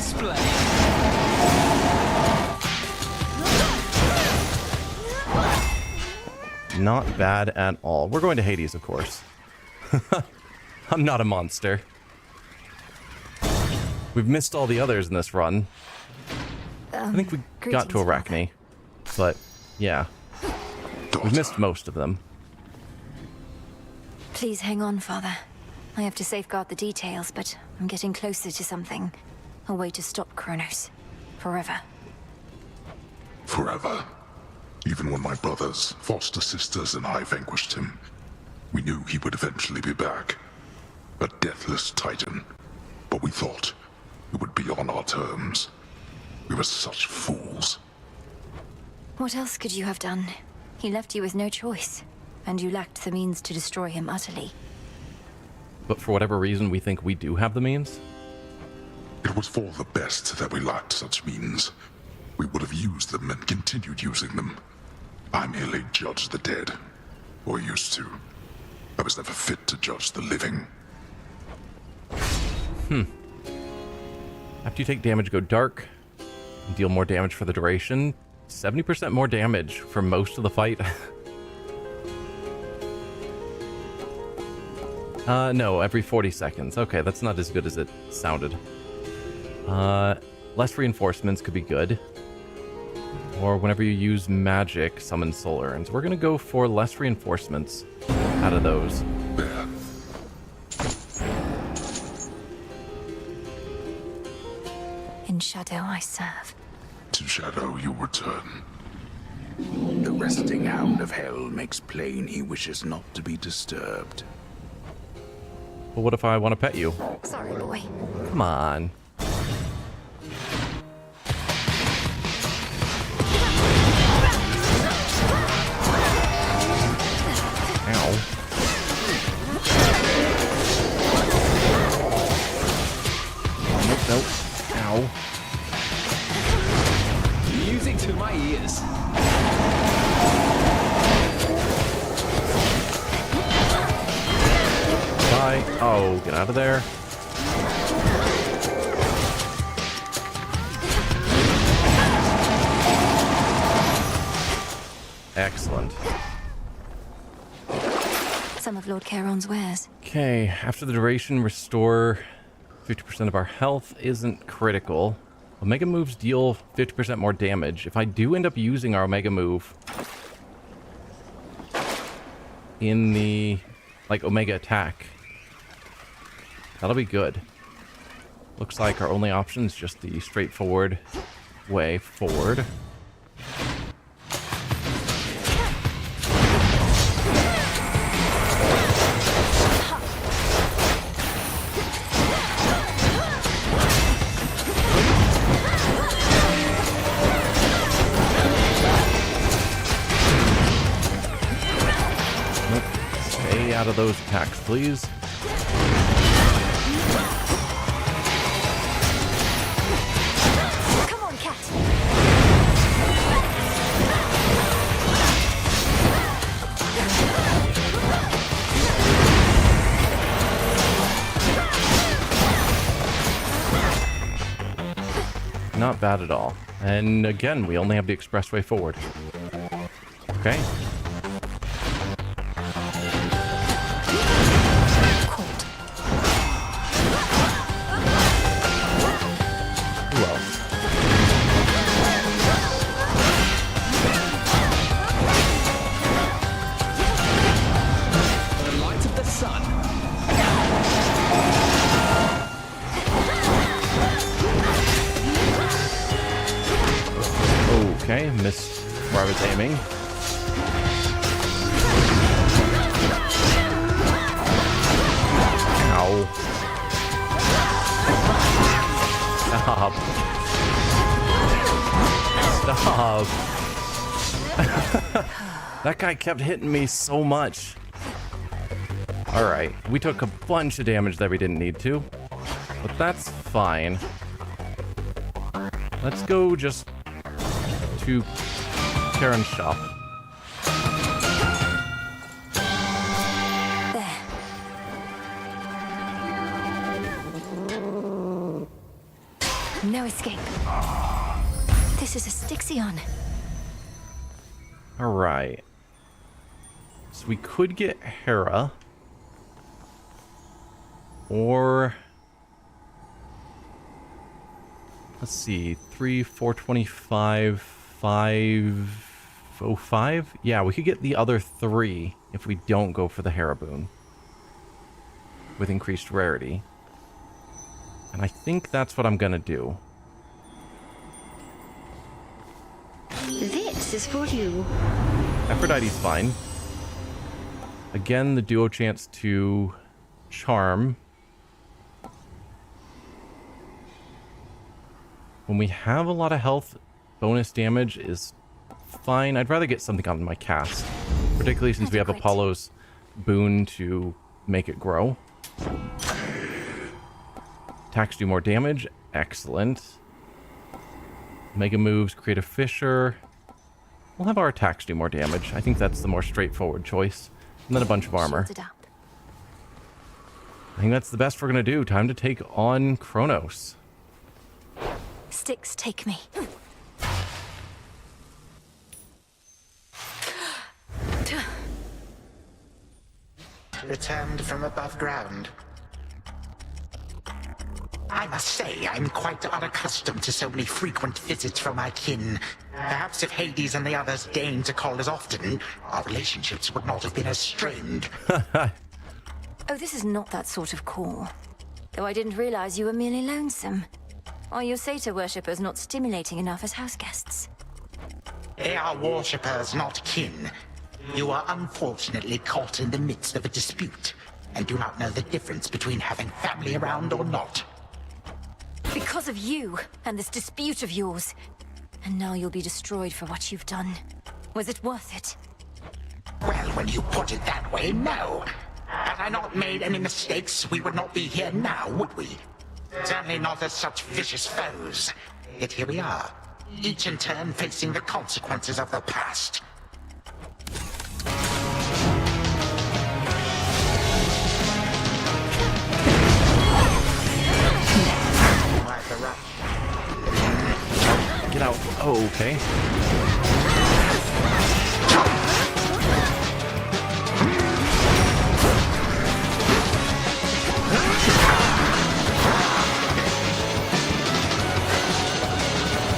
display. Not bad at all. We're going to Hades, of course. I'm not a monster. We've missed all the others in this run. I think we got to Arachne. But, yeah. We've missed most of them. Please hang on, Father. I have to safeguard the details, but I'm getting closer to something. A way to stop Kronos. Forever. Forever. Even when my brothers, foster sisters, and I vanquished him, we knew he would eventually be back. A deathless titan. But we thought it would be on our terms. We were such fools. What else could you have done? He left you with no choice, and you lacked the means to destroy him utterly. But for whatever reason, we think we do have the means? It was for the best that we lacked such means. We would have used them and continued using them. I merely judged the dead. Or used to. I was never fit to judge the living. After you take damage, go dark. Deal more damage for the duration. 70% more damage for most of the fight. No, every 40 seconds. Okay, that's not as good as it sounded. Less reinforcements could be good. Or whenever you use magic, summon soul urns. We're gonna go for less reinforcements out of those. In shadow I serve. To shadow you return. The resting hound of hell makes plain he wishes not to be disturbed. But what if I want to pet you? Sorry, boy. Come on. Ow. Nope, nope. Ow. Music to my ears. Bye. Oh, get out of there. Excellent. Some of Lord Charon's wares. Okay, after the duration, restore 50% of our health isn't critical. Omega moves deal 50% more damage. If I do end up using our Omega move in the, like, Omega attack, that'll be good. Looks like our only option is just the straightforward way forward. Stay out of those attacks, please. Come on, cat. Not bad at all. And again, we only have the expressway forward. Okay. Who else? The light of the sun. Okay, missed where I was aiming. Ow. Stop. Stop. That guy kept hitting me so much. Alright, we took a bunch of damage that we didn't need to. But that's fine. Let's go just to Charon's shop. No escape. This is a Styxion. Alright. So we could get Hera. Or... let's see. 3, 425, 505? Yeah, we could get the other 3 if we don't go for the Hera boon. With increased rarity. And I think that's what I'm gonna do. This is for you. Aphrodite's fine. Again, the duo chance to charm. When we have a lot of health, bonus damage is fine. I'd rather get something on my cast. Particularly since we have Apollo's boon to make it grow. Attacks do more damage. Excellent. Mega moves, create a fissure. We'll have our attacks do more damage. I think that's the more straightforward choice. And then a bunch of armor. I think that's the best we're going to do. Time to take on Kronos. Styx, take me. Returned from above ground. I must say, I'm quite unaccustomed to so many frequent visits from my kin. Perhaps if Hades and the others deigned to call as often, our relationships would not have been as strained. Oh, this is not that sort of call. Though I didn't realize you were merely lonesome. Are your satyr worshippers not stimulating enough as house guests? They are worshippers, not kin. You are unfortunately caught in the midst of a dispute, and do not know the difference between having family around or not. Because of you, and this dispute of yours. And now you'll be destroyed for what you've done. Was it worth it? Well, when you put it that way, no. Had I not made any mistakes, we would not be here now, would we? Certainly not as such vicious foes. Yet here we are, each in turn facing the consequences of the past. Get out. Oh, okay.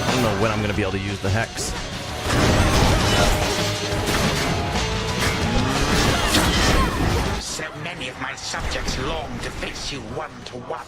I don't know when I'm going to be able to use the hex. So many of my subjects long to face you one-to-one.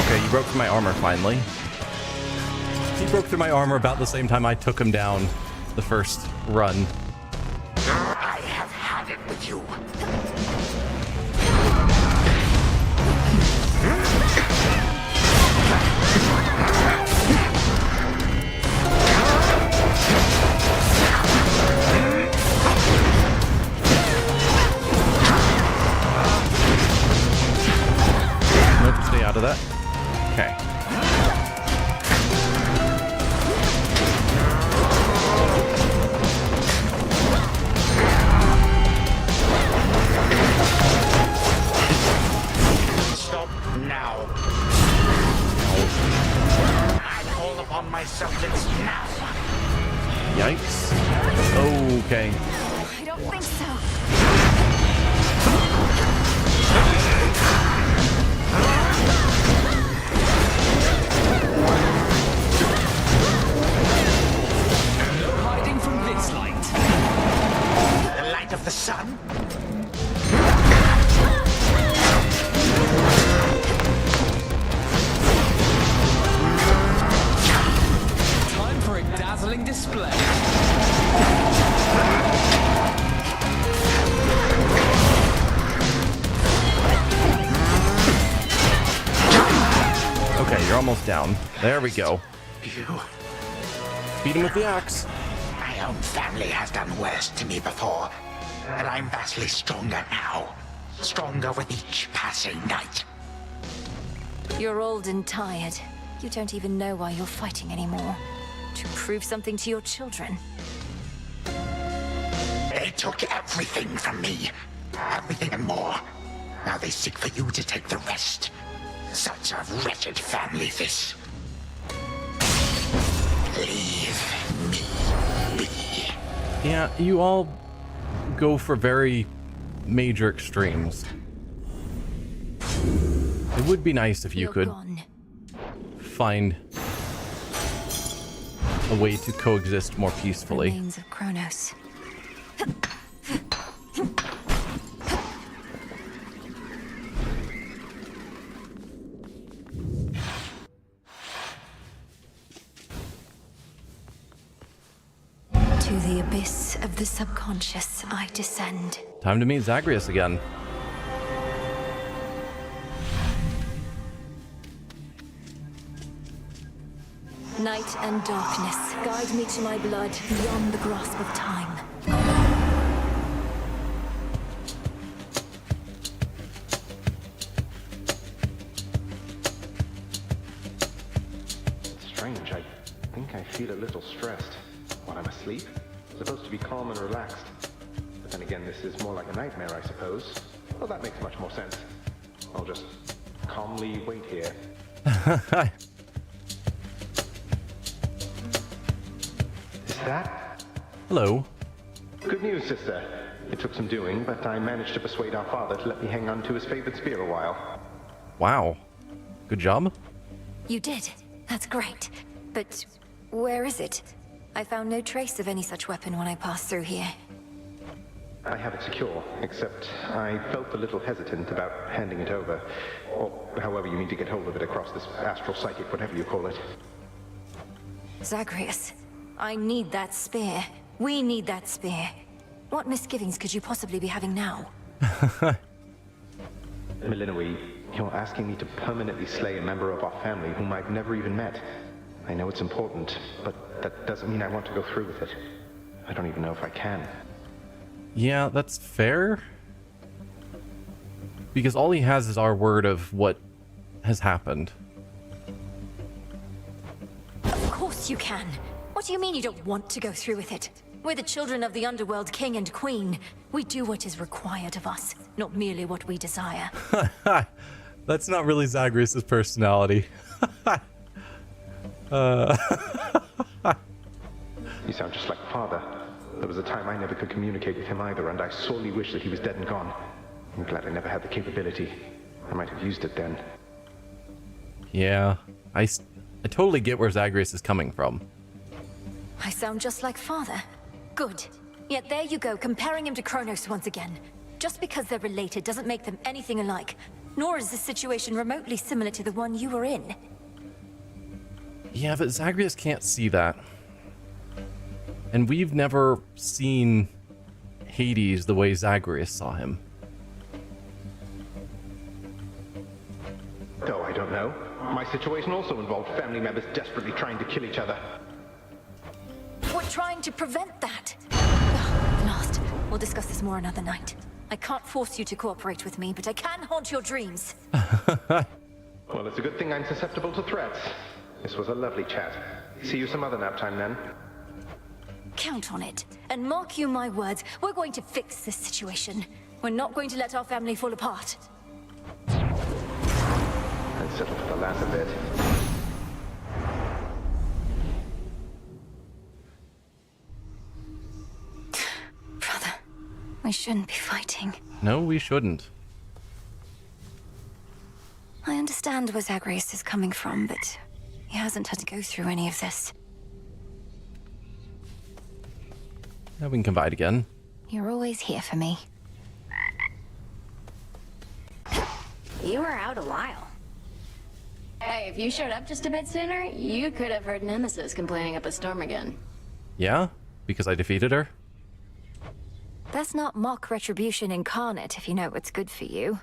Okay, you broke through my armor finally. He broke through my armor about the same time I took him down the first run. I have had it with you. Nope, stay out of that. Okay. Stop now. I call upon my subjects now. Yikes. Okay. I don't think so. No hiding dazzling display. Okay, you're almost down. There we go. You. Beat him with the axe. My own family has done worse to me before, and I'm vastly stronger now. Stronger with each passing night. You're old and tired. You don't even know why you're fighting anymore. To prove something to your children. They took everything from me. Everything and more. Now they seek for you to take the rest. Such a wretched family, this. Leave me be. Yeah, you all go for very major extremes. It would be nice if you could find a way to coexist more peacefully. Remains of Kronos. To the abyss of the subconscious I descend. Time to meet Zagreus again. Night and darkness, guide me to my blood beyond the grasp of time. It's strange. I think I feel a little stressed when I'm asleep. I'm supposed to be calm and relaxed. But then again, this is more like a nightmare, I suppose. Well, that makes much more sense. I'll just calmly wait here. Is that? Hello. Good news, sister. It took some doing, but I managed to persuade our father to let me hang on to his favorite spear a while. Wow. Good job. You did. That's great. But where is it? I found no trace of any such weapon when I passed through here. I have it secure, except I felt a little hesitant about handing it over. Or however you need to get hold of it across this astral psychic, whatever you call it. Zagreus, I need that spear. We need that spear. What misgivings could you possibly be having now? Melinoe, you're asking me to permanently slay a member of our family whom I've never even met. I know it's important, but that doesn't mean I want to go through with it. I don't even know if I can. Yeah, that's fair. Because all he has is our word of what has happened. Of course you can. What do you mean you don't want to go through with it? We're the children of the Underworld King and Queen. We do what is required of us, not merely what we desire. That's not really Zagreus' personality. You sound just like father. There was a time I never could communicate with him either, and I sorely wish that he was dead and gone. I'm glad I never had the capability. I might have used it then. Yeah, I totally get where Zagreus is coming from. I sound just like father. Good. Yet there you go, comparing him to Kronos once again. Just because they're related doesn't make them anything alike. Nor is this situation remotely similar to the one you were in. Yeah, but Zagreus can't see that. And we've never seen Hades the way Zagreus saw him. Oh, I don't know. My situation also involved family members desperately trying to kill each other. We're trying to prevent that. Ugh, last. We'll discuss this more another night. I can't force you to cooperate with me, but I can haunt your dreams. Well, it's a good thing I'm susceptible to threats. This was a lovely chat. See you some other nap time then. Count on it. And mark you my words, we're going to fix this situation. We're not going to let our family fall apart. I'd settle for the latter bit. Brother, we shouldn't be fighting. No, we shouldn't. I understand where Zagreus is coming from, but he hasn't had to go through any of this. Now we can confide again. You're always here for me. You were out a while. Hey, if you showed up just a bit sooner, you could have heard Nemesis complaining up a storm again. Yeah? Because I defeated her? That's not mock retribution incarnate, if you know what's good for you.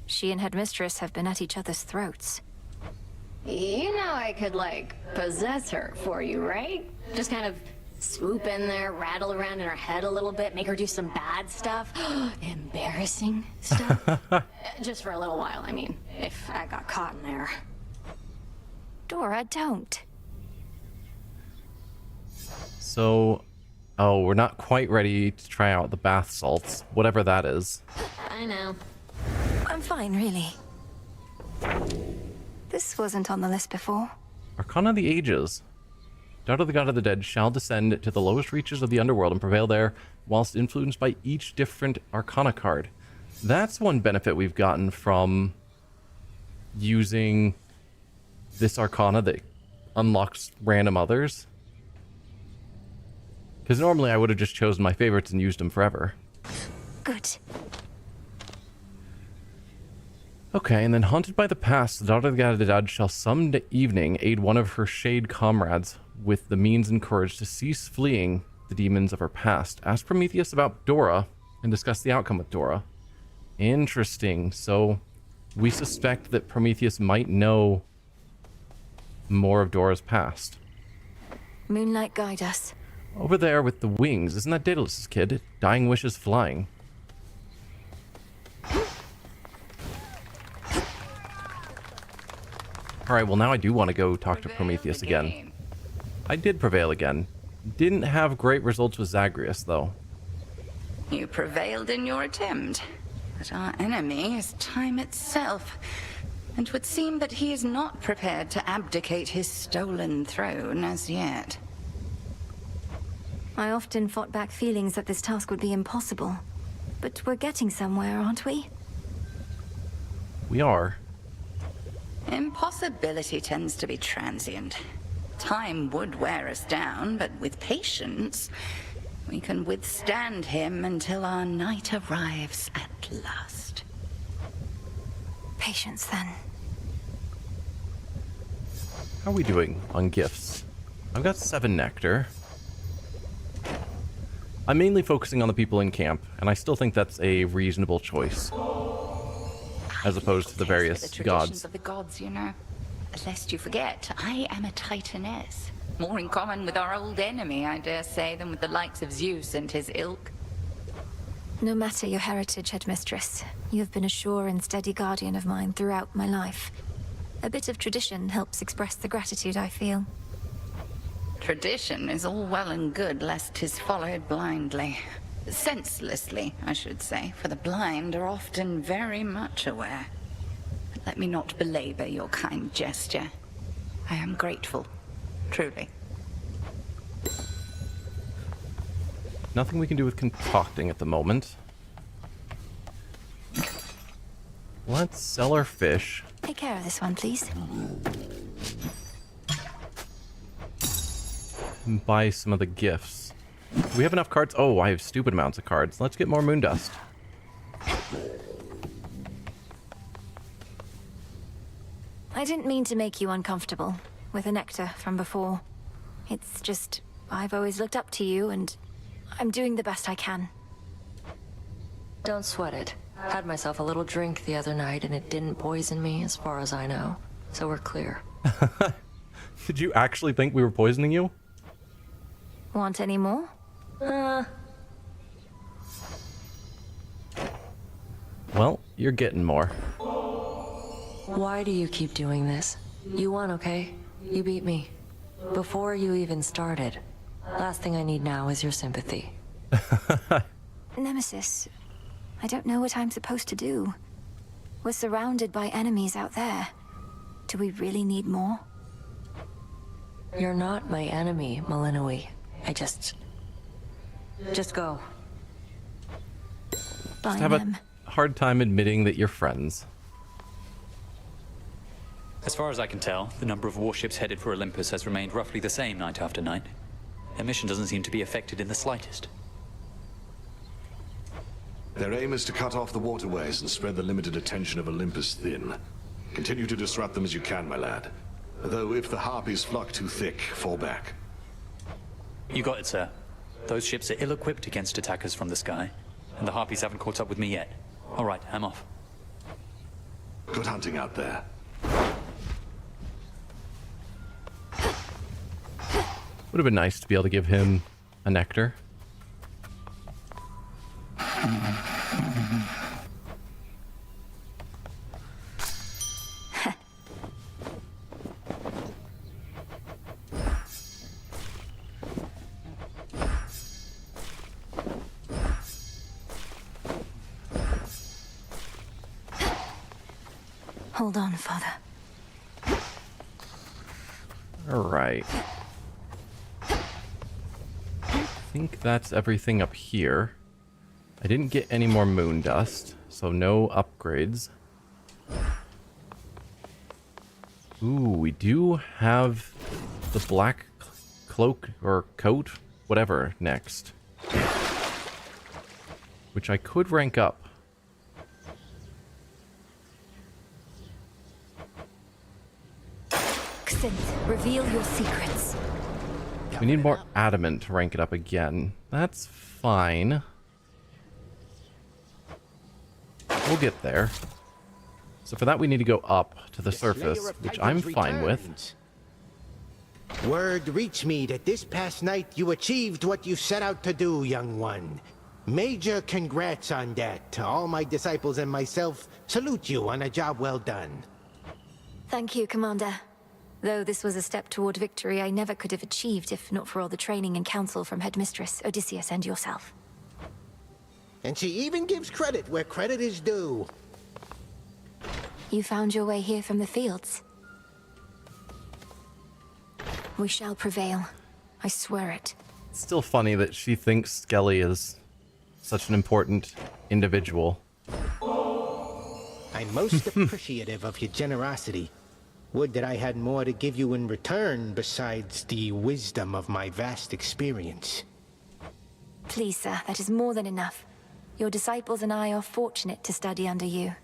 She and Headmistress have been at each other's throats. You know I could, like, possess her for you, right? Just kind of swoop in there, rattle around in her head a little bit, make her do some bad stuff. Embarrassing stuff. Just for a little while, I mean, if I got caught in there. Dora, don't. So, oh, we're not quite ready to try out the bath salts, whatever that is. I know. I'm fine, really. This wasn't on the list before. Arcana of the Ages. Daughter of the God of the Dead shall descend to the lowest reaches of the Underworld and prevail there, whilst influenced by each different Arcana card. That's one benefit we've gotten from using this Arcana that unlocks random others. Because normally I would have just chosen my favorites and used them forever. Good. Okay, and then haunted by the past, the Daughter of the God of the Dead shall some evening aid one of her shade comrades with the means and courage to cease fleeing the demons of her past. Ask Prometheus about Dora and discuss the outcome with Dora. Interesting. So we suspect that Prometheus might know more of Dora's past. Moonlight, guide us. Over there with the wings. Isn't that Daedalus' kid? Dying wishes flying. Alright, well now I do want to go talk to Prometheus again. I did prevail again. Didn't have great results with Zagreus, though. You prevailed in your attempt, but our enemy is time itself. And it would seem that he is not prepared to abdicate his stolen throne as yet. I often fought back feelings that this task would be impossible. But we're getting somewhere, aren't we? We are. Impossibility tends to be transient. Time would wear us down, but with patience, we can withstand him until our night arrives at last. Patience, then. How are we doing on gifts? I've got 7 nectar. I'm mainly focusing on the people in camp, and I still think that's a reasonable choice. As opposed to the various gods. Of the gods, you know. Lest you forget, I am a Titaness. More in common with our old enemy, I dare say, than with the likes of Zeus and his ilk. No matter your heritage, Headmistress, you have been a sure and steady guardian of mine throughout my life. A bit of tradition helps express the gratitude I feel. Tradition is all well and good, lest 'tis followed blindly. Senselessly, I should say, for the blind are often very much aware. But let me not belabor your kind gesture. I am grateful, truly. Nothing we can do with concocting at the moment. Let's sell our fish. Take care of this one, please. And buy some of the gifts. Do we have enough cards? Oh, I have stupid amounts of cards. Let's get more moon dust. I didn't mean to make you uncomfortable with the nectar from before. It's just, I've always looked up to you, and I'm doing the best I can. Don't sweat it. Had myself a little drink the other night, and it didn't poison me, as far as I know. So we're clear. Did you actually think we were poisoning you? Want any more? Well, you're getting more. Why do you keep doing this? You won, okay? You beat me. Before you even started. Last thing I need now is your sympathy. Nemesis, I don't know what I'm supposed to do. We're surrounded by enemies out there. Do we really need more? You're not my enemy, Malinui. I just go. Just have a hard time admitting that you're friends. As far as I can tell, the number of warships headed for Olympus has remained roughly the same night after night. Their mission doesn't seem to be affected in the slightest. Their aim is to cut off the waterways and spread the limited attention of Olympus thin. Continue to disrupt them as you can, my lad. Though if the harpies flock too thick, fall back. You got it, sir. Those ships are ill-equipped against attackers from the sky, and the Harpies haven't caught up with me yet. All right, I'm off. Good hunting out there. Would have been nice to be able to give him a nectar. Hold on, Father. All right. I think that's everything up here. I didn't get any more moon dust, so no upgrades. Ooh, we do have the black cloak or coat, whatever, next. Which I could rank up. Xinth, reveal your secrets. We need more adamant to rank it up again. That's fine. We'll get there. So for that we need to go up to the surface, which I'm fine with. Word reached me that this past night you achieved what you set out to do, young one. Major congrats on that. All my disciples and myself salute you on a job well done. Thank you, Commander. Though this was a step toward victory I never could have achieved if not for all the training and counsel from Headmistress, Odysseus, and yourself. And she even gives credit where credit is due. You found your way here from the fields. We shall prevail. I swear it. It's still funny that she thinks Skelly is such an important individual. I'm most appreciative of your generosity. Would that I had more to give you in return besides the wisdom of my vast experience. Please, sir, that is more than enough. Your disciples and I are fortunate to study under you.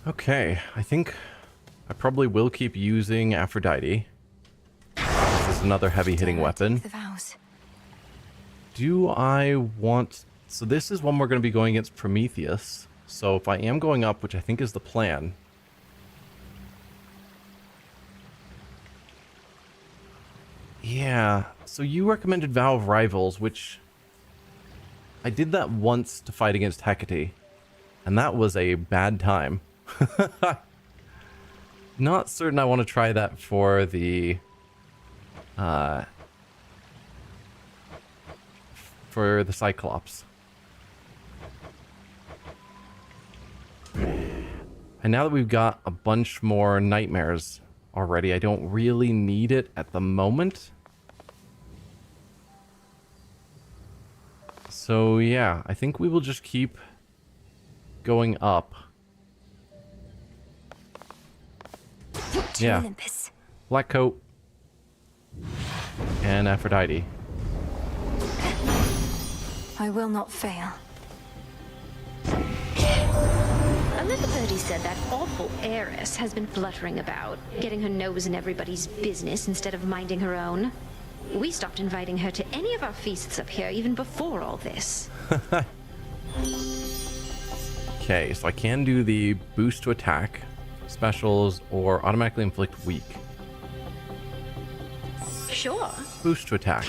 Okay, I think I probably will keep using Aphrodite. This is another heavy-hitting weapon. The vows. Do I want... So this is one we're going to be going against Prometheus. So if I am going up, which I think is the plan... Yeah, so you recommended Vow of Rivals, which... I did that once to fight against Hecate. And that was a bad time. Not certain I want to try that for the... for the Cyclops. And now that we've got a bunch more nightmares already, I don't really need it at the moment. So yeah, I think we will just keep going up. Yeah. Black coat. And Aphrodite. I will not fail. Another birdie said that awful heiress has been fluttering about, getting her nose in everybody's business instead of minding her own. We stopped inviting her to any of our feasts up here even before all this. Okay, so I can do the boost to attack, specials, or automatically inflict weak. Sure. Boost to attack.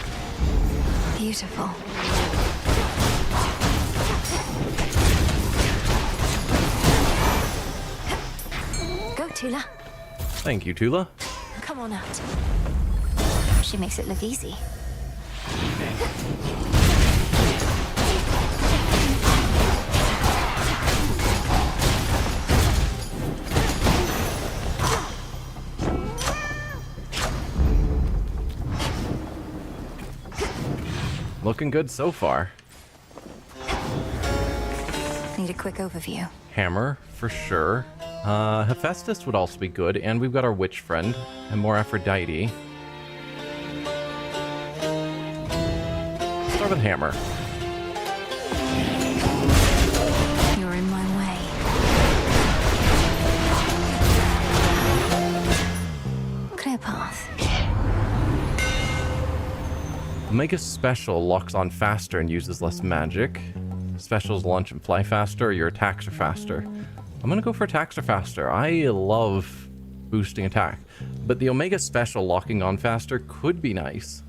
Beautiful. Go, Tula. Thank you, Tula. Come on out. She makes it look easy. Looking good so far. Need a quick overview. Hammer, for sure. Hephaestus would also be good, and we've got our witch friend, and more Aphrodite. Start with hammer. You're in my way. clear path. Omega Special locks on faster and uses less magic. Specials launch and fly faster, your attacks are faster. I'm gonna go for attacks are faster. I love boosting attack. But the Omega Special locking on faster could be nice.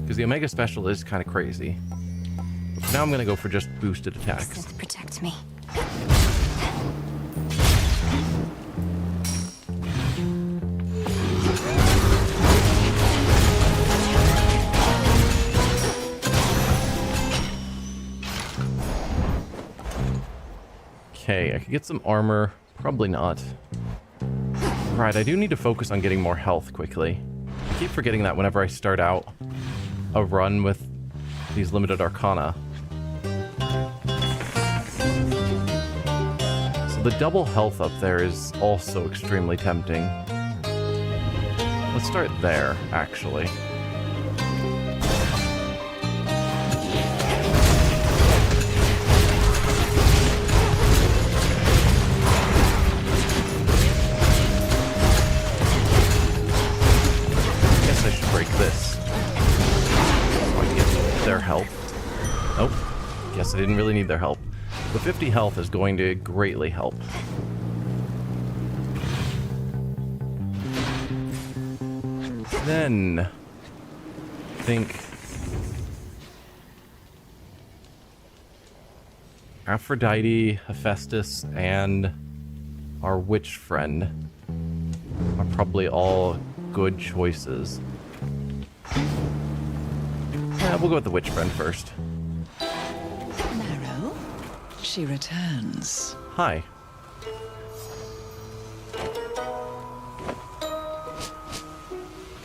Because the Omega Special is kind of crazy. But for now I'm gonna go for just boosted attacks. Protect me. Okay, I could get some armor. Probably not. Right, I do need to focus on getting more health quickly. I keep forgetting that whenever I start out a run with these limited arcana. So the double health up there is also extremely tempting. Let's start there, actually. This. So I can get their help. Nope. Guess I didn't really need their help. The 50 health is going to greatly help. Then, I think Aphrodite, Hephaestus, and our witch friend are probably all good choices. We'll go with the witch friend first. Marrow, she returns. Hi.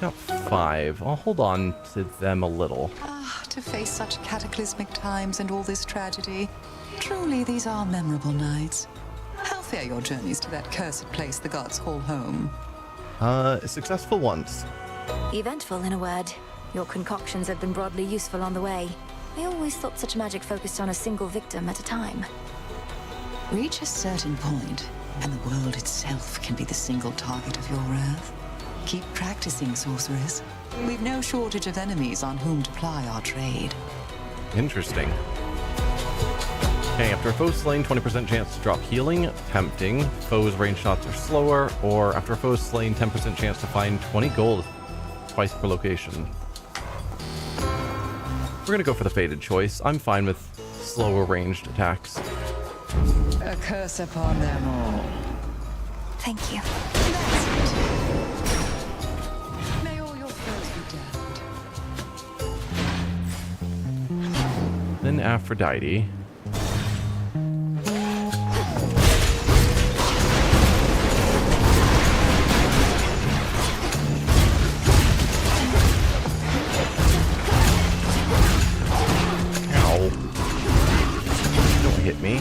Got 5. I'll hold on to them a little. Ah, to face such cataclysmic times and all this tragedy. Truly, these are memorable nights. How fare your journeys to that cursed place the gods call home? Successful once. Eventful, in a word. Your concoctions have been broadly useful on the way. I always thought such magic focused on a single victim at a time. Reach a certain point, and the world itself can be the single target of your wrath. Keep practicing, sorcerers. We've no shortage of enemies on whom to ply our trade. Interesting. Okay, after a foe's slain, 20% chance to drop healing. Tempting. Foes' range shots are slower. Or after a foe's slain, 10% chance to find 20 gold twice per location. We're gonna go for the fated choice. I'm fine with slower ranged attacks. A curse upon them all. Thank you. May all your foes be damned. Then Aphrodite. Hit me.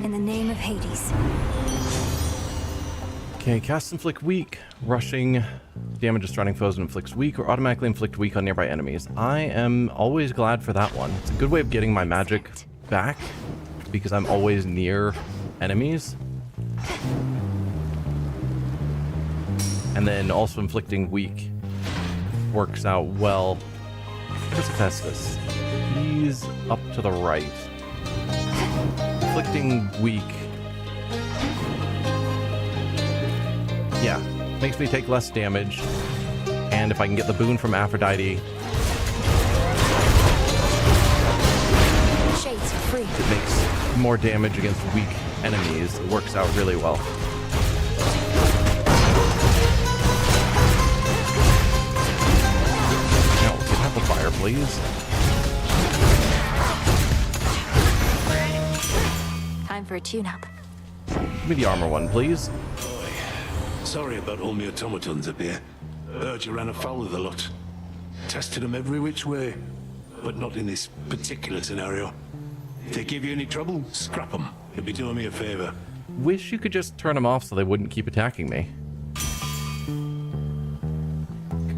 In the name of Hades. Okay, cast Inflict Weak. Rushing damages surrounding foes and inflicts weak, or automatically inflict weak on nearby enemies. I am always glad for that one. It's a good way of getting my magic back, because I'm always near enemies. And then also inflicting weak works out well. Where's Hephaestus? He's up to the right. Inflicting weak. Yeah, makes me take less damage. And if I can get the boon from Aphrodite, Shades are free. it makes more damage against weak enemies. It works out really well. The fire, please. Time for a tune-up. Give me the armor one, please. Boy, sorry about all my automatons up here. Heard you ran afoul of the lot. Tested them every which way, but not in this particular scenario. If they give you any trouble, scrap them. You'll be doing me a favor. Wish you could just turn them off so they wouldn't keep attacking me.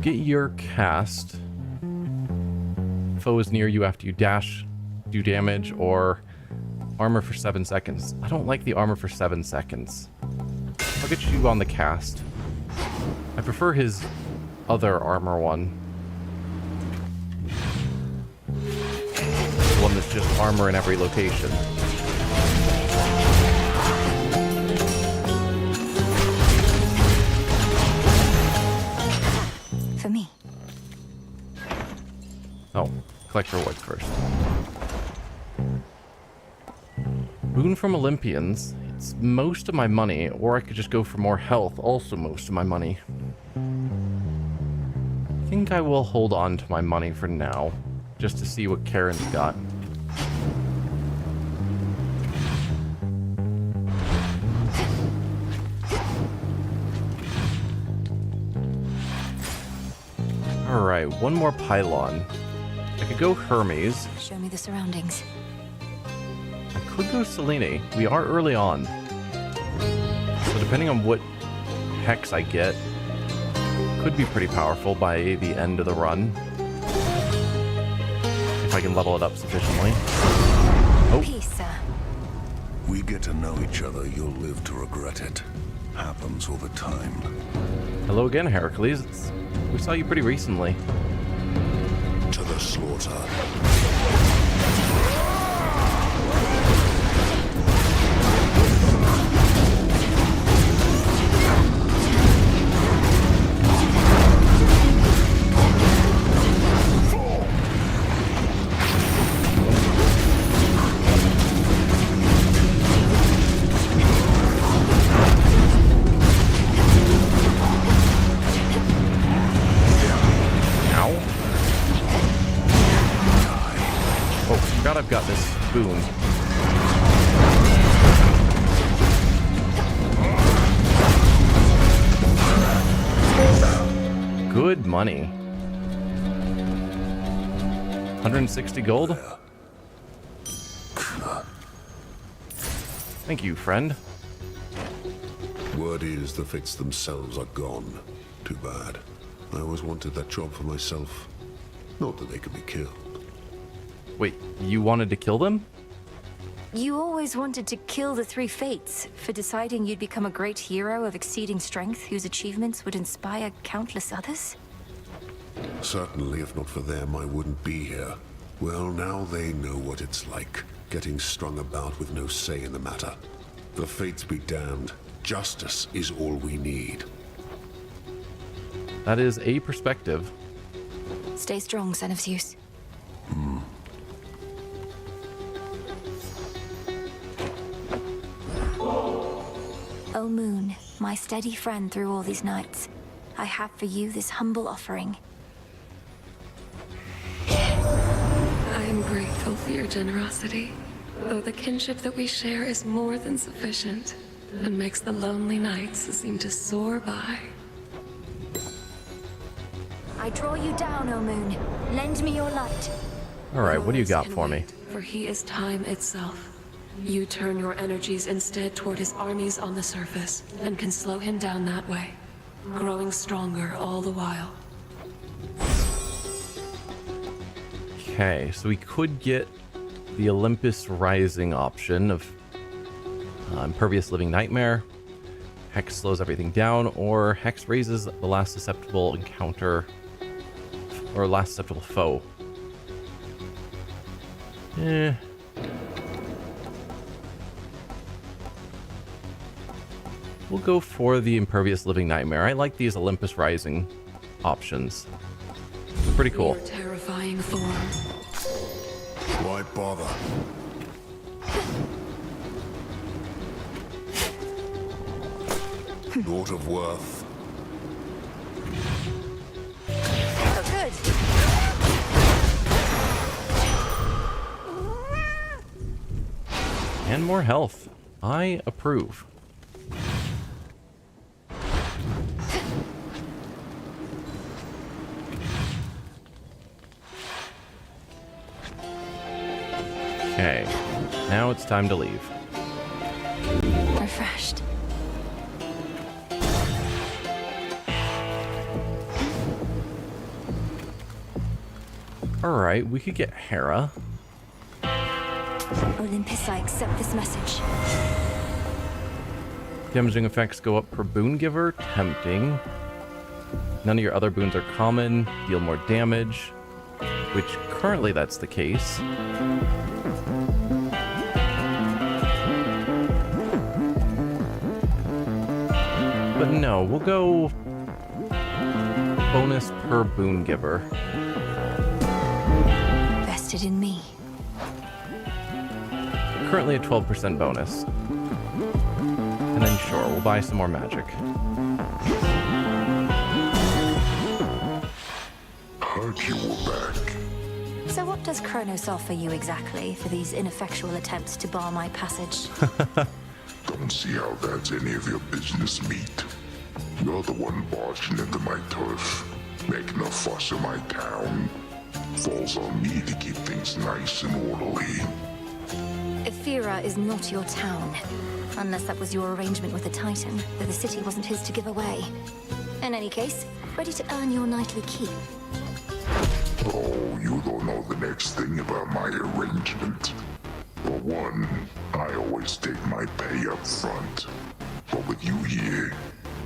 Get your cast. foes near you after you dash, do damage, or armor for 7 seconds. I don't like the armor for 7 seconds. I'll get you on the cast. I prefer his other armor one. The one that's just armor in every location. For me. Oh, collect rewards first. Boon from Olympians. It's most of my money, or I could just go for more health, also most of my money. I think I will hold on to my money for now, just to see what Karen's got. Alright, one more pylon. I could go Hermes. Show me the surroundings. I could go Selene. We are early on. So depending on what hex I get, could be pretty powerful by the end of the run. If I can level it up sufficiently. Oh. Peace, sir. We get to know each other, you'll live to regret it. Happens all the time. Hello again, Heracles. We saw you pretty recently. To the slaughter. I've got this boon. Good money. 160 gold? Thank you, friend. Word is the Fates themselves are gone. Too bad. I always wanted that job for myself. Not that they could be killed. Wait, you wanted to kill them? You always wanted to kill the three fates for deciding you'd become a great hero of exceeding strength whose achievements would inspire countless others? Certainly, if not for them, I wouldn't be here. Well, now they know what it's like, getting strung about with no say in the matter. The Fates be damned. Justice is all we need. That is a perspective. Stay strong, son of Zeus. O moon, my steady friend through all these nights, I have for you this humble offering. I am grateful for your generosity, though the kinship that we share is more than sufficient and makes the lonely nights seem to soar by. I draw you down, O moon. Lend me your light. Alright, what do you got Can for me? wait, for he is time itself. You turn your energies instead toward his armies on the surface, and can slow him down that way, growing stronger all the while. Okay, so we could get the Olympus Rising option of Impervious Living Nightmare. Hex slows everything down, or Hex raises the last susceptible encounter, or last susceptible foe. We'll go for the Impervious Living Nightmare. I like these Olympus Rising options. They're pretty cool. Your terrifying form. Why bother? Naught of worth. Oh, good. And more health. I approve. Okay, now it's time to leave. Refreshed. Alright, we could get Hera. Olympus, I accept this message. Damaging effects go up per boon giver. Tempting. None of your other boons are common. Deal more damage. Which currently that's the case. But no, we'll go bonus per boon giver. Vested in me. Currently a 12% bonus. And then sure, we'll buy some more magic. Heard you were back. So what does Kronos offer you exactly for these ineffectual attempts to bar my passage? Don't see how that's any of your business, meat. You're the one barging into my turf, making a fuss in my town. Falls on me to keep things nice and orderly. Ephira is not your town. Unless that was your arrangement with the Titan, though the city wasn't his to give away. In any case, ready to earn your knightly keep. Oh, you don't know the next thing about my arrangement. For one, I always take my pay up front. But with you here,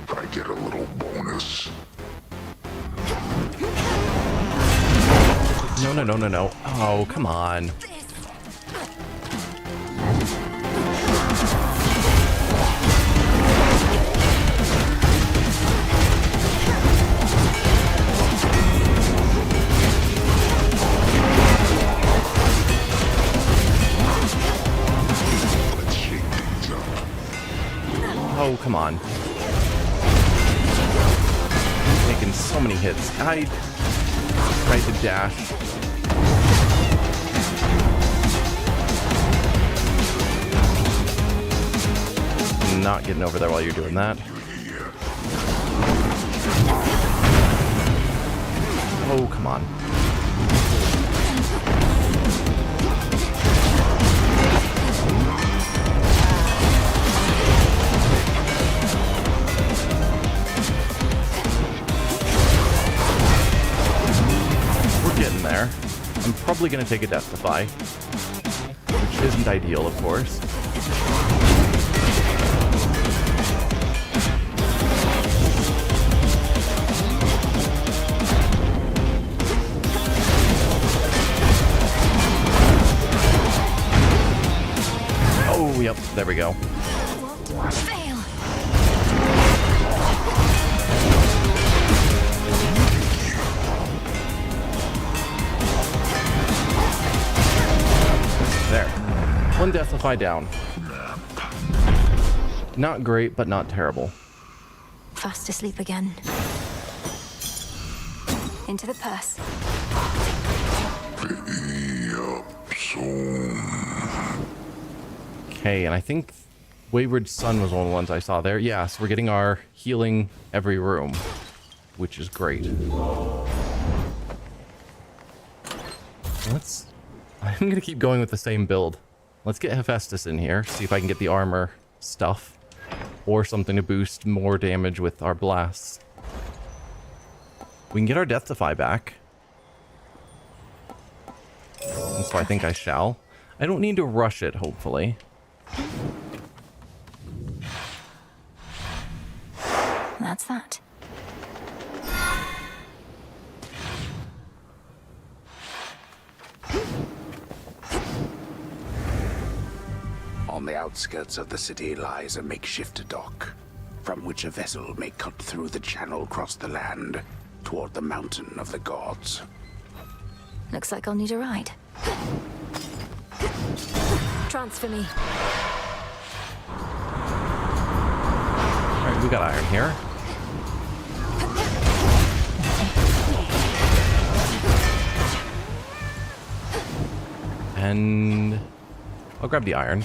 I get a little bonus. No. Oh, come on. Oh, come on. Taking so many hits. I tried to dash. Not getting over there while you're doing that. Oh, come on. We're getting there. I'm probably going to take a Death Defy, which isn't ideal, of course. Yep, there we go. Fail. There. One Deathify down. Not great, but not terrible. Fast asleep again. Into the purse. Okay, and I think Wayward Sun was one of the ones I saw there. Yeah, so we're getting our healing every room, which is great. I'm going to keep going with the same build. Let's get Hephaestus in here, see if I can get the armor stuff, or something to boost more damage with our blasts. We can get our Death Defy back. And so I think I shall. I don't need to rush it, hopefully. That's that. On the outskirts of the city lies a makeshift dock, from which a vessel may cut through the channel across the land toward the mountain of the gods. Looks like I'll need a ride. Transfer me. Alright, we got iron here. And I'll grab the iron.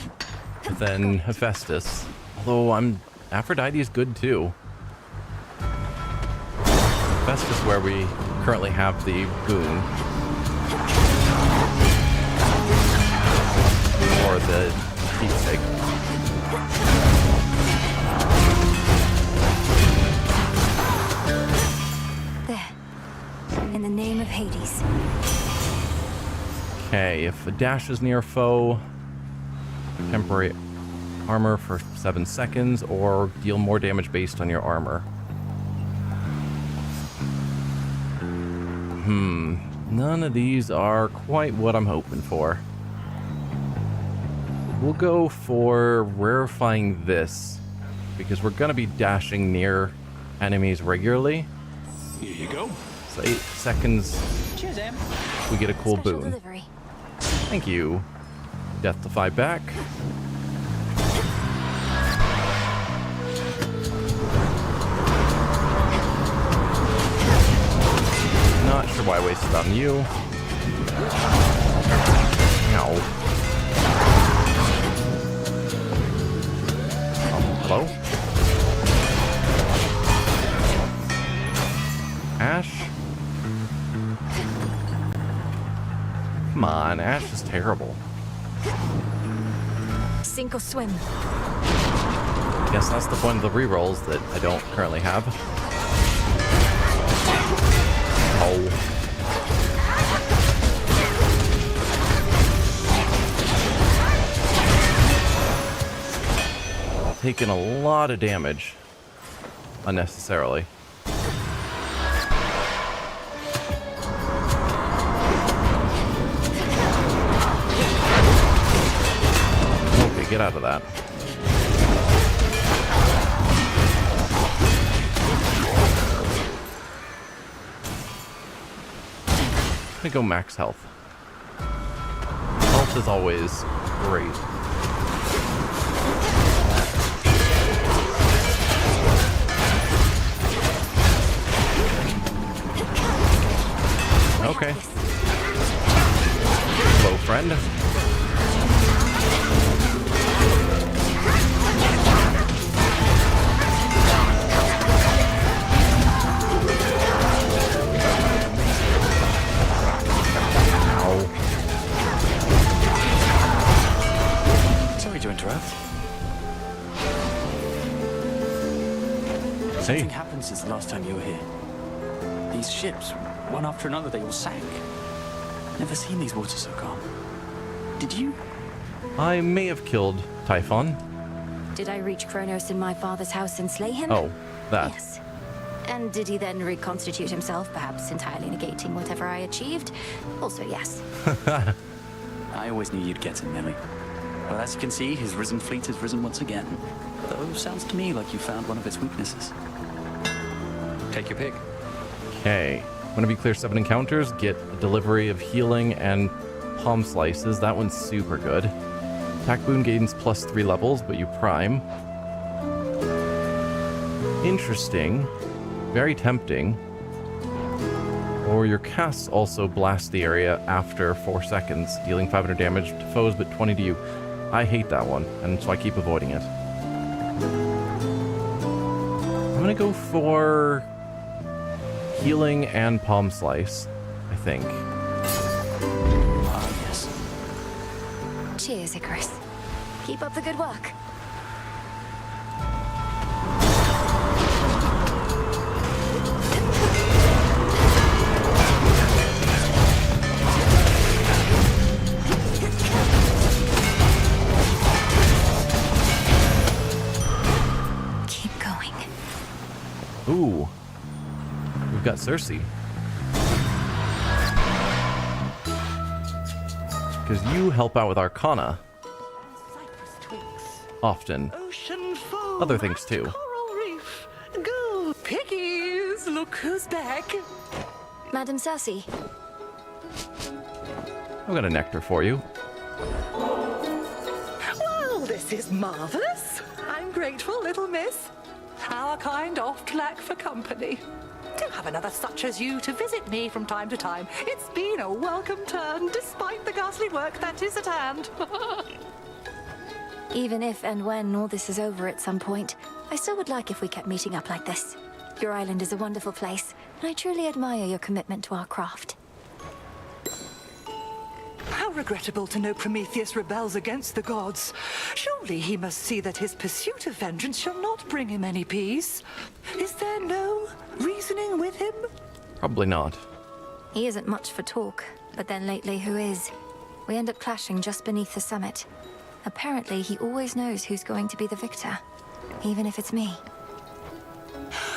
Then Hephaestus. Although Aphrodite is good too. Hephaestus where we currently have the boon. Or the keepsake. There. In the name of Hades. Okay, if a dash is near a foe, temporary armor for 7 seconds, or deal more damage based on your armor. None of these are quite what I'm hoping for. We'll go for rarefying this, because we're going to be dashing near enemies regularly. Here you go. So 8 seconds, Cheers, Em. we get a cool Special boon. delivery. Thank you. Death Defy back. Not sure why I wasted on you. Ow. Hello? Ash? Come on, Ash is terrible. Sink or swim. Guess that's the point of the rerolls that I don't currently have. Oh. Taking a lot of damage. Unnecessarily. Okay, get out of that. I'm gonna go max health. Health is always great. Okay. Hello, friend. Sorry to interrupt. Hey. Something happened since the last time you were here. These ships, one after another, they all sank. Never seen these waters so calm. Did you? I may have killed Typhon. Did I reach Kronos in my father's house and slay him? Oh, that. Yes. And did he then reconstitute himself, perhaps entirely negating whatever I achieved? Also, yes. I always knew you'd get him, Millie. Well, as you can see, his risen fleet has risen once again. Though, sounds to me like you found one of its weaknesses. Take your pick. Okay. Whenever you clear 7 encounters, get a delivery of healing and palm slices. That one's super good. Attack boon gains +3 levels, but you prime. Interesting. Very tempting. Or your casts also blast the area after 4 seconds, dealing 500 damage to foes but 20 to you. I hate that one, and so I keep avoiding it. I'm gonna go for healing and palm slice, I think. Ah, yes. Cheers, Icarus. Keep up the good work. Keep going. Ooh. We've got Cersei. Because you help out with Arcana. Often. Other things too. Coral reef. Go, piggies! Look who's back. Madam Cersei. I've got a nectar for you. Well, this is marvelous. I'm grateful, little miss. Our kind oft lack for company. To have another such as you to visit me from time to time, it's been a welcome turn, despite the ghastly work that is at hand. Even if and when all this is over at some point, I still would like if we kept meeting up like this. Your island is a wonderful place, and I truly admire your commitment to our craft. How regrettable to know Prometheus rebels against the gods. Surely he must see that his pursuit of vengeance shall not bring him any peace. Is there no reasoning with him? Probably not. He isn't much for talk, but then lately who is? We end up clashing just beneath the summit. Apparently, he always knows who's going to be the victor, even if it's me.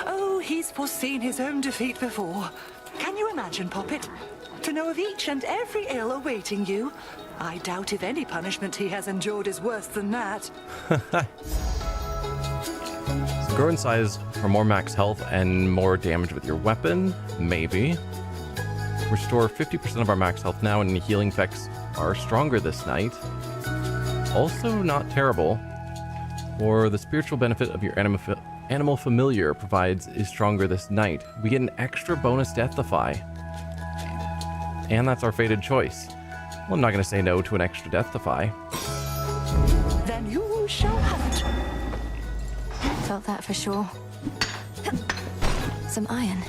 Oh, he's foreseen his own defeat before. Can you imagine, Poppet? To know of each and every ill awaiting you? I doubt if any punishment he has endured is worse than that. So grow in size for more max health and more damage with your weapon? Maybe. Restore 50% of our max health now, and healing effects are stronger this night. Also not terrible. Or the spiritual benefit of your animal familiar provides is stronger this night. We get an extra bonus Deathify. And that's our fated choice. Well, I'm not going to say no to an extra Deathify. Then you shall have it. Felt that for sure. Some iron.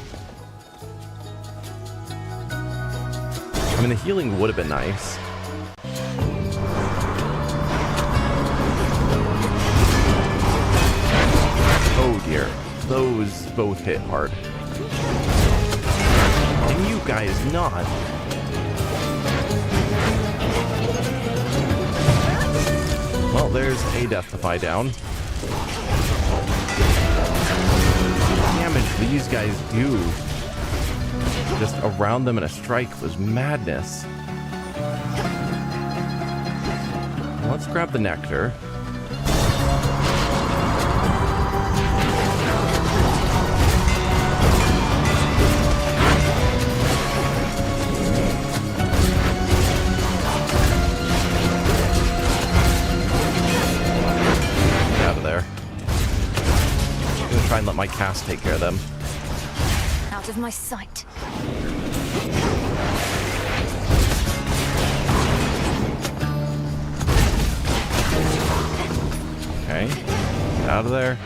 I mean, the healing would have been nice. Oh dear. Those both hit hard. Can you guys not? Well, there's a Deathify down. The damage these guys do just around them in a strike was madness. Let's grab the nectar. Try and let my cast take care of them. Out of my sight. Okay. Out of there.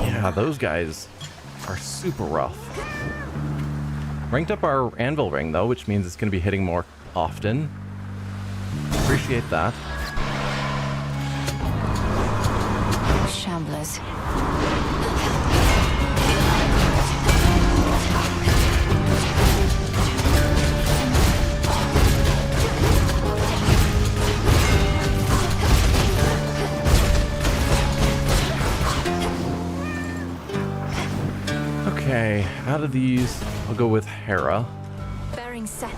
Yeah, those guys are super rough. Ranked up our anvil ring though, which means it's going to be hitting more often. Appreciate that. Shamblers. Okay, out of these, I'll go with Hera. Bearing set.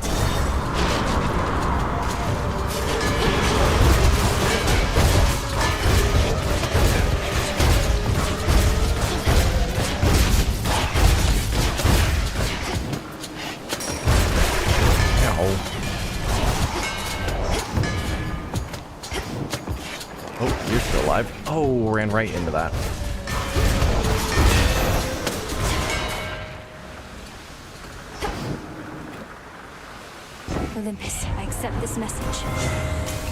Oh, you're still alive. Oh, ran right into that. Olympus, I accept this message.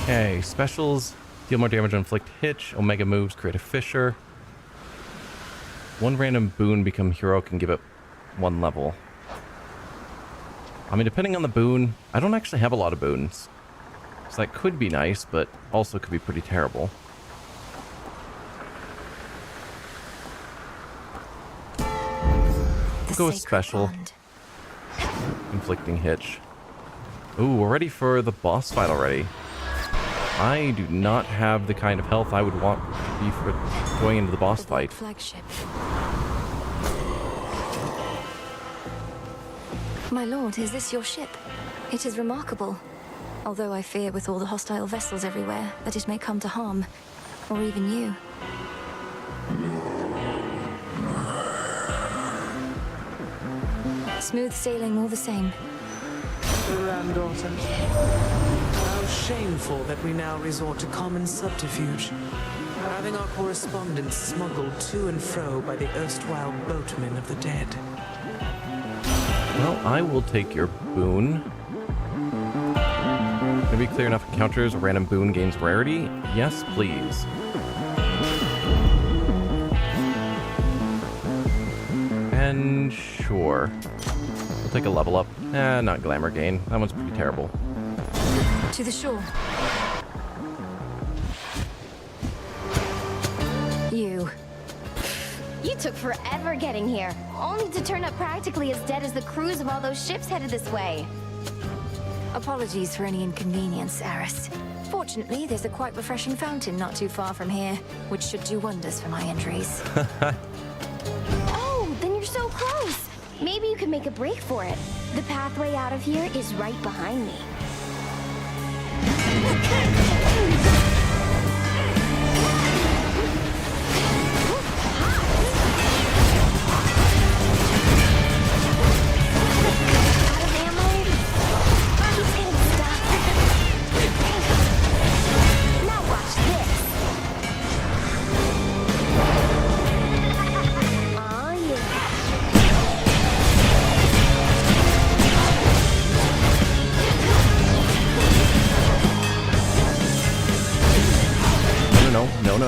Okay, specials. Deal more damage on inflict hitch. Omega moves, create a fissure. One random boon become hero can give it 1 level. I mean, depending on the boon, I don't actually have a lot of boons. So that could be nice, but also could be pretty terrible. We'll go with special. Inflicting hitch. Ooh, we're ready for the boss fight already. I do not have the kind of health I would want to be for going into the boss fight. Flagship. My lord, is this your ship? It is remarkable. Although I fear with all the hostile vessels everywhere that it may come to harm. Or even you. Smooth sailing all the same. Granddaughter, how shameful that we now resort to common subterfuge. Having our correspondence smuggled to and fro by the erstwhile boatmen of the dead. Well, I will take your boon. Can we clear enough encounters? A random boon gains rarity? Yes, please. And sure. We'll take a level up. Not glamour gain. That one's pretty terrible. To the shore. You. You took forever getting here, only to turn up practically as dead as the crews of all those ships headed this way. Apologies for any inconvenience, Eris. Fortunately, there's a quite refreshing fountain not too far from here, which should do wonders for my injuries. Oh, then you're so close. Maybe you could make a break for it. The pathway out of here is right behind me.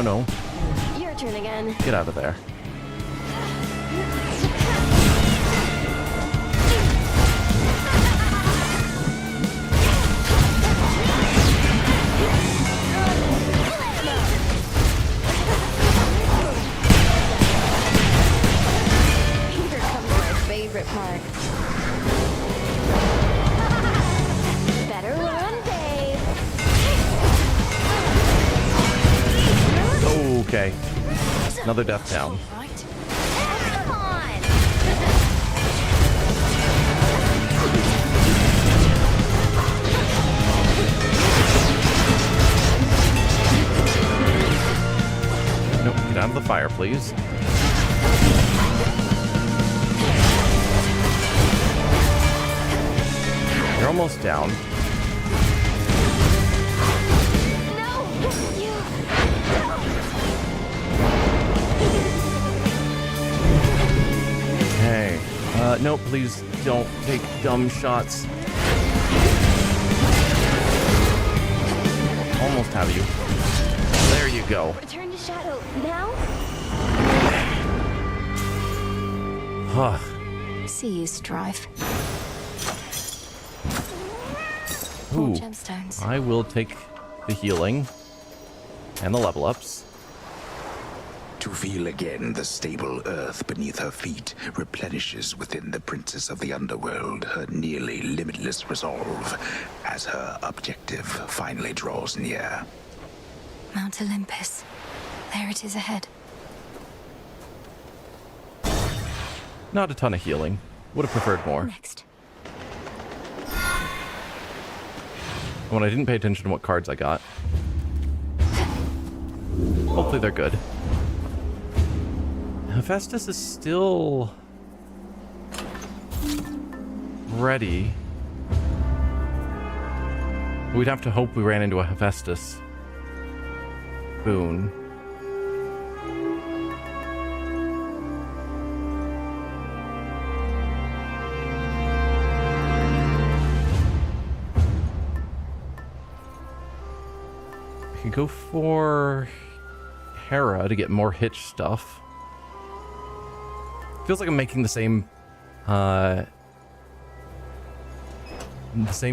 No. Your turn again. Get out of there. Here comes my favorite part. Better run, babe. Okay. Another death down. Come on. Nope, get out of the fire, please. You're almost down. Hey, no, please don't take dumb shots. Almost have you. There you go. Return to shadow now. Huh. See you, Strife. Ooh, gemstones. I will take the healing and the level ups. To feel again the stable earth beneath her feet replenishes within the Princess of the Underworld her nearly limitless resolve as her objective finally draws near. Mount Olympus. There it is ahead. Not a ton of healing. Would have preferred more. Next. When I didn't pay attention to what cards I got. Hopefully they're good. Hephaestus is still ready. We'd have to hope we ran into a Hephaestus boon. I could go for Hera to get more Hitch stuff. Feels like I'm making the same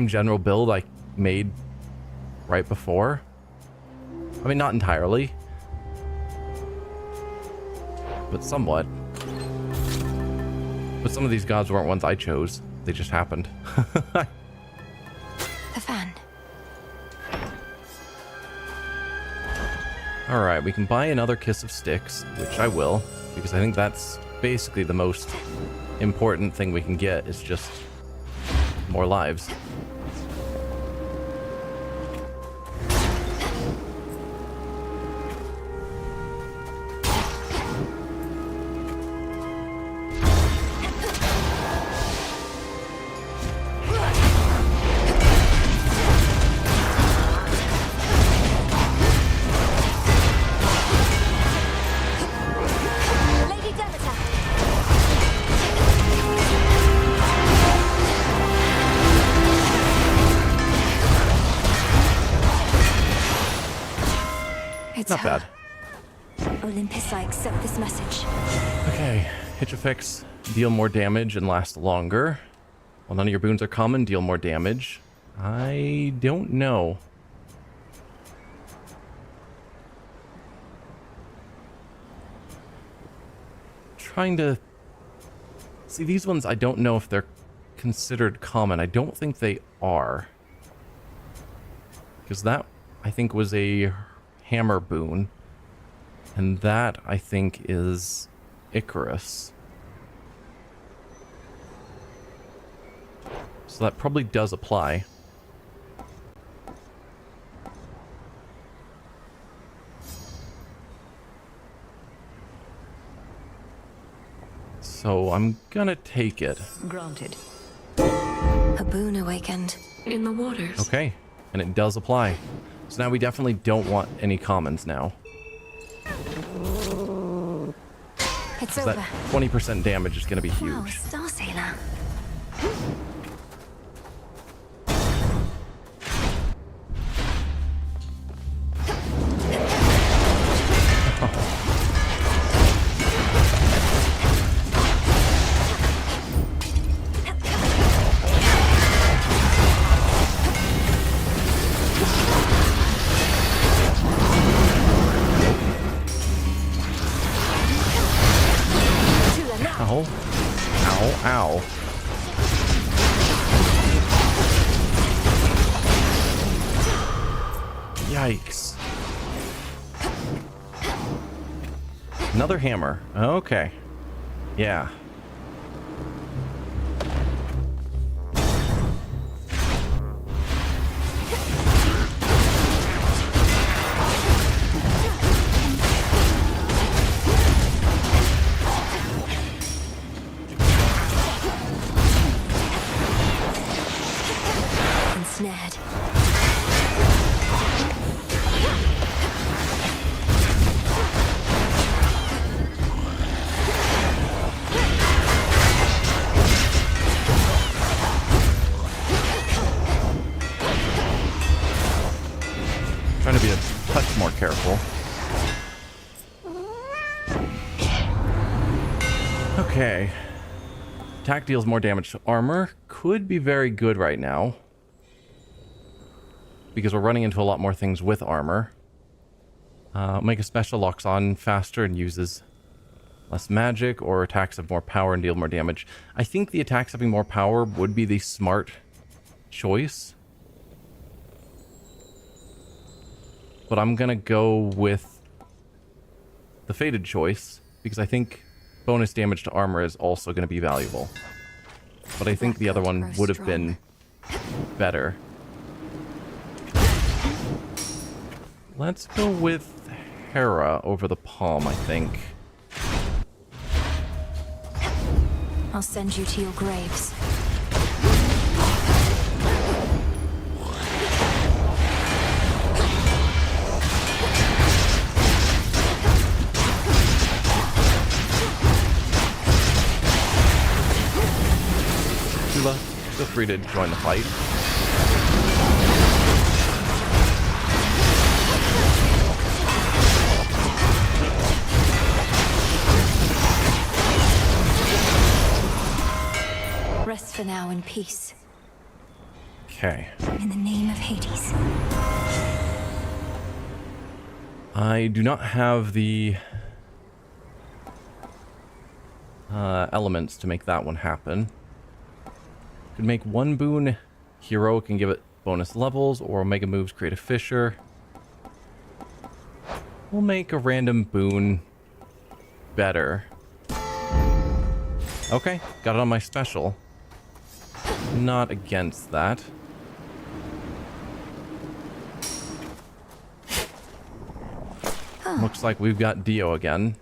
general build I made right before. I mean, not entirely, but somewhat. But some of these gods weren't ones I chose. They just happened. The fan. Alright, we can buy another Kiss of Styx, which I will, because I think that's basically the most important thing we can get, is just more lives. Not bad. Olympus, I accept this message. Okay, Hitch effects deal more damage and last longer. While none of your boons are common, deal more damage. I don't know. trying to... See, these ones, I don't know if they're considered common. I don't think they are. Because that, I think, was a hammer boon. And that, I think, is Icarus. So that probably does apply. So I'm gonna take it. Granted. A boon awakened. In the waters. Okay, and it does apply. So now we definitely don't want any commons now. It's So over. that 20% damage is gonna be huge. Wow, a Star Sailor. Ow. Ow, ow. Yikes. Another hammer. Okay. Yeah. Ensnared. Trying to be a touch more careful. Okay. Attack deals more damage to armor. Could be very good right now. Because we're running into a lot more things with armor. Make a special locks on faster and uses less magic, or attacks have more power and deal more damage. I think the attacks having more power would be the smart choice. But I'm gonna go with the fated choice, because I think bonus damage to armor is also gonna be valuable. But I think the other one would have been better. Let's go with Hera over the palm, I think. I'll send you to your graves. Tula, feel free to join the fight. Rest for now in peace. Okay. In the name of Hades. I do not have the elements to make that one happen. Could make one boon heroic and give it bonus levels, or Omega moves create a fissure. We'll make a random boon better. Okay, got it on my special. Not against that. Looks like we've got Dio again.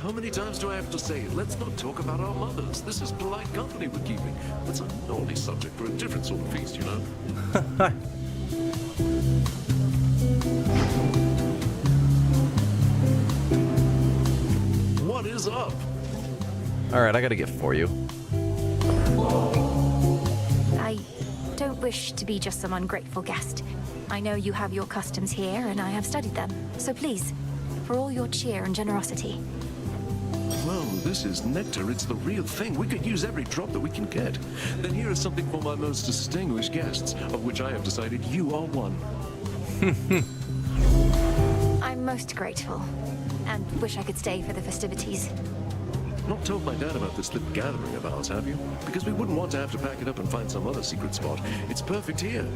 How many times do I have to say, let's not talk about our mothers? This is polite company we're keeping. That's a naughty subject for a different sort of feast, you know? What is up? Alright, I got a gift for you. I don't wish to be just some ungrateful guest. I know you have your customs here, and I have studied them. So please, for all your cheer and generosity. Well, this is nectar. It's the real thing. We could use every drop that we can get. Then here is something for my most distinguished guests, of which I have decided you are one. I'm most grateful. And wish I could stay for the festivities. Not told my dad about this little gathering of ours, have you? Because we wouldn't want to have to pack it up and find some other secret spot. It's perfect here.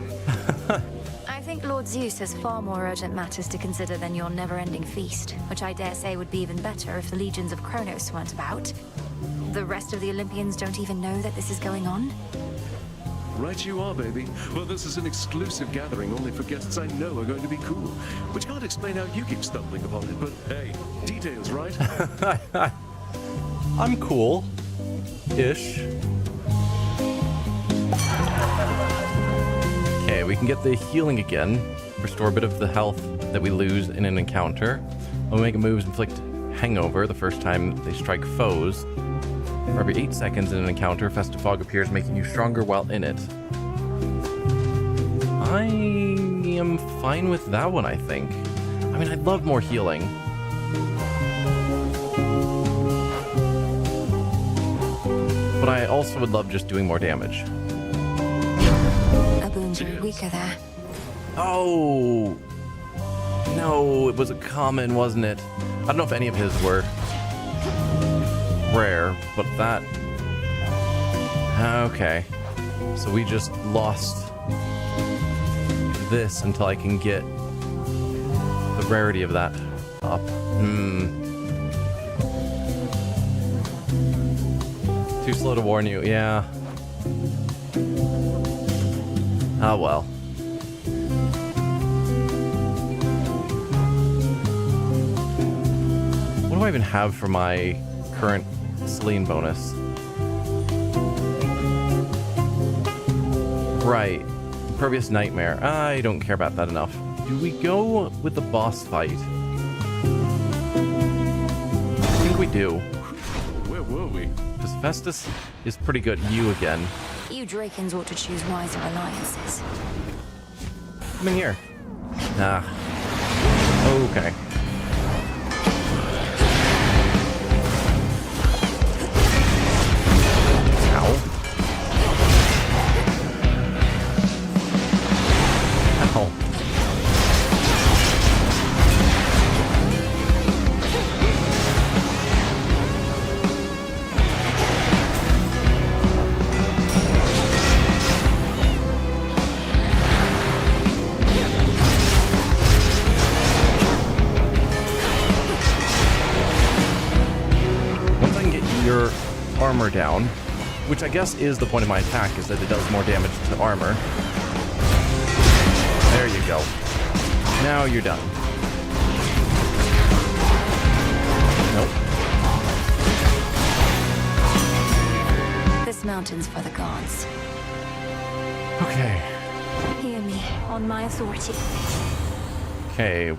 I think Lord Zeus has far more urgent matters to consider than your never-ending feast, which I dare say would be even better if the legions of Kronos weren't about. The rest of the Olympians don't even know that this is going on. Right you are, baby. Well, this is an exclusive gathering only for guests I know are going to be cool. Which can't explain how you keep stumbling upon it, but hey, details, right? I'm cool. Ish. Okay, we can get the healing again. Restore a bit of the health that we lose in an encounter. When we make moves, inflict hangover the first time they strike foes. For every 8 seconds in an encounter, Festive Fog appears, making you stronger while in it. I am fine with that one, I think. I mean, I'd love more healing. But I also would love just doing more damage. A boon's weaker there. Oh! No, it was a common, wasn't it? I don't know if any of his were rare, but that... Okay. So we just lost this until I can get the rarity of that up. Too slow to warn you, yeah. Ah, well. What do I even have for my current Celine bonus? Right. Impervious Nightmare. I don't care about that enough. Do we go with the boss fight? I think we do. Where were we? Because Festus is pretty good. You again. You Drakens ought to choose wiser alliances. Come in here. Ah. Okay. Ow. Armor down, which I guess is the point of my attack, is that it does more damage to armor. There you go. Now you're done. Nope. This mountain's for the gods. Okay. Hear me, on my authority. Okay.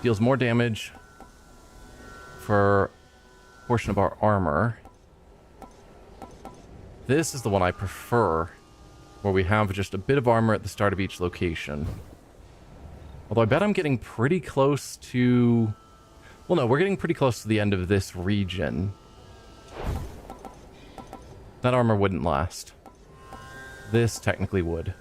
Deals more damage for a portion of our armor. This is the one I prefer, where we have just a bit of armor at the start of each location. Although I bet I'm getting pretty close to... Well, no, we're getting pretty close to the end of this region. That armor wouldn't last. This technically would.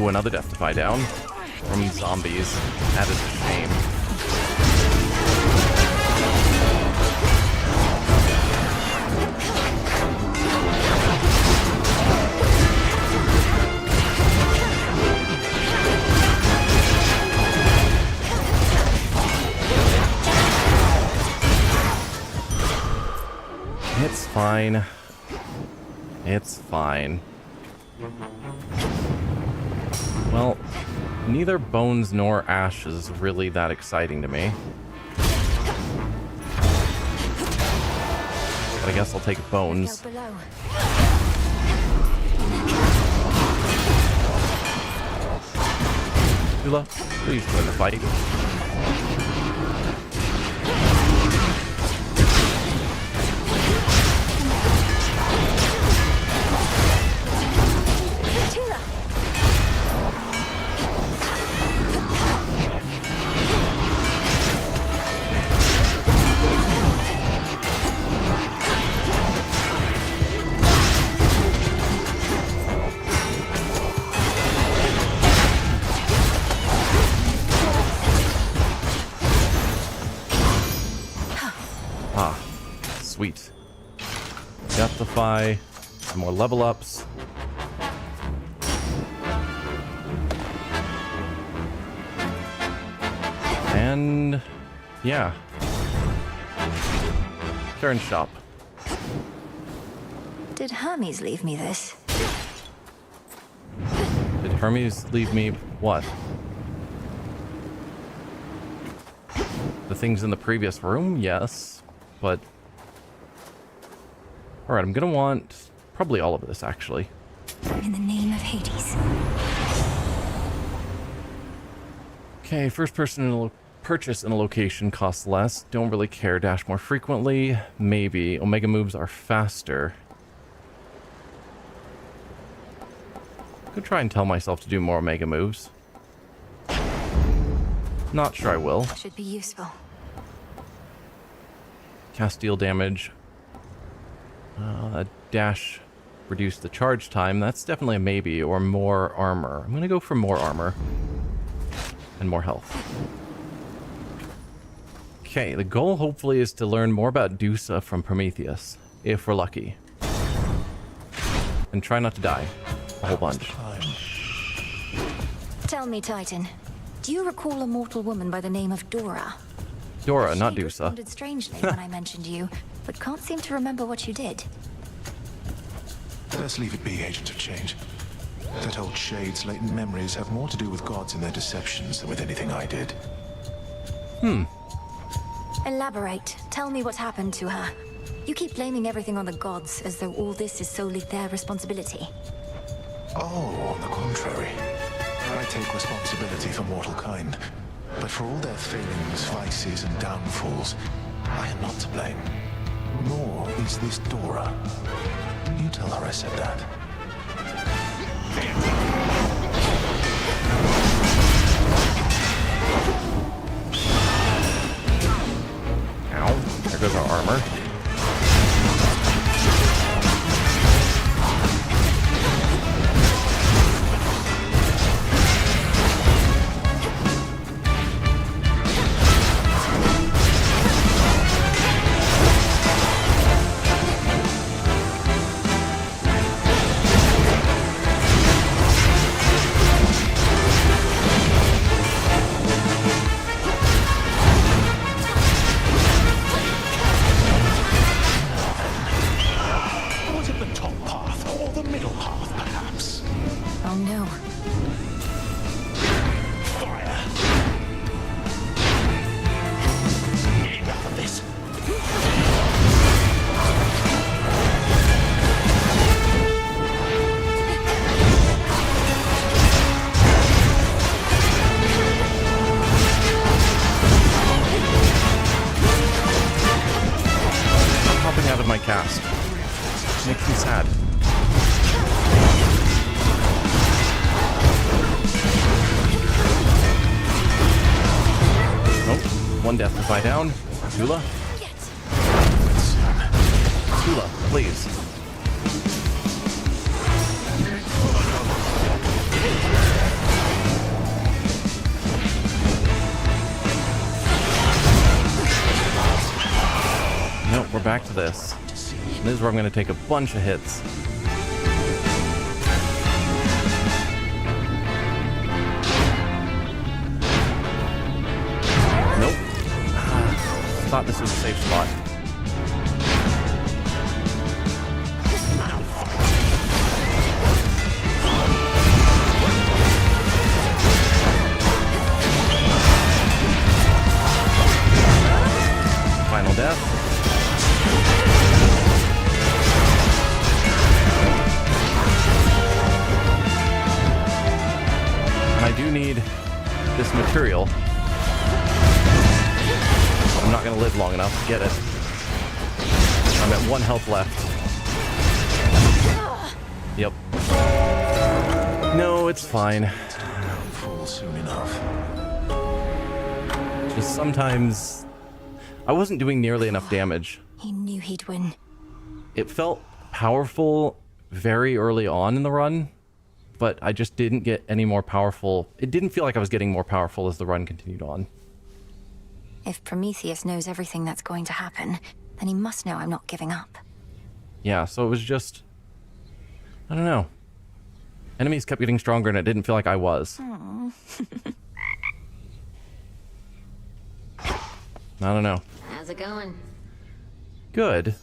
Another death defy down from zombies. That is a shame. It's fine. It's fine. Well, neither bones nor ashes is really that exciting to me. But I guess I'll take bones. Tula, please join the fight. Sweet. Deathify. Some more level ups. And yeah. Turn shop. Did Hermes leave me this? Did Hermes leave me what? The things in the previous room? Yes. But alright, I'm gonna want probably all of this, actually. In the name of Hades. Okay, first person purchase in a location costs less. Don't really care. Dash more frequently. Maybe. Omega moves are faster. Could try and tell myself to do more Omega moves. Not sure I will. Should be useful. Cast deal damage. Dash reduce the charge time. That's definitely a maybe. Or more armor. I'm gonna go for more armor. And more health. Okay, the goal hopefully is to learn more about Dusa from Prometheus. If we're lucky. And try not to die. A whole bunch. Tell me, Titan. Do you recall a mortal woman by the name of Dora? Dora, not She Dusa. responded strangely when I mentioned you, but can't seem to remember what you did. Let's leave it be, Agent of Change. That old Shade's latent memories have more to do with gods and their deceptions than with anything I did. Elaborate. Tell me what happened to her. You keep blaming everything on the gods, as though all this is solely their responsibility. Oh, on the contrary. I take responsibility for mortal kind. But for all their failings, vices, and downfalls, I am not to blame. Nor is this Dora. You tell her I said that. Ow. There goes our armor. Was it the top path or the middle path, perhaps? Oh no. Fire! Enough of this. I'm popping out of my cast. Makes me sad. Oh, one Deathify down. Tula? Tula, please. Nope, we're back to this. This is where I'm going to take a bunch of hits. Nope. Thought this was a safe spot. Final death. And I do need this material. I'm not going to live long enough to get it. I'm at 1 health left. Yep. No, it's fine. Fall soon enough. Just sometimes I wasn't doing nearly enough damage. He knew he'd win. It felt powerful very early on in the run, but I just didn't get any more powerful. It didn't feel like I was getting more powerful as the run continued on. If Prometheus knows everything that's going to happen, then he must know I'm not giving up. Yeah, so it was just... I don't know. Enemies kept getting stronger and it didn't feel like I was. I don't know. How's it going? Good.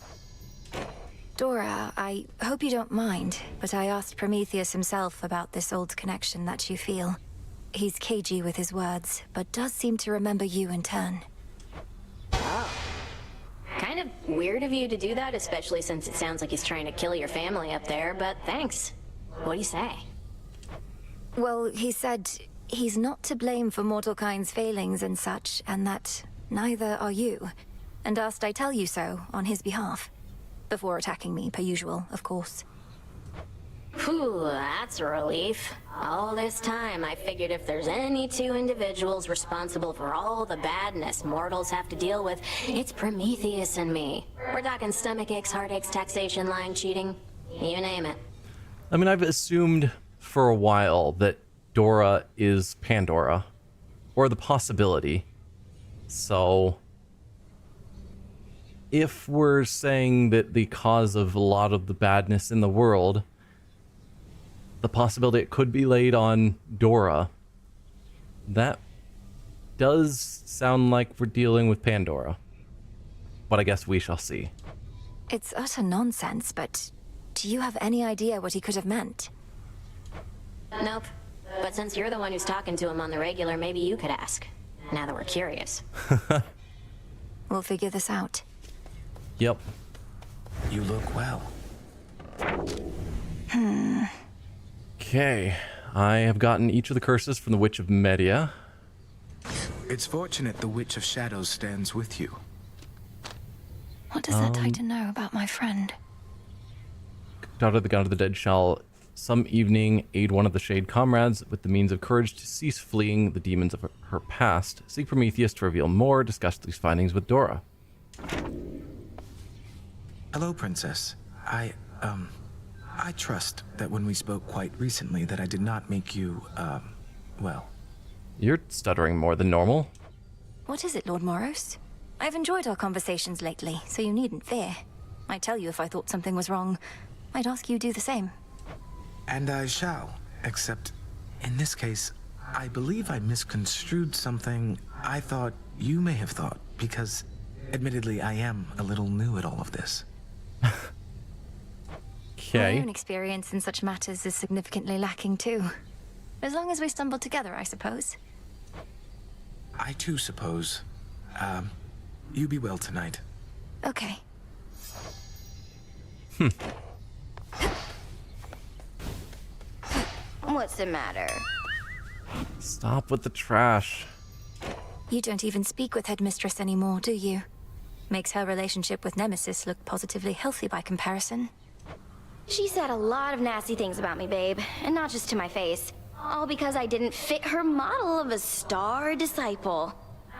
Dora, I hope you don't mind, but I asked Prometheus himself about this old connection that you feel. He's cagey with his words, but does seem to remember you in turn. Oh. Kind of weird of you to do that, especially since it sounds like he's trying to kill your family up there, but thanks. What do you say? Well, he said he's not to blame for mortal kind's failings and such, and that neither are you, and asked I tell you so on his behalf. Before attacking me, per usual, of course. Whew, that's a relief. All this time, I figured if there's any 2 individuals responsible for all the badness mortals have to deal with, it's Prometheus and me. We're talking stomach aches, heartaches, taxation, lying, cheating, you name it. I mean, I've assumed for a while that Dora is Pandora, or the possibility. So, if we're saying that the cause of a lot of the badness in the world, the possibility it could be laid on Dora, that does sound like we're dealing with Pandora. But I guess we shall see. It's utter nonsense, but do you have any idea what he could have meant? Nope. But since you're the one who's talking to him on the regular, maybe you could ask. Now that we're curious. We'll figure this out. Yep. You look well. Okay. I have gotten each of the curses from the Witch of Media. It's fortunate the Witch of Shadows stands with you. What does that Titan know about my friend? Daughter of the God of the Dead shall some evening aid one of the Shade comrades with the means of courage to cease fleeing the demons of her past. Seek Prometheus to reveal more. Discuss these findings with Dora. Hello, Princess. I trust that when we spoke quite recently that I did not make you, well... You're stuttering more than normal. What is it, Lord Moros? I've enjoyed our conversations lately, so you needn't fear. I'd tell you if I thought something was wrong. I'd ask you do the same. And I shall, except in this case, I believe I misconstrued something I thought you may have thought, because admittedly I am a little new at all of this. My own experience in such matters is significantly lacking too. As long as we stumble together, I suppose. I too suppose. You be well tonight. Okay. What's the matter? Stop with the trash. You don't even speak with Headmistress anymore, do you? Makes her relationship with Nemesis look positively healthy by comparison. She said a lot of nasty things about me, babe, and not just to my face. All because I didn't fit her model of a star disciple.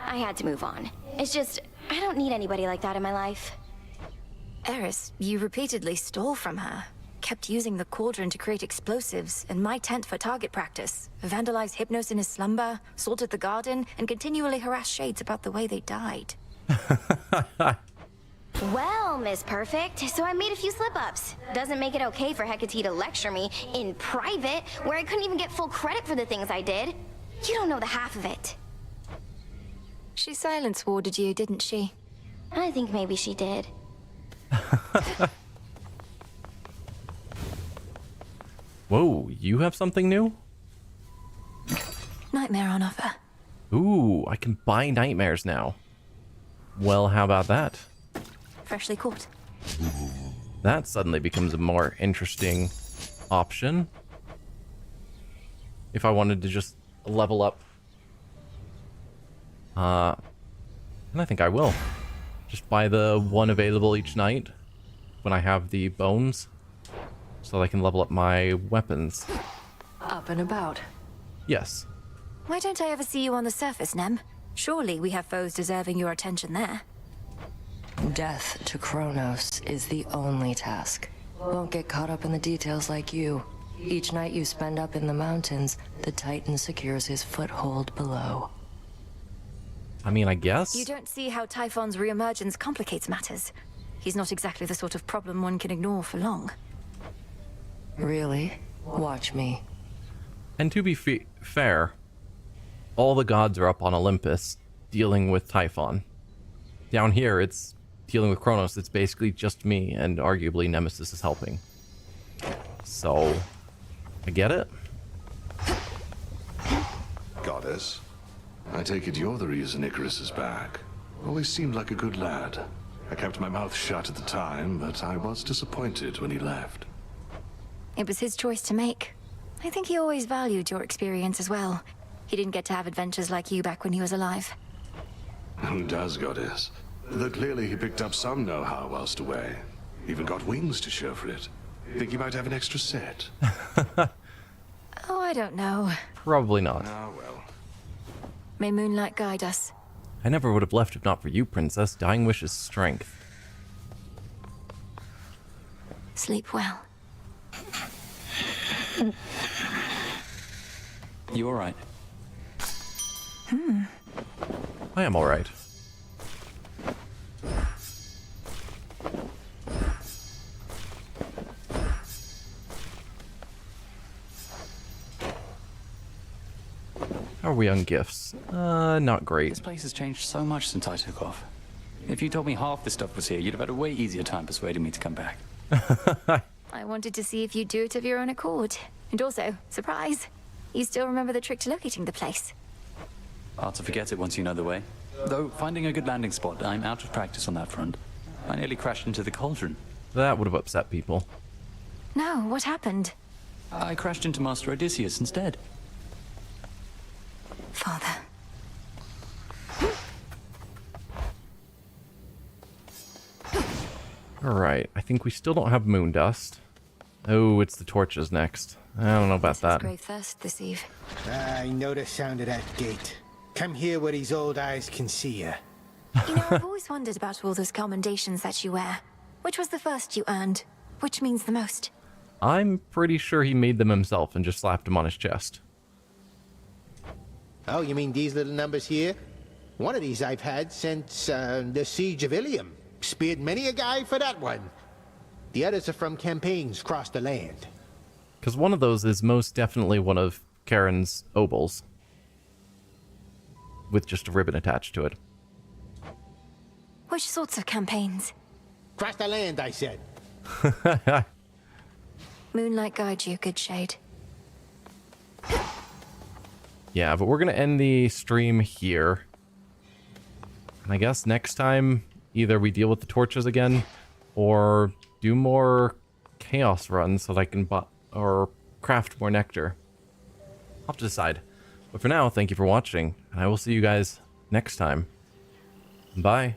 I had to move on. It's just, I don't need anybody like that in my life. Eris, you repeatedly stole from her. Kept using the cauldron to create explosives, and my tent for target practice. Vandalized Hypnos in his slumber, salted the garden, and continually harassed Shades about the way they died. Well, Miss Perfect, so I made a few slip-ups. Doesn't make it okay for Hecate to lecture me in private, where I couldn't even get full credit for the things I did. You don't know the half of it. She silence-warded you, didn't she? I think maybe she did. Whoa, you have something new? Nightmare on offer. Ooh, I can buy nightmares now. Well, how about that? Freshly caught. That suddenly becomes a more interesting option. If I wanted to just level up And I think I will. Just buy the one available each night when I have the bones, so that I can level up my weapons. Up and about. Yes. Why don't I ever see you on the surface, Nem? Surely we have foes deserving your attention there. Death to Kronos is the only task. Won't get caught up in the details like you. Each night you spend up in the mountains, the Titan secures his foothold below. I mean, I guess. You don't see how Typhon's reemergence complicates matters. He's not exactly the sort of problem one can ignore for long. Really? Watch me. And to be fair, all the gods are up on Olympus dealing with Typhon. Down here, it's dealing with Kronos. It's basically just me, and arguably Nemesis is helping. So, I get it. Goddess, I take it you're the reason Icarus is back. Always seemed like a good lad. I kept my mouth shut at the time, but I was disappointed when he left. It was his choice to make. I think he always valued your experience as well. He didn't get to have adventures like you back when he was alive. Who does, Goddess? Though clearly he picked up some know-how whilst away. Even got wings to show for it. Think he might have an extra set? Oh, I don't know. Probably not. Ah, well. May moonlight guide us. I never would have left if not for you, Princess. Dying wish is strength. Sleep well. You alright? I am alright. How are we on gifts? Not great. This place has changed so much since I took off. If you told me half the stuff was here, you'd have had a way easier time persuading me to come back. I wanted to see if you'd do it of your own accord. And also, surprise, you still remember the trick to locating the place. Hard to forget it once you know the way. Though, finding a good landing spot, I'm out of practice on that front. I nearly crashed into the cauldron. That would have upset people. No, what happened? I crashed into Master Odysseus instead. Father. Alright, I think we still don't have moon dust. Oh, it's the torches next. I don't know about that. Grave thirst this eve. I know the sound of that gate. Come here where these old eyes can see you. You know, I've always wondered about all those commendations that you wear. Which was the first you earned? Which means the most? I'm pretty sure he made them himself and just slapped them on his chest. Oh, you mean these little numbers here? One of these I've had since the Siege of Ilium. Speared many a guy for that one. The others are from campaigns across the land. Because one of those is most definitely one of Karen's obols. With just a ribbon attached to it. Which sorts of campaigns? Across the land, I said. Moonlight guide you, good shade. Yeah, but we're going to end the stream here. And I guess next time, either we deal with the torches again, or do more chaos runs so that I can or craft more nectar. I'll have to decide. But for now, thank you for watching, and I will see you guys next time. Bye.